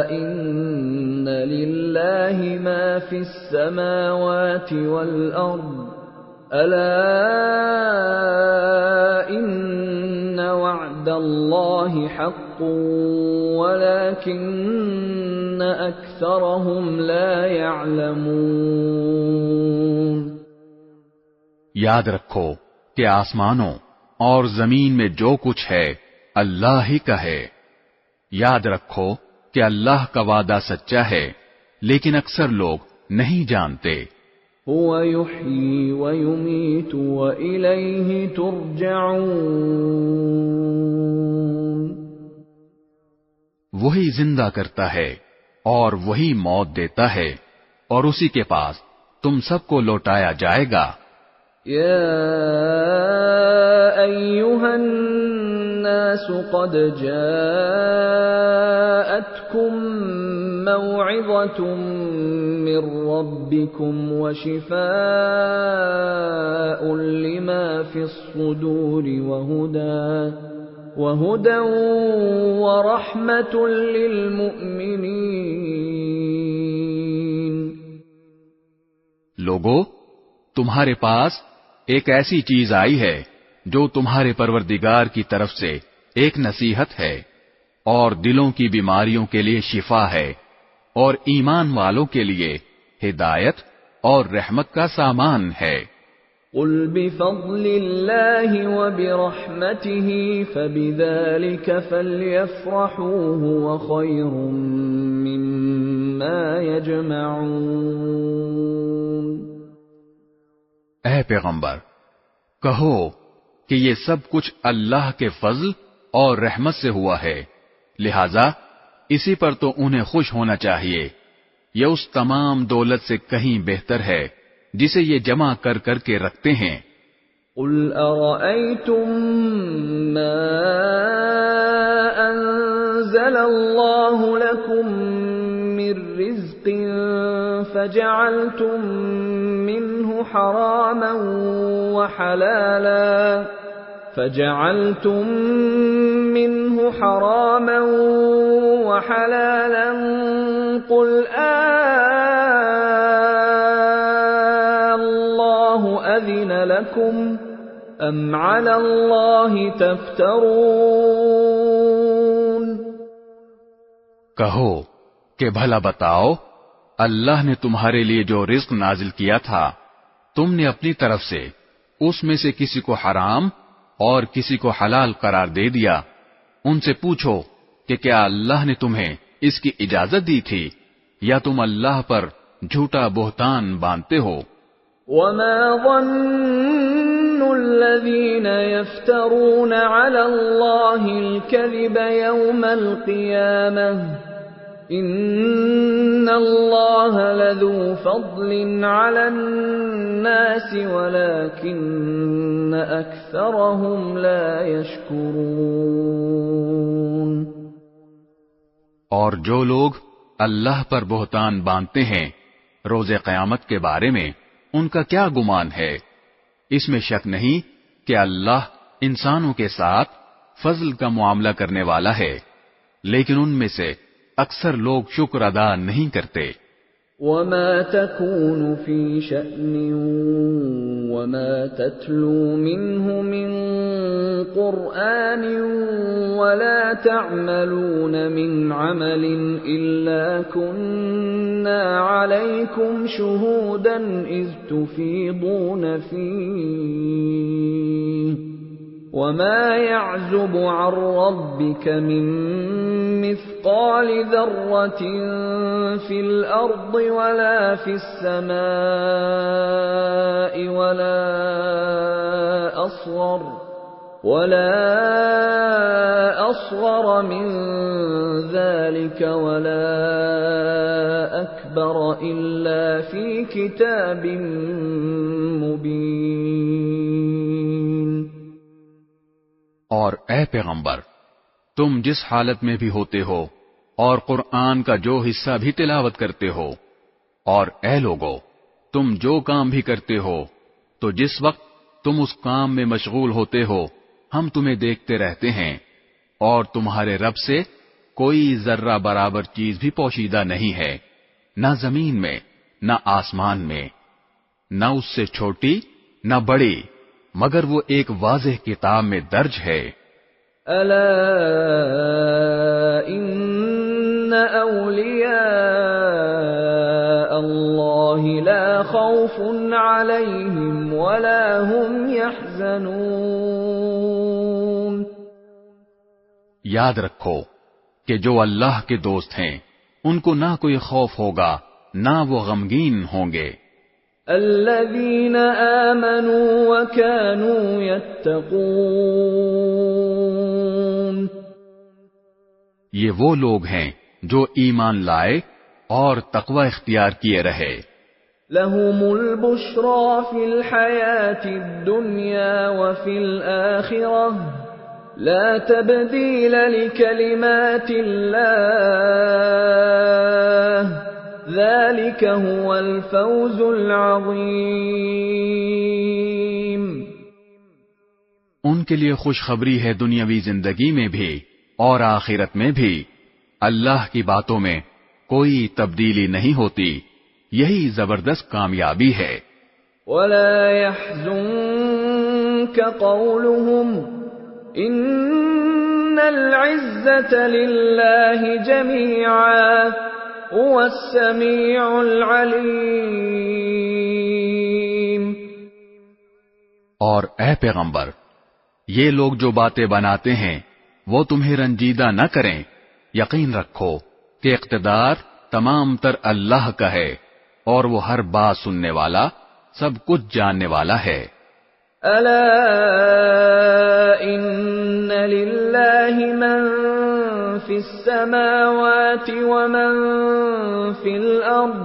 ان للہ ما فی السماوات والارض الا ان وعد اللہ حق ولكن اکثرهم لا يعلمون۔ یاد رکھو کہ آسمانوں اور زمین میں جو کچھ ہے اللہ ہی کا ہے۔ یاد رکھو کہ اللہ کا وعدہ سچا ہے، لیکن اکثر لوگ نہیں جانتے۔ هو يحيي ويميت وإليه ترجعون۔ وہی زندہ کرتا ہے اور وہی موت دیتا ہے اور اسی کے پاس تم سب کو لوٹایا جائے گا۔ یا أيها الناس قد جاءتكم موعظة من ربكم وشفاء لما في الصدور وهدى ورحمة للمؤمنين. لوگو، تمہارے پاس ایک ایسی چیز آئی ہے جو تمہارے پروردگار کی طرف سے ایک نصیحت ہے اور دلوں کی بیماریوں کے لیے شفا ہے اور ایمان والوں کے لیے ہدایت اور رحمت کا سامان ہے. قل بفضل اللہ وبرحمته فبذلك فلیفرحوا هو خیر مما یجمعون. اے پیغمبر، کہو کہ یہ سب کچھ اللہ کے فضل اور رحمت سے ہوا ہے، لہذا اسی پر تو انہیں خوش ہونا چاہیے. یہ اس تمام دولت سے کہیں بہتر ہے جسے یہ جمع کر کر کے رکھتے ہیں. قل ارأيتم ما انزل الله لكم من رزق فجعلتم منه حراما وحلالا قل الله أذن لكم أم على الله تفترون. کہو کہ بھلا بتاؤ، اللہ نے تمہارے لیے جو رزق نازل کیا تھا تم نے اپنی طرف سے اس میں سے کسی کو حرام اور کسی کو حلال قرار دے دیا. ان سے پوچھو کہ کیا اللہ نے تمہیں اس کی اجازت دی تھی یا تم اللہ پر جھوٹا بہتان باندھتے ہو؟ وما ظن الذين يفترون على الله الكذب يوم القيامة إن الله لذو فضل على الناس ولكن أكثرهم لا يشكرون. اور جو لوگ اللہ پر بہتان باندھتے ہیں روز قیامت کے بارے میں ان کا کیا گمان ہے؟ اس میں شک نہیں کہ اللہ انسانوں کے ساتھ فضل کا معاملہ کرنے والا ہے، لیکن ان میں سے اکثر لوگ شکر ادا نہیں کرتے. وما تكون في شأن وما تتلو منه من قرآن ولا تعملون من عمل إلا كنا عليكم شهودا إذ تفيضون فيه وما يعزب عن ربك من مثقال ذرة في الأرض ولا في السماء ولا أصغر من ذلك ولا أكبر إلا في كتاب مبين. اور اے پیغمبر، تم جس حالت میں بھی ہوتے ہو اور قرآن کا جو حصہ بھی تلاوت کرتے ہو، اور اے لوگو، تم جو کام بھی کرتے ہو تو جس وقت تم اس کام میں مشغول ہوتے ہو ہم تمہیں دیکھتے رہتے ہیں، اور تمہارے رب سے کوئی ذرہ برابر چیز بھی پوشیدہ نہیں ہے، نہ زمین میں نہ آسمان میں، نہ اس سے چھوٹی نہ بڑی، مگر وہ ایک واضح کتاب میں درج ہے. الا ان اولیاء اللہ لا خوف علیہم ولا هم يحزنون. یاد رکھو کہ جو اللہ کے دوست ہیں ان کو نہ کوئی خوف ہوگا نہ وہ غمگین ہوں گے. الذين آمنوا وكانوا يتقون. یہ وہ لوگ ہیں جو ایمان لائے اور تقوی اختیار کیے رہے. لهم البشرى في الحياة الدنيا وفي الآخرة لا تبديل لكلمات الله ذلك هو الفوز العظيم۔ ان کے لیے خوشخبری ہے دنیاوی زندگی میں بھی اور آخرت میں بھی، اللہ کی باتوں میں کوئی تبدیلی نہیں ہوتی، یہی زبردست کامیابی ہے۔ ولا يحزنك قولهم ان العزة لله جميعا هو السميع العليم۔ اور اے پیغمبر، یہ لوگ جو باتیں بناتے ہیں وہ تمہیں رنجیدہ نہ کریں، یقین رکھو کہ اقتدار تمام تر اللہ کا ہے اور وہ ہر بات سننے والا، سب کچھ جاننے والا ہے۔ الا ان للہ من فی السماوات ومن فی الارض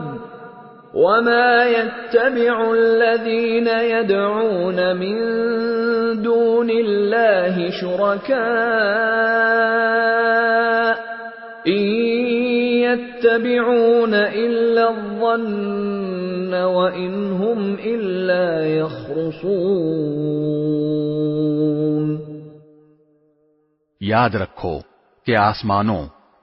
وما يتبع الذين يدعون من دون الله شركاء إن يتبعون إلا الظن وإن هم إلا يخرصون۔ یاد رکھو کہ آسمانوں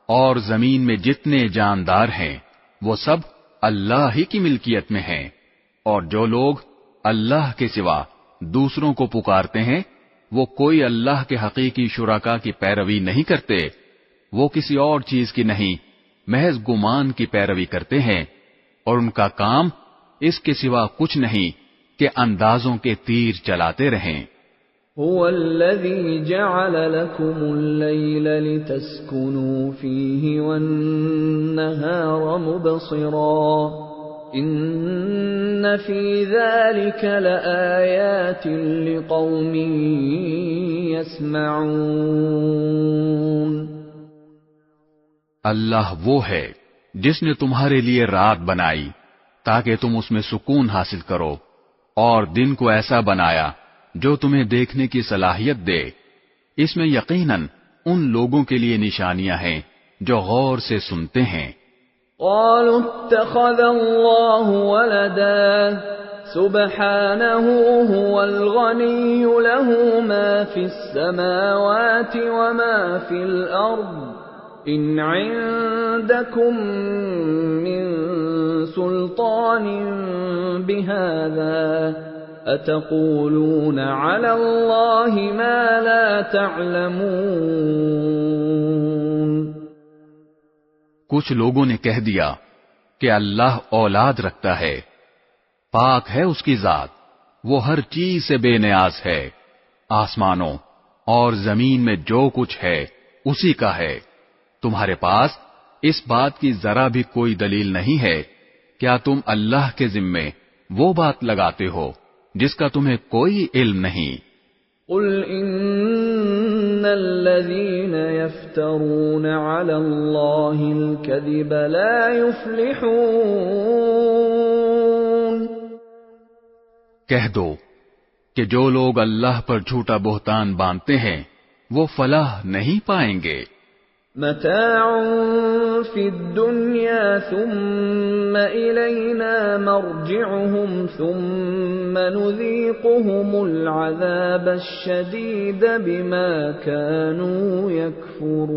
اور زمین میں جتنے جاندار ہیں وہ سب اللہ ہی کی ملکیت میں ہیں، اور جو لوگ اللہ کے سوا دوسروں کو پکارتے ہیں وہ کوئی اللہ کے حقیقی شرکا کی پیروی نہیں کرتے، وہ کسی اور چیز کی نہیں، محض گمان کی پیروی کرتے ہیں، اور ان کا کام اس کے سوا کچھ نہیں کہ اندازوں کے تیر چلاتے رہیں۔ هو الذي جعل لكم الليل لتسكنوا فيه والنهار مبصرا إن في ذلك لآيات لقوم يسمعون۔ اللہ وہ ہے جس نے تمہارے لیے رات بنائی تاکہ تم اس میں سکون حاصل کرو، اور دن کو ایسا بنایا جو تمہیں دیکھنے کی صلاحیت دے۔ اس میں یقیناً ان لوگوں کے لیے نشانیاں ہیں جو غور سے سنتے ہیں۔ قالوا اتخذ الله ولدا سبحانه هو الغني له ما في السماوات وما في الأرض إن عندكم من سلطان بهذا أتقولون على الله ما لا تعلمون۔ کچھ لوگوں نے کہہ دیا کہ اللہ اولاد رکھتا ہے، پاک ہے اس کی ذات، وہ ہر چیز سے بے نیاز ہے، آسمانوں اور زمین میں جو کچھ ہے اسی کا ہے، تمہارے پاس اس بات کی ذرا بھی کوئی دلیل نہیں ہے، کیا تم اللہ کے ذمے وہ بات لگاتے ہو جس کا تمہیں کوئی علم نہیں؟ قل ان الذين يفترون على الله الكذب لا يفلحون۔ کہہ دو کہ جو لوگ اللہ پر جھوٹا بہتان باندھتے ہیں وہ فلاح نہیں پائیں گے۔ متاع فی الدنیا ثم الینا مرجعهم ثم نذیقهم العذاب الشدید بما كانوا یکفرون۔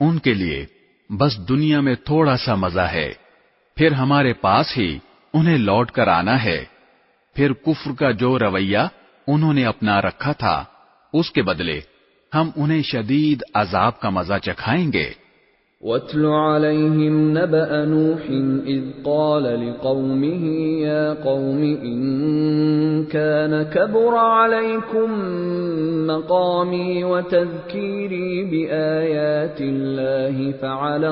ان کے لیے بس دنیا میں تھوڑا سا مزہ ہے، پھر ہمارے پاس ہی انہیں لوٹ کر آنا ہے، پھر کفر کا جو رویہ انہوں نے اپنا رکھا تھا اس کے بدلے ہم انہیں شدید عذاب کا مزہ چکھائیں گے۔ وَاتْلُ عَلَيْهِمْ نَبَأَ نُوحٍ إِذْ قَالَ لِقَوْمِهِ يَا قَوْمِ إِن كَانَ كَبُرَ عَلَيْكُمْ مَقَامِي وَتَذْكِيرِي بِآيَاتِ اللَّهِ فَعَلَى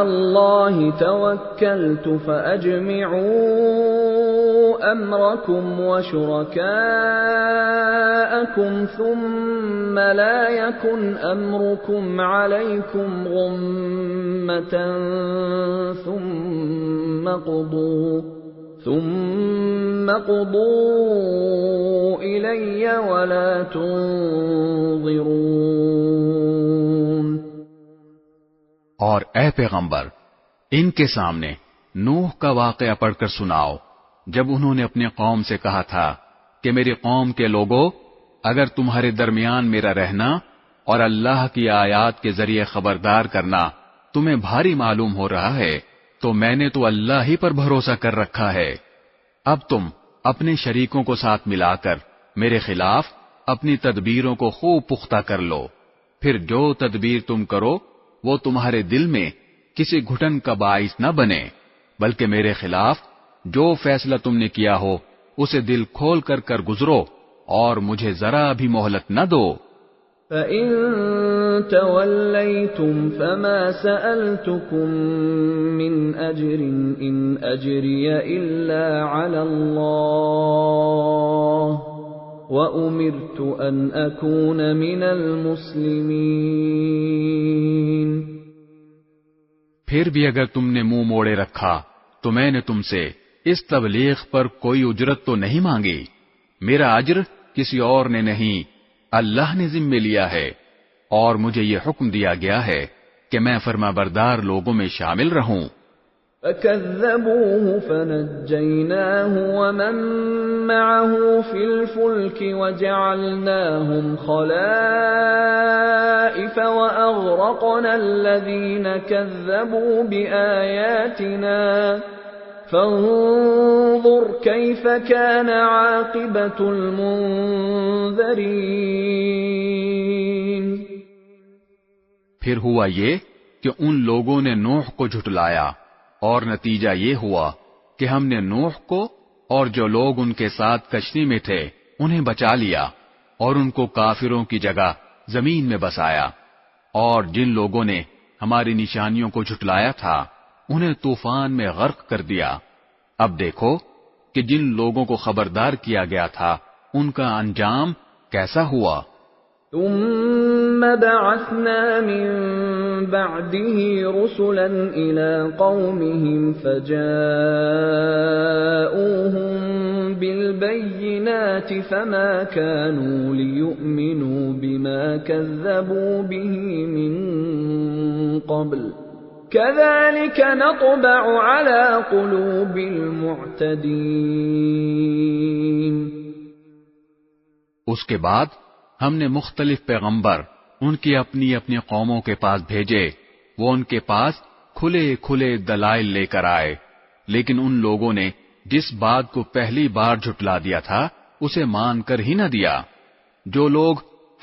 اللَّهِ تَوَكَّلْتُ فَأَجْمِعُوا أمركم وشركاءكم ثم لا يكن أمركم عليكم غمة ثم قضوا إلي ولا تنظرون۔ اور اے پیغمبر، ان کے سامنے نوح کا واقعہ پڑھ کر سناؤ، جب انہوں نے اپنی قوم سے کہا تھا کہ میری قوم کے لوگوں، اگر تمہارے درمیان میرا رہنا اور اللہ کی آیات کے ذریعے خبردار کرنا تمہیں بھاری معلوم ہو رہا ہے تو میں نے تو اللہ ہی پر بھروسہ کر رکھا ہے۔ اب تم اپنے شریکوں کو ساتھ ملا کر میرے خلاف اپنی تدبیروں کو خوب پختہ کر لو، پھر جو تدبیر تم کرو وہ تمہارے دل میں کسی گھٹن کا باعث نہ بنے، بلکہ میرے خلاف جو فیصلہ تم نے کیا ہو اسے دل کھول کر گزرو اور مجھے ذرا بھی مہلت نہ دو۔ فَإِن تَوَلَّيْتُمْ فَمَا سَأَلْتُكُم مِّنْ أَجْرٍ إِنْ أَجْرِيَ إِلَّا عَلَى اللَّهِ وَأُمِرْتُ أَنْ أَكُونَ مِنَ الْمُسْلِمِينَ۔ پھر بھی اگر تم نے منہ موڑے رکھا تو میں نے تم سے اس تبلیغ پر کوئی اجرت تو نہیں مانگی، میرا اجر کسی اور نے نہیں، اللہ نے ذمہ لیا ہے، اور مجھے یہ حکم دیا گیا ہے کہ میں فرمانبردار لوگوں میں شامل رہوں۔ فَكَذَّبُوهُ فَنَجَّيْنَاهُ وَمَن مَّعَهُ فِي الْفُلْكِ وَجَعَلْنَاهُمْ خَلَائِفَ وَأَغْرَقْنَا الَّذِينَ كَذَّبُوا بِآيَاتِنَا فَانظُرْ كَيْفَ كَانَ عَاقِبَةُ الْمُنذَرِينَ۔ پھر ہوا یہ کہ ان لوگوں نے نوح کو جھٹلایا، اور نتیجہ یہ ہوا کہ ہم نے نوح کو اور جو لوگ ان کے ساتھ کشتی میں تھے انہیں بچا لیا، اور ان کو کافروں کی جگہ زمین میں بسایا، اور جن لوگوں نے ہماری نشانیوں کو جھٹلایا تھا انہیں طوفان میں غرق کر دیا۔ اب دیکھو کہ جن لوگوں کو خبردار کیا گیا تھا ان کا انجام کیسا ہوا۔ ثم بعثنا من بعده رسلا إلى قومهم فجاءوهم بالبينات فما كانوا ليؤمنوا بما كذبوا به من قبل كذلك نطبع على قلوب المعتدين۔ اس کے بعد ہم نے مختلف پیغمبر ان کی اپنی اپنی قوموں کے پاس بھیجے، وہ ان کے پاس کھلے کھلے دلائل لے کر آئے، لیکن ان لوگوں نے جس بات کو پہلی بار جھٹلا دیا تھا اسے مان کر ہی نہ دیا۔ جو لوگ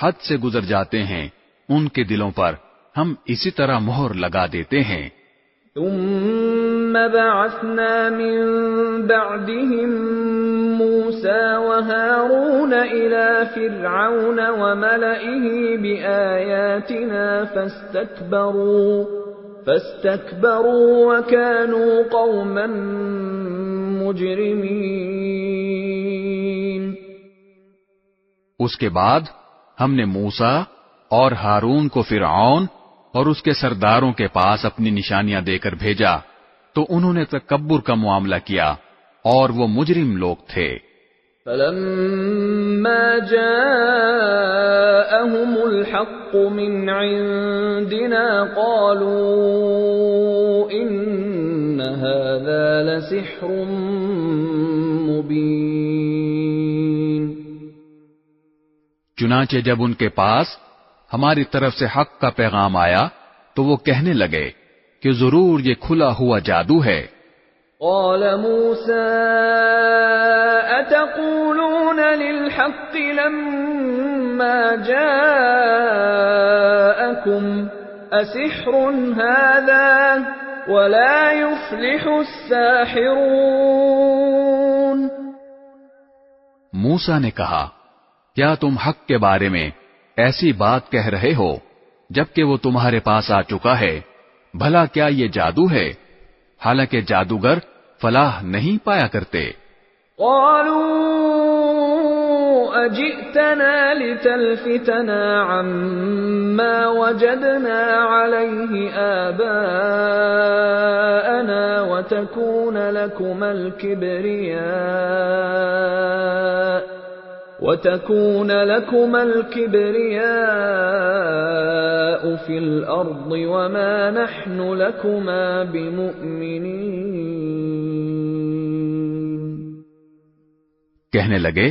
حد سے گزر جاتے ہیں ان کے دلوں پر ہم اسی طرح مہر لگا دیتے ہیں۔ ثم بعثنا من بعدهم موسى وهارون إلى فرعون وملئه بآياتنا فاستكبروا وكانوا قوما مجرمين۔ اس کے بعد ہم نے موسیٰ اور ہارون کو فرعون اور اس کے سرداروں کے پاس اپنی نشانیاں دے کر بھیجا تو انہوں نے تکبر کا معاملہ کیا اور وہ مجرم لوگ تھے۔ فَلَمَّا جَاءَهُمُ الْحَقُّ مِنْ عِنْدِنَا قَالُوا إِنَّ هَذَا لَسِحْرٌ مُبِينٌ۔ چنانچہ جب ان کے پاس ہماری طرف سے حق کا پیغام آیا تو وہ کہنے لگے کہ ضرور یہ کھلا ہوا جادو ہے۔ قال موسى أتقولون للحق لما جاءكم أسحر هذا ولا يفلح الساحرون۔ موسیٰ نے کہا کیا تم حق کے بارے میں ایسی بات کہہ رہے ہو جبکہ وہ تمہارے پاس آ چکا ہے؟ بھلا کیا یہ جادو ہے؟ حالانکہ جادوگر فلاح نہیں پایا کرتے۔ قالوا أجئتنا لتلفتنا عما وجدنا عليه آباءنا وتكون لكما الكبرياء في الأرض وما نحن لكما بمؤمنين. کہنے لگے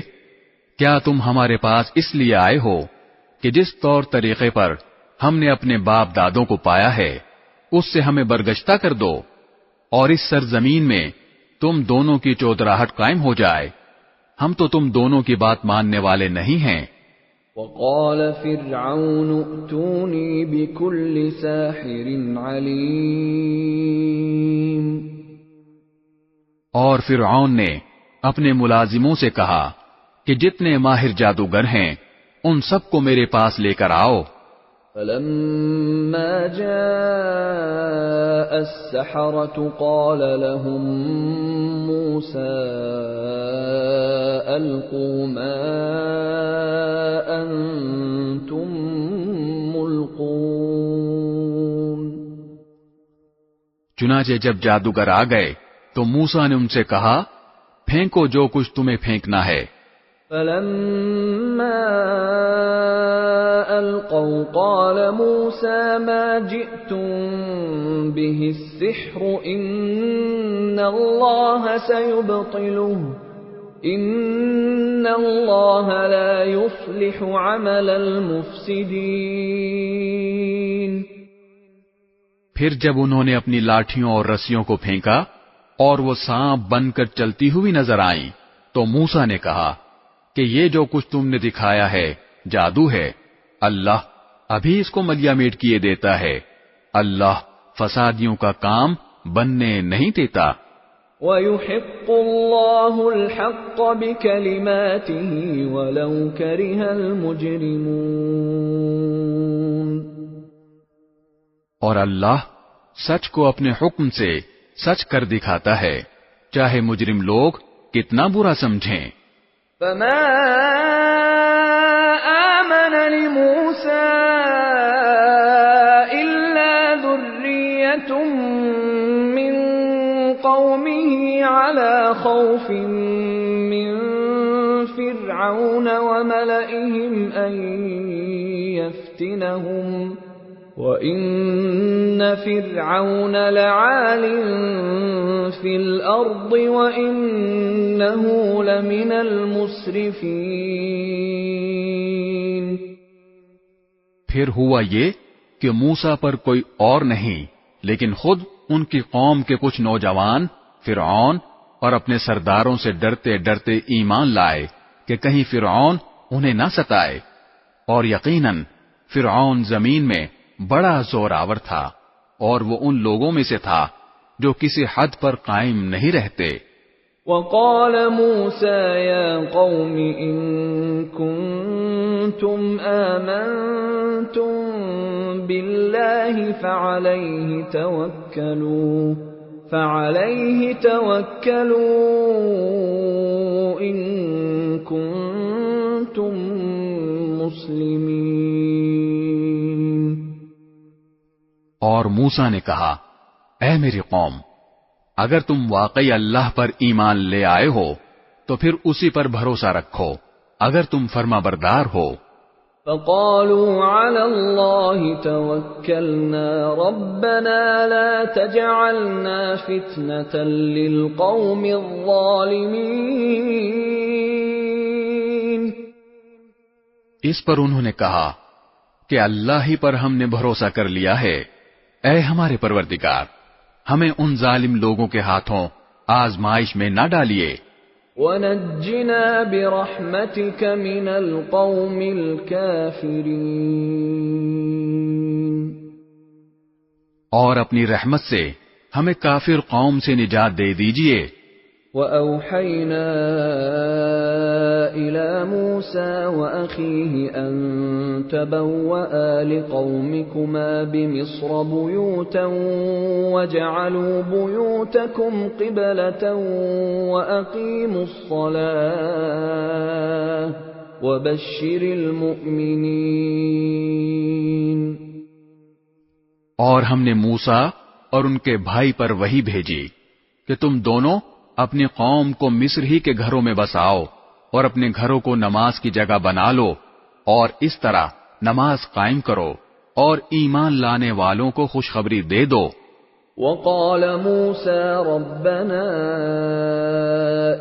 کیا تم ہمارے پاس اس لیے آئے ہو کہ جس طور طریقے پر ہم نے اپنے باپ دادوں کو پایا ہے اس سے ہمیں برگشتہ کر دو اور اس سرزمین میں تم دونوں کی چودراہٹ قائم ہو جائے. ہم تو تم دونوں کی بات ماننے والے نہیں ہیں. وقال فرعون ائتوني بكل ساحر عليم. اور فرعون نے اپنے ملازموں سے کہا کہ جتنے ماہر جادوگر ہیں ان سب کو میرے پاس لے کر آؤ. فلما جاء السحرة قال لهم موسى ألقوا ما أنتم ملقون. چنانچہ جب جادوگر آ گئے تو موسیٰ نے ان سے کہا پھینکو جو کچھ تمہیں پھینکنا ہے. فلما ألقوا قال موسى ما جئتم به السحر إن الله سيبطله إن الله لا يصلح عمل المفسدين. پھر جب انہوں نے اپنی لاٹھیوں اور رسیوں کو پھینکا اور وہ سانپ بن کر چلتی ہوئی نظر آئیں تو موسیٰ نے کہا کہ یہ جو کچھ تم نے دکھایا ہے جادو ہے. اللہ ابھی اس کو ملیا میٹ کیے دیتا ہے. اللہ فسادیوں کا کام بننے نہیں دیتا. وَيُحِقُّ اللَّهُ الْحَقَّ بِكَلِمَاتِهِ وَلَوْ كَرِهَ الْمُجْرِمُونَ. اور اللہ سچ کو اپنے حکم سے سچ کر دکھاتا ہے چاہے مجرم لوگ کتنا برا سمجھیں. فما آمن لموسى إلا ذرية من قومه على خوف من فرعون وملئهم أن يفتنهم وَإِنَّ فِرْعَوْنَ لَعَالٍ فِي الْأَرْضِ وَإِنَّهُ لَمِنَ الْمُسْرِفِينَ. پھر ہوا یہ کہ موسیٰ پر کوئی اور نہیں لیکن خود ان کی قوم کے کچھ نوجوان فرعون اور اپنے سرداروں سے ڈرتے ڈرتے ایمان لائے کہ کہیں فرعون انہیں نہ ستائے. اور یقیناً فرعون زمین میں بڑا زور آور تھا اور وہ ان لوگوں میں سے تھا جو کسی حد پر قائم نہیں رہتے. وقال موسى يا قوم إن كنتم آمنتم بالله فعليه توكلوا إن كنتم مسلمين. اور موسیٰ نے کہا اے میری قوم اگر تم واقعی اللہ پر ایمان لے آئے ہو تو پھر اسی پر بھروسہ رکھو اگر تم فرما بردار ہو. فقالوا على الله توكلنا ربنا لا تجعلنا فتنة للقوم الظالمين. اس پر انہوں نے کہا کہ اللہ ہی پر ہم نے بھروسہ کر لیا ہے. اے ہمارے پروردگار ہمیں ان ظالم لوگوں کے ہاتھوں آزمائش میں نہ ڈالیے. وَنَجِّنَا بِرَحْمَتِكَ مِنَ الْقَوْمِ الْكَافِرِينَ. اور اپنی رحمت سے ہمیں کافر قوم سے نجات دے دیجئے. وَأَوْحَيْنَا إِلَى مُوسَى وَأَخِيهِ أَن تبوأ لقومكما بمصر بيوتا وجعلوا بيوتكم قبلة وأقيموا الصلاة وبشر المؤمنين۔ اور ہم نے موسیٰ اور ان کے بھائی پر وحی بھیجی کہ تم دونوں اپنی قوم کو مصر ہی کے گھروں میں بساؤ اور اپنے گھروں کو نماز کی جگہ بنا لو، اور اس طرح نماز قائم کرو اور ایمان لانے والوں کو خوشخبری دے دو۔ وقال موسى ربنا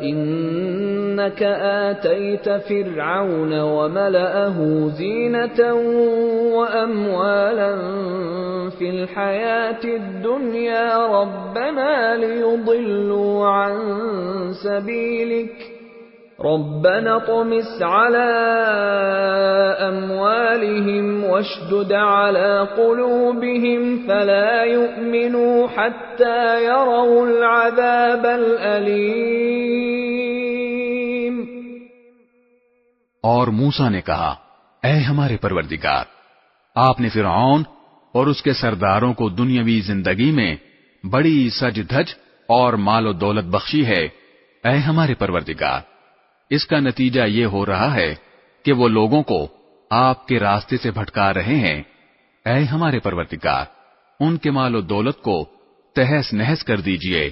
إنك آتيت فرعون وملأه زينة وأموالا في الحياة الدنيا ربنا ليضلوا عن سبيلك ربنا اطمس على أموالهم واشدد على قلوبهم فلا يؤمنوا حتى يروا العذاب الأليم۔ اور موسیٰ نے کہا، اے ہمارے پروردگار، آپ نے فرعون اور اس کے سرداروں کو دنیاوی زندگی میں بڑی سج دھج اور مال و دولت بخشی ہے۔ اے ہمارے پروردگار، اس کا نتیجہ یہ ہو رہا ہے کہ وہ لوگوں کو آپ کے راستے سے بھٹکا رہے ہیں۔ اے ہمارے پروردگار، ان کے مال و دولت کو تہس نہس کر دیجئے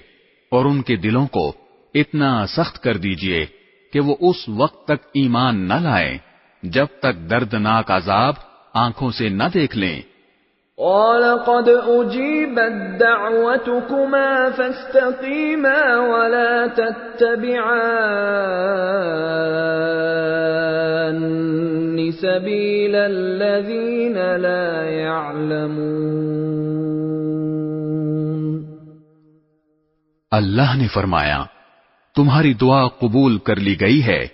اور ان کے دلوں کو اتنا سخت کر دیجئے کہ وہ اس وقت تک ایمان نہ لائیں جب تک دردناک عذاب آنکھوں سے نہ دیکھ لیں۔ قال قد أجيبت دعوتكما فاستقيما ولا تتبعان سبيل الذين لا يعلمون۔ اللہ نے فرمایا، تمہاری دعا قبول کر لی گئی ہے،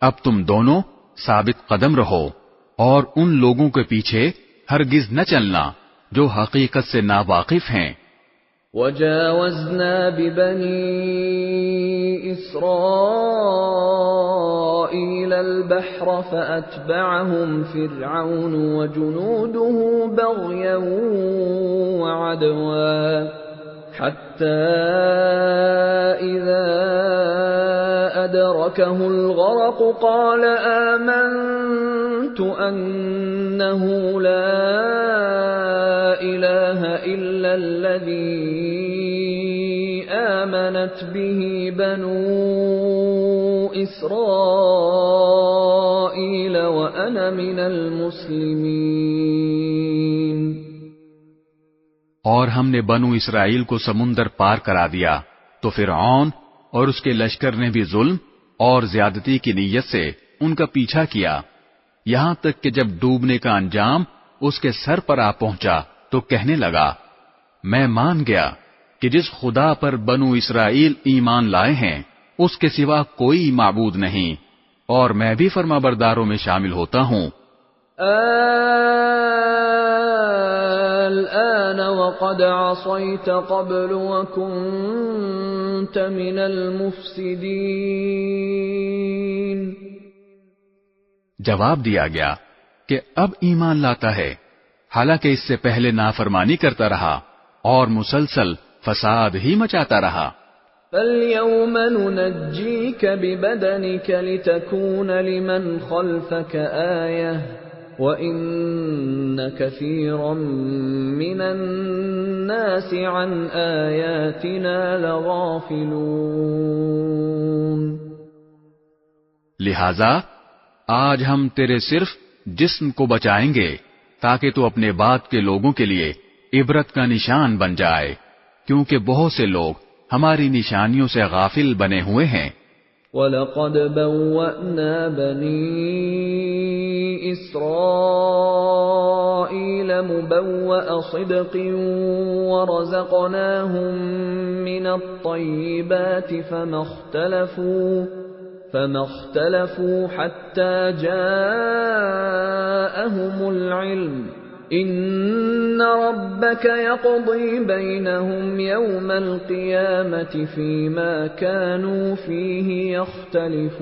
اب تم دونوں ثابت قدم رہو اور ان لوگوں کے پیچھے ہرگز نہ چلنا جو حقیقت سے ناواقف ہیں۔ وجاوزنا ببني إسرائيل البحر فأتبعهم فرعون وجنوده بغيا وعدوا حتى إذا أدركه الغرق قال آمنت أنه لا إله إلا الذي آمنت به بنو إسرائيل وأنا من المسلمين۔ اور ہم نے بنو اسرائیل کو سمندر پار کرا دیا تو فرعون اور اس کے لشکر نے بھی ظلم اور زیادتی کی نیت سے ان کا پیچھا کیا، یہاں تک کہ جب ڈوبنے کا انجام اس کے سر پر آ پہنچا تو کہنے لگا، میں مان گیا کہ جس خدا پر بنو اسرائیل ایمان لائے ہیں اس کے سوا کوئی معبود نہیں، اور میں بھی فرما برداروں میں شامل ہوتا ہوں۔ الآن وقد عصيت قبل وكنت من المفسدين۔ جواب دیا گیا کہ اب ایمان لاتا ہے، حالانکہ اس سے پہلے نافرمانی کرتا رہا اور مسلسل فساد ہی مچاتا رہا۔ فَالْيَوْمَ نُنَجِّيكَ بِبَدَنِكَ لِتَكُونَ لِمَنْ خَلْفَكَ آيَةً وَإِنَّ كَثِيرًا مِّنَ النَّاسِ عَنْ آيَاتِنَا لَغَافِلُونَ۔ لہذا آج ہم تیرے صرف جسم کو بچائیں گے تاکہ تو اپنے بعد کے لوگوں کے لیے عبرت کا نشان بن جائے، کیونکہ بہت سے لوگ ہماری نشانیوں سے غافل بنے ہوئے ہیں۔ وَلَقَدْ بَوَّأْنَا بَنِي إِسْرَائِيلَ مُبَوَّأَ صِدْقٍ وَرَزَقْنَاهُم مِّنَ الطَّيِّبَاتِ فَمَا اخْتَلَفُوا حَتَّى جَاءَهُمُ الْعِلْمُ إِنَّ رَبَّكَ يَقْضِي بَيْنَهُمْ يَوْمَ الْقِيَامَةِ فِيمَا كَانُوا فِيهِ يَخْتَلِفُونَ۔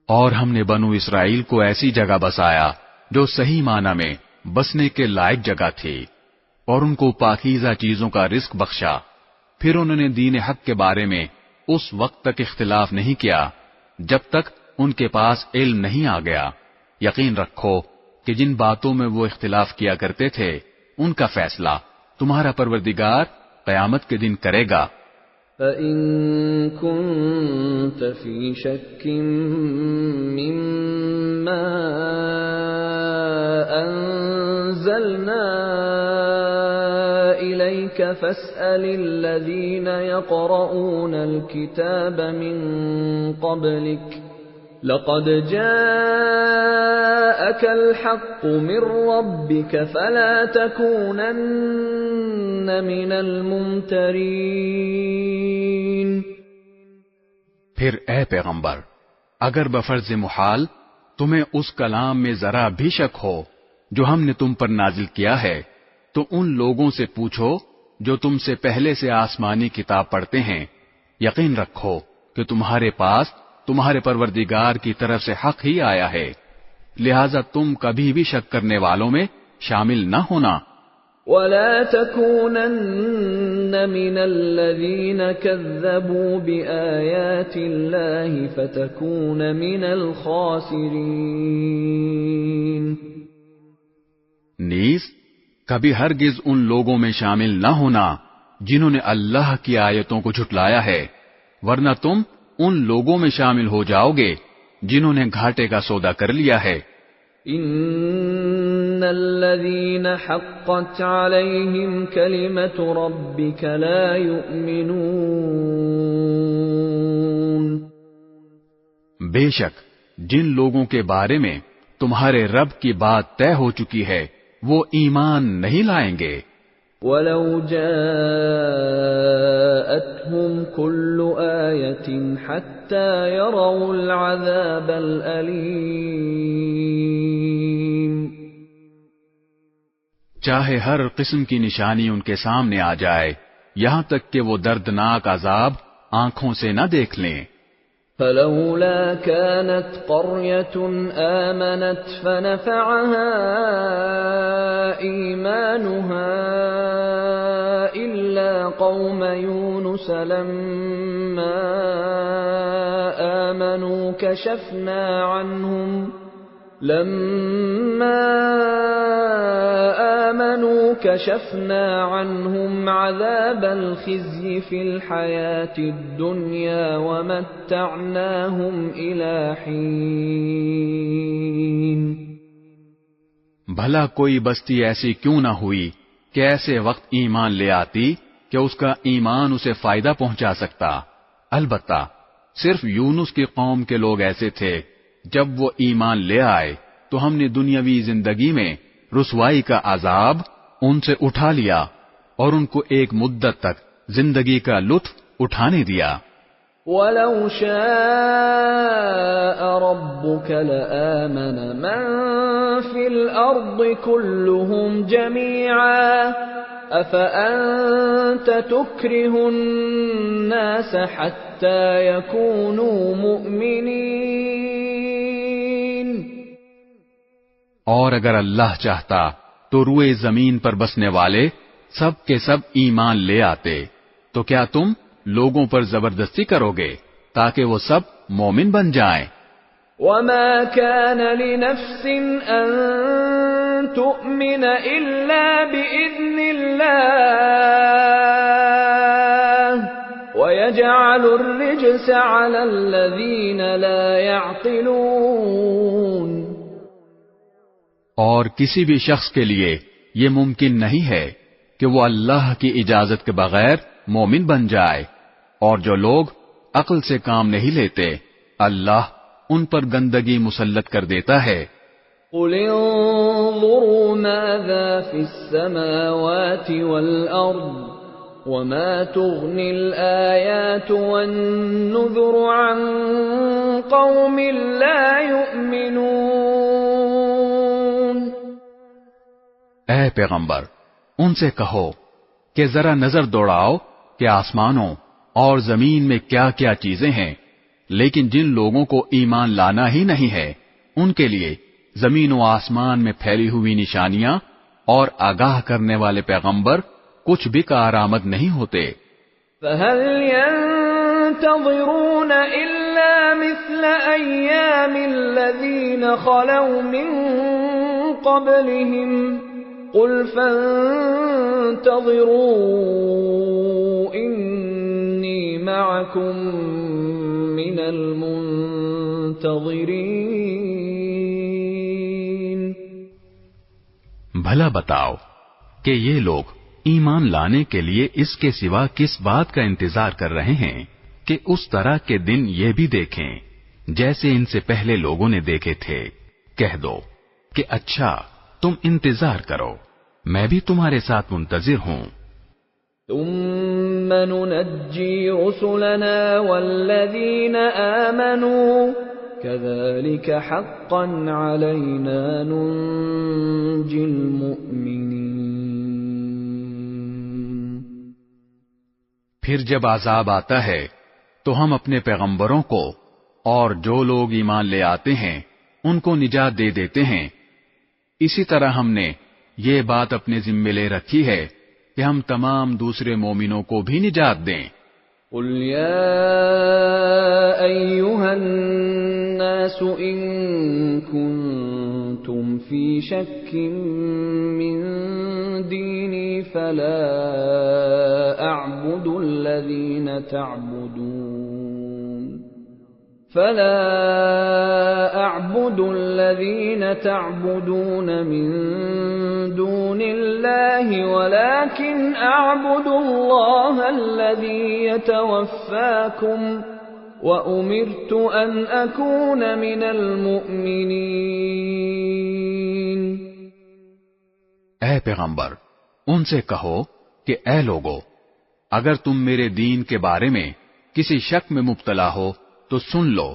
اور ہم نے بنو اسرائیل کو ایسی جگہ بسایا جو صحیح معنی میں بسنے کے لائق جگہ تھی، اور ان کو پاکیزہ چیزوں کا رزق بخشا۔ پھر انہوں نے دین حق کے بارے میں اس وقت تک اختلاف نہیں کیا جب تک ان کے پاس علم نہیں آ گیا۔ یقین رکھو کہ جن باتوں میں وہ اختلاف کیا کرتے تھے ان کا فیصلہ تمہارا پروردگار قیامت کے دن کرے گا۔ فَإِن كُنتَ فِي شَكٍّ مِّمَّا أَنزَلْنَا إِلَيْكَ فَاسْأَلِ الَّذِينَ يَقْرَؤُونَ الْكِتَابَ مِن قَبْلِكَ لَقَدْ جَاءَكَ الْحَقُّ مِن رَّبِّكَ فَلَا تَكُونَنَّ مِنَ الْمُمْتَرِينَ۔ پھر اے پیغمبر، اگر بفرض محال تمہیں اس کلام میں ذرا بھی شک ہو جو ہم نے تم پر نازل کیا ہے، تو ان لوگوں سے پوچھو جو تم سے پہلے سے آسمانی کتاب پڑھتے ہیں۔ یقین رکھو کہ تمہارے پاس تمہارے پروردگار کی طرف سے حق ہی آیا ہے، لہذا تم کبھی بھی شک کرنے والوں میں شامل نہ ہونا۔ وَلَا تَكُونَنَّ مِنَ الَّذِينَ كَذَّبُوا بِآيَاتِ اللَّهِ فَتَكُونَ مِنَ الْخَاسِرِينَ۔ نیز کبھی ہرگز ان لوگوں میں شامل نہ ہونا جنہوں نے اللہ کی آیتوں کو جھٹلایا ہے، ورنہ تم ان لوگوں میں شامل ہو جاؤ گے جنہوں نے گھاٹے کا سودا کر لیا ہے۔ ان الذين حقت عليهم كلمة ربك لا يؤمنون۔ بے شک جن لوگوں کے بارے میں تمہارے رب کی بات طے ہو چکی ہے وہ ایمان نہیں لائیں گے۔ وَلَوْ جَاءَتْهُمْ كُلُّ آيَةٍ حَتَّى يَرَوْا الْعَذَابَ الْأَلِيمَ۔ چاہے ہر قسم کی نشانی ان کے سامنے آ جائے یہاں تک کہ وہ دردناک عذاب آنکھوں سے نہ دیکھ لیں۔ فَلَوْلَا كَانَتْ قَرْيَةٌ آمَنَتْ فَنَفَعَهَا إِيمَانُهَا إِلَّا قَوْمَ يُونُسَ لَمَّا آمَنُوا كَشَفْنَا عَنْهُمْ عَذَابَ الْخِزْيِ فِي الْحَيَاةِ الدُّنْيَا وَمَتَّعْنَاهُمْ إِلَى حِينٍ۔ بھلا کوئی بستی ایسی کیوں نہ ہوئی کہ ایسے وقت ایمان لے آتی کہ اس کا ایمان اسے فائدہ پہنچا سکتا۔ البتہ صرف یونس کی قوم کے لوگ ایسے تھے، جب وہ ایمان لے آئے تو ہم نے دنیاوی زندگی میں رسوائی کا عذاب ان سے اٹھا لیا اور ان کو ایک مدت تک زندگی کا لطف اٹھانے دیا۔ وَلَوْ شَاءَ رَبُّكَ لَآمَنَ مَن فِي الْأَرْضِ كُلُّهُمْ جَمِيعًا أَفَأَنْتَ تُكْرِهُ النَّاسَ حَتَّى يَكُونُوا مُؤْمِنِينَ۔ اور اگر اللہ چاہتا تو روئے زمین پر بسنے والے سب کے سب ایمان لے آتے، تو کیا تم لوگوں پر زبردستی کرو گے تاکہ وہ سب مومن بن جائیں؟ وَمَا كَانَ لِنَفْسٍ أَن تُؤْمِنَ إِلَّا بِإِذْنِ اللَّهِ وَيَجْعَلُ الرِّجْسَ عَلَى الَّذِينَ لَا يَعْقِلُونَ۔ اور کسی بھی شخص کے لیے یہ ممکن نہیں ہے کہ وہ اللہ کی اجازت کے بغیر مومن بن جائے، اور جو لوگ عقل سے کام نہیں لیتے اللہ ان پر گندگی مسلط کر دیتا ہے۔ قُلِ انظُرُوا مَاذَا فِي السَّمَاوَاتِ وَالْأَرْضِ وَمَا تُغْنِي الْآيَاتُ وَالنُّذُرُ عَن قَوْمٍ لَّا يُؤْمِنُونَ۔ اے پیغمبر ان سے کہو کہ ذرا نظر دوڑاؤ کہ آسمانوں اور زمین میں کیا کیا چیزیں ہیں، لیکن جن لوگوں کو ایمان لانا ہی نہیں ہے ان کے لیے زمین و آسمان میں پھیلی ہوئی نشانیاں اور آگاہ کرنے والے پیغمبر کچھ بھی کارآمد نہیں ہوتے۔ فَهَلْ يَنْتَظِرُونَ إِلَّا مِثْلَ أَيَّامِ الَّذِينَ خَلَوْا مِنْ قَبْلِهِمْ قُلْ فَانْتَظِرُوا إِنِّي مَعَكُمْ مِنَ الْمُنْتَظِرِينَ۔ بھلا بتاؤ کہ یہ لوگ ایمان لانے کے لیے اس کے سوا کس بات کا انتظار کر رہے ہیں کہ اس طرح کے دن یہ بھی دیکھیں جیسے ان سے پہلے لوگوں نے دیکھے تھے۔ کہہ دو کہ اچھا تم انتظار کرو، میں بھی تمہارے ساتھ منتظر ہوں۔ ثم ننجي رسلنا والذين آمنوا كذلك حقا علينا ننجي المؤمنين۔ پھر جب عذاب آتا ہے تو ہم اپنے پیغمبروں کو اور جو لوگ ایمان لے آتے ہیں ان کو نجات دے دیتے ہیں۔ اسی طرح ہم نے یہ بات اپنے ذمے لے رکھی ہے کہ ہم تمام دوسرے مومنوں کو بھی نجات دیں۔ قل يا أيها الناس إن كنتم في شك من ديني فلا أعبد الذين تعبدون من دون الله ولكن أعبد الله الذي يتوفاكم وأمرت أن أكون من المؤمنين۔ اے پیغمبر ان سے کہو کہ اے لوگو، اگر تم میرے دین کے بارے میں کسی شک میں مبتلا ہو تو سن لو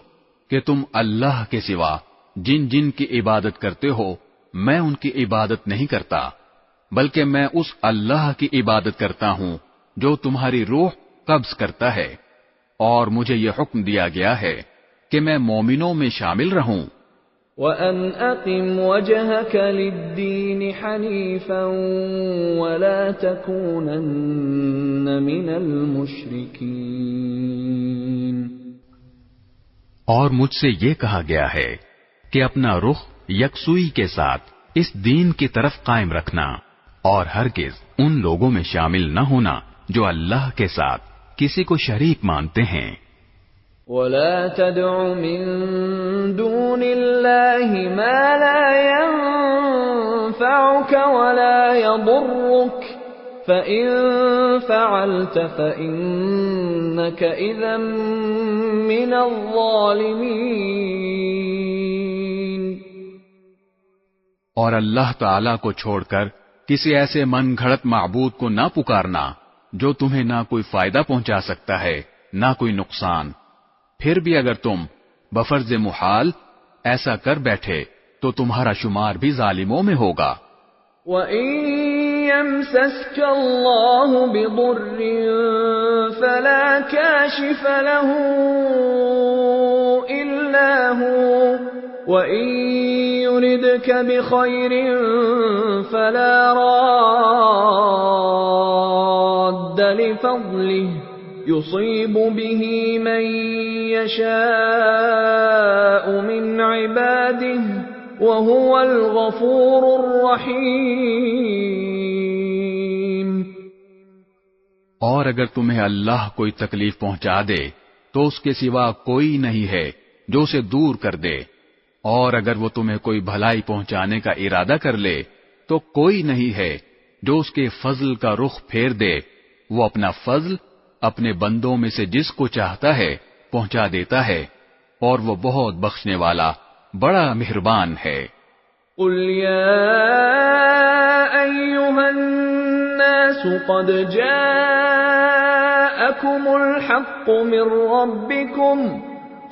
کہ تم اللہ کے سوا جن جن کی عبادت کرتے ہو میں ان کی عبادت نہیں کرتا، بلکہ میں اس اللہ کی عبادت کرتا ہوں جو تمہاری روح قبض کرتا ہے، اور مجھے یہ حکم دیا گیا ہے کہ میں مومنوں میں شامل رہوں۔ وَأَنْ أَقِمْ وَجْهَكَ لِلدِّينِ حَنِيفًا وَلَا تَكُونَنَّ مِنَ الْمُشْرِكِينَ۔ اور مجھ سے یہ کہا گیا ہے کہ اپنا رخ یکسوئی کے ساتھ اس دین کی طرف قائم رکھنا، اور ہرگز ان لوگوں میں شامل نہ ہونا جو اللہ کے ساتھ کسی کو شریک مانتے ہیں۔ وَلَا تَدْعُ مِن دُونِ اللَّهِ مَا لَا يَنفَعُكَ وَلَا يَضُرُّكَ فَإِن فَعَلْتَ فَإِنَّكَ إِذًا مِّنَ الظَّالِمِينَ۔ اور اللہ تعالی کو چھوڑ کر کسی ایسے من گھڑت معبود کو نہ پکارنا جو تمہیں نہ کوئی فائدہ پہنچا سکتا ہے نہ کوئی نقصان۔ پھر بھی اگر تم بفرض محال ایسا کر بیٹھے تو تمہارا شمار بھی ظالموں میں ہوگا۔ وَإِن يَمْسَسْكَ اللَّهُ بِضُرٍّ فَلَا كَاشِفَ لَهُ إِلَّا هُوَ وَإِن يُرِدْكَ بِخَيْرٍ فَلَا رَادَّ لِفَضْلِهِ يُصِيبُ بِهِ مَن يَشَاءُ مِنْ عِبَادِهِ وَهُوَ الْغَفُورُ الرَّحِيمُ۔ اور اگر تمہیں اللہ کوئی تکلیف پہنچا دے تو اس کے سوا کوئی نہیں ہے جو اسے دور کر دے، اور اگر وہ تمہیں کوئی بھلائی پہنچانے کا ارادہ کر لے تو کوئی نہیں ہے جو اس کے فضل کا رخ پھیر دے۔ وہ اپنا فضل اپنے بندوں میں سے جس کو چاہتا ہے پہنچا دیتا ہے، اور وہ بہت بخشنے والا بڑا مہربان ہے۔ قُلْ يَا أَيُّهَا النَّاسُ قَدْ جَاءَكُمُ الْحَقُّ مِنْ رَبِّكُمْ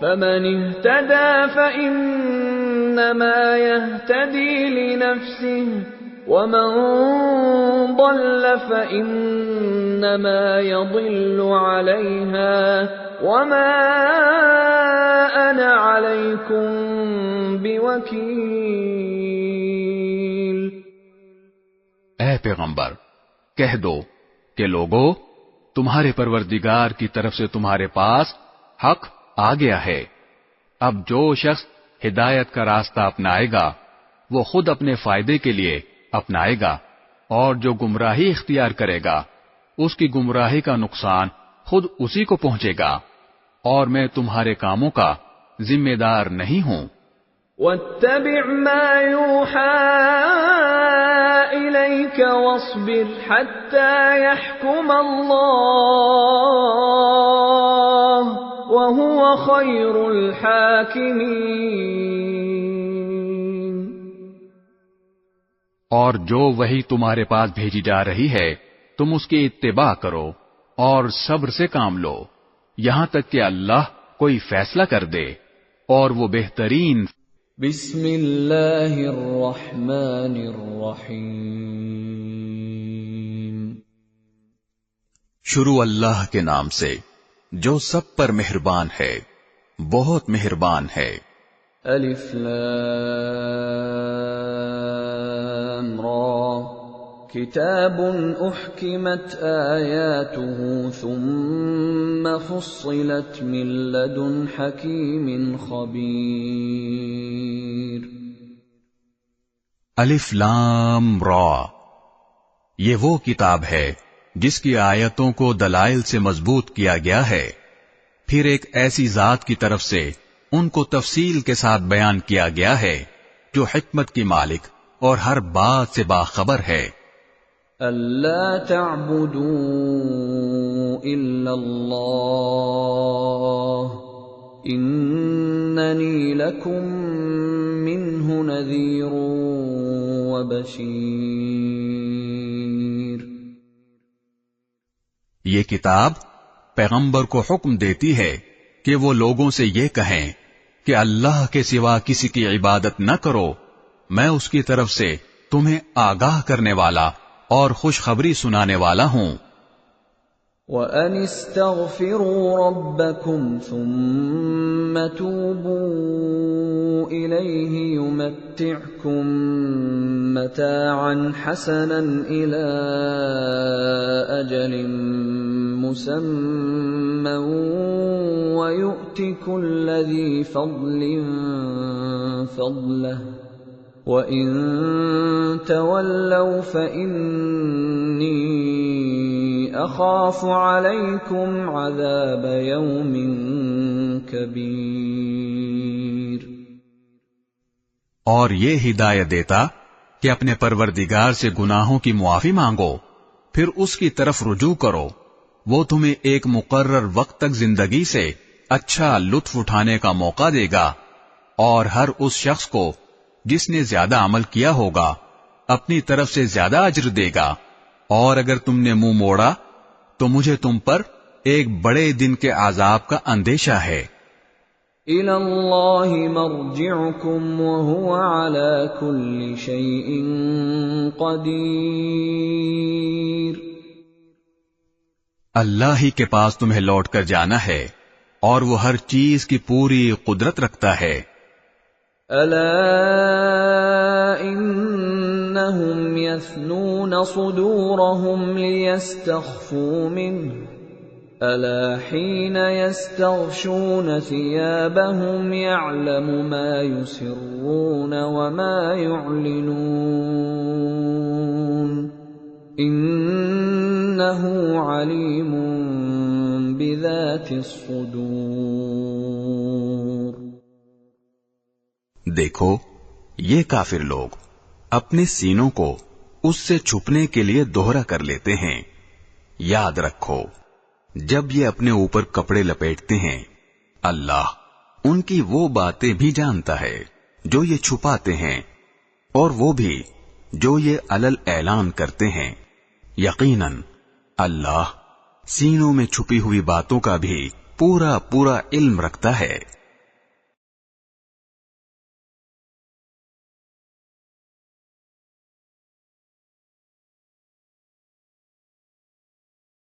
فَمَنِ اهْتَدَى فَإِنَّمَا يَهْتَدِي لِنَفْسِهِ وَمَنْ ضَلَّ فَإِنَّمَا يَضِلُّ عَلَيْهَا وَمَا عليكم بوكيل. اے پیغمبر کہہ دو کہ لوگو تمہارے پروردگار کی طرف سے تمہارے پاس حق آ گیا ہے. اب جو شخص ہدایت کا راستہ اپنائے گا وہ خود اپنے فائدے کے لیے اپنائے گا، اور جو گمراہی اختیار کرے گا اس کی گمراہی کا نقصان خود اسی کو پہنچے گا، اور میں تمہارے کاموں کا ذمہ دار نہیں ہوں. واتبع ما يوحى إليك واصبر حتى يحكم الله وهو خير الحاكمين. اور جو وحی تمہارے پاس بھیجی جا رہی ہے تم اس کی اتباع کرو اور صبر سے کام لو یہاں تک کہ اللہ کوئی فیصلہ کر دے، اور وہ بہترین. بسم اللہ الرحمن الرحیم. شروع اللہ کے نام سے جو سب پر مہربان ہے، بہت مہربان ہے. الف لام را کتاب احکمت آیاته ثم فصلت من لدن حکیم خبیر. الف لام را، یہ وہ کتاب ہے جس کی آیتوں کو دلائل سے مضبوط کیا گیا ہے، پھر ایک ایسی ذات کی طرف سے ان کو تفصیل کے ساتھ بیان کیا گیا ہے جو حکمت کی مالک اور ہر بات سے باخبر ہے. الا تعبدوا الا اللہ اننی لکم منہ نذیر وبشیر. یہ کتاب پیغمبر کو حکم دیتی ہے کہ وہ لوگوں سے یہ کہیں کہ اللہ کے سوا کسی کی عبادت نہ کرو، میں اس کی طرف سے تمہیں آگاہ کرنے والا اور خوشخبری سنانے والا ہوں. وَأَنِ اسْتَغْفِرُوا رَبَّكُمْ ثُمَّ تُوبُوا إِلَيْهِ يُمَتِّعْكُمْ مَتَاعًا حَسَنًا إِلَى أَجَلٍ مُّسَمًّى وَيُؤْتِ كُلَّ ذِي فَضْلٍ فَضْلَهُ وَإِن تَوَلَّوْا فَإِنِّي أَخَافُ عَلَيْكُمْ عَذَابَ يَوْمٍ كَبِيرٍ. اور یہ ہدایت دیتا کہ اپنے پروردگار سے گناہوں کی معافی مانگو، پھر اس کی طرف رجوع کرو، وہ تمہیں ایک مقرر وقت تک زندگی سے اچھا لطف اٹھانے کا موقع دے گا، اور ہر اس شخص کو جس نے زیادہ عمل کیا ہوگا اپنی طرف سے زیادہ اجر دے گا. اور اگر تم نے منہ موڑا تو مجھے تم پر ایک بڑے دن کے عذاب کا اندیشہ ہے. إِلَى اللَّهِ مَرْجِعُكُمْ وَهُوَ عَلَى كُلِّ شَيْءٍ قَدِيرٌ. اللہ ہی کے پاس تمہیں لوٹ کر جانا ہے اور وہ ہر چیز کی پوری قدرت رکھتا ہے. أَلَا إِنَّهُمْ يَثْنُونَ صُدُورَهُمْ لِيَسْتَخْفُوا مِنْهُ أَلَا حِينَ يَسْتَغْشُونَ ثِيَابَهُمْ يَعْلَمُ مَا يُسِرُّونَ وَمَا يُعْلِنُونَ إِنَّهُ عَلِيمٌ بِذَاتِ الصُّدُورِ. دیکھو یہ کافر لوگ اپنے سینوں کو اس سے چھپنے کے لیے دوہرا کر لیتے ہیں. یاد رکھو جب یہ اپنے اوپر کپڑے لپیٹتے ہیں اللہ ان کی وہ باتیں بھی جانتا ہے جو یہ چھپاتے ہیں اور وہ بھی جو یہ علل اعلان کرتے ہیں. یقیناً اللہ سینوں میں چھپی ہوئی باتوں کا بھی پورا علم رکھتا ہے.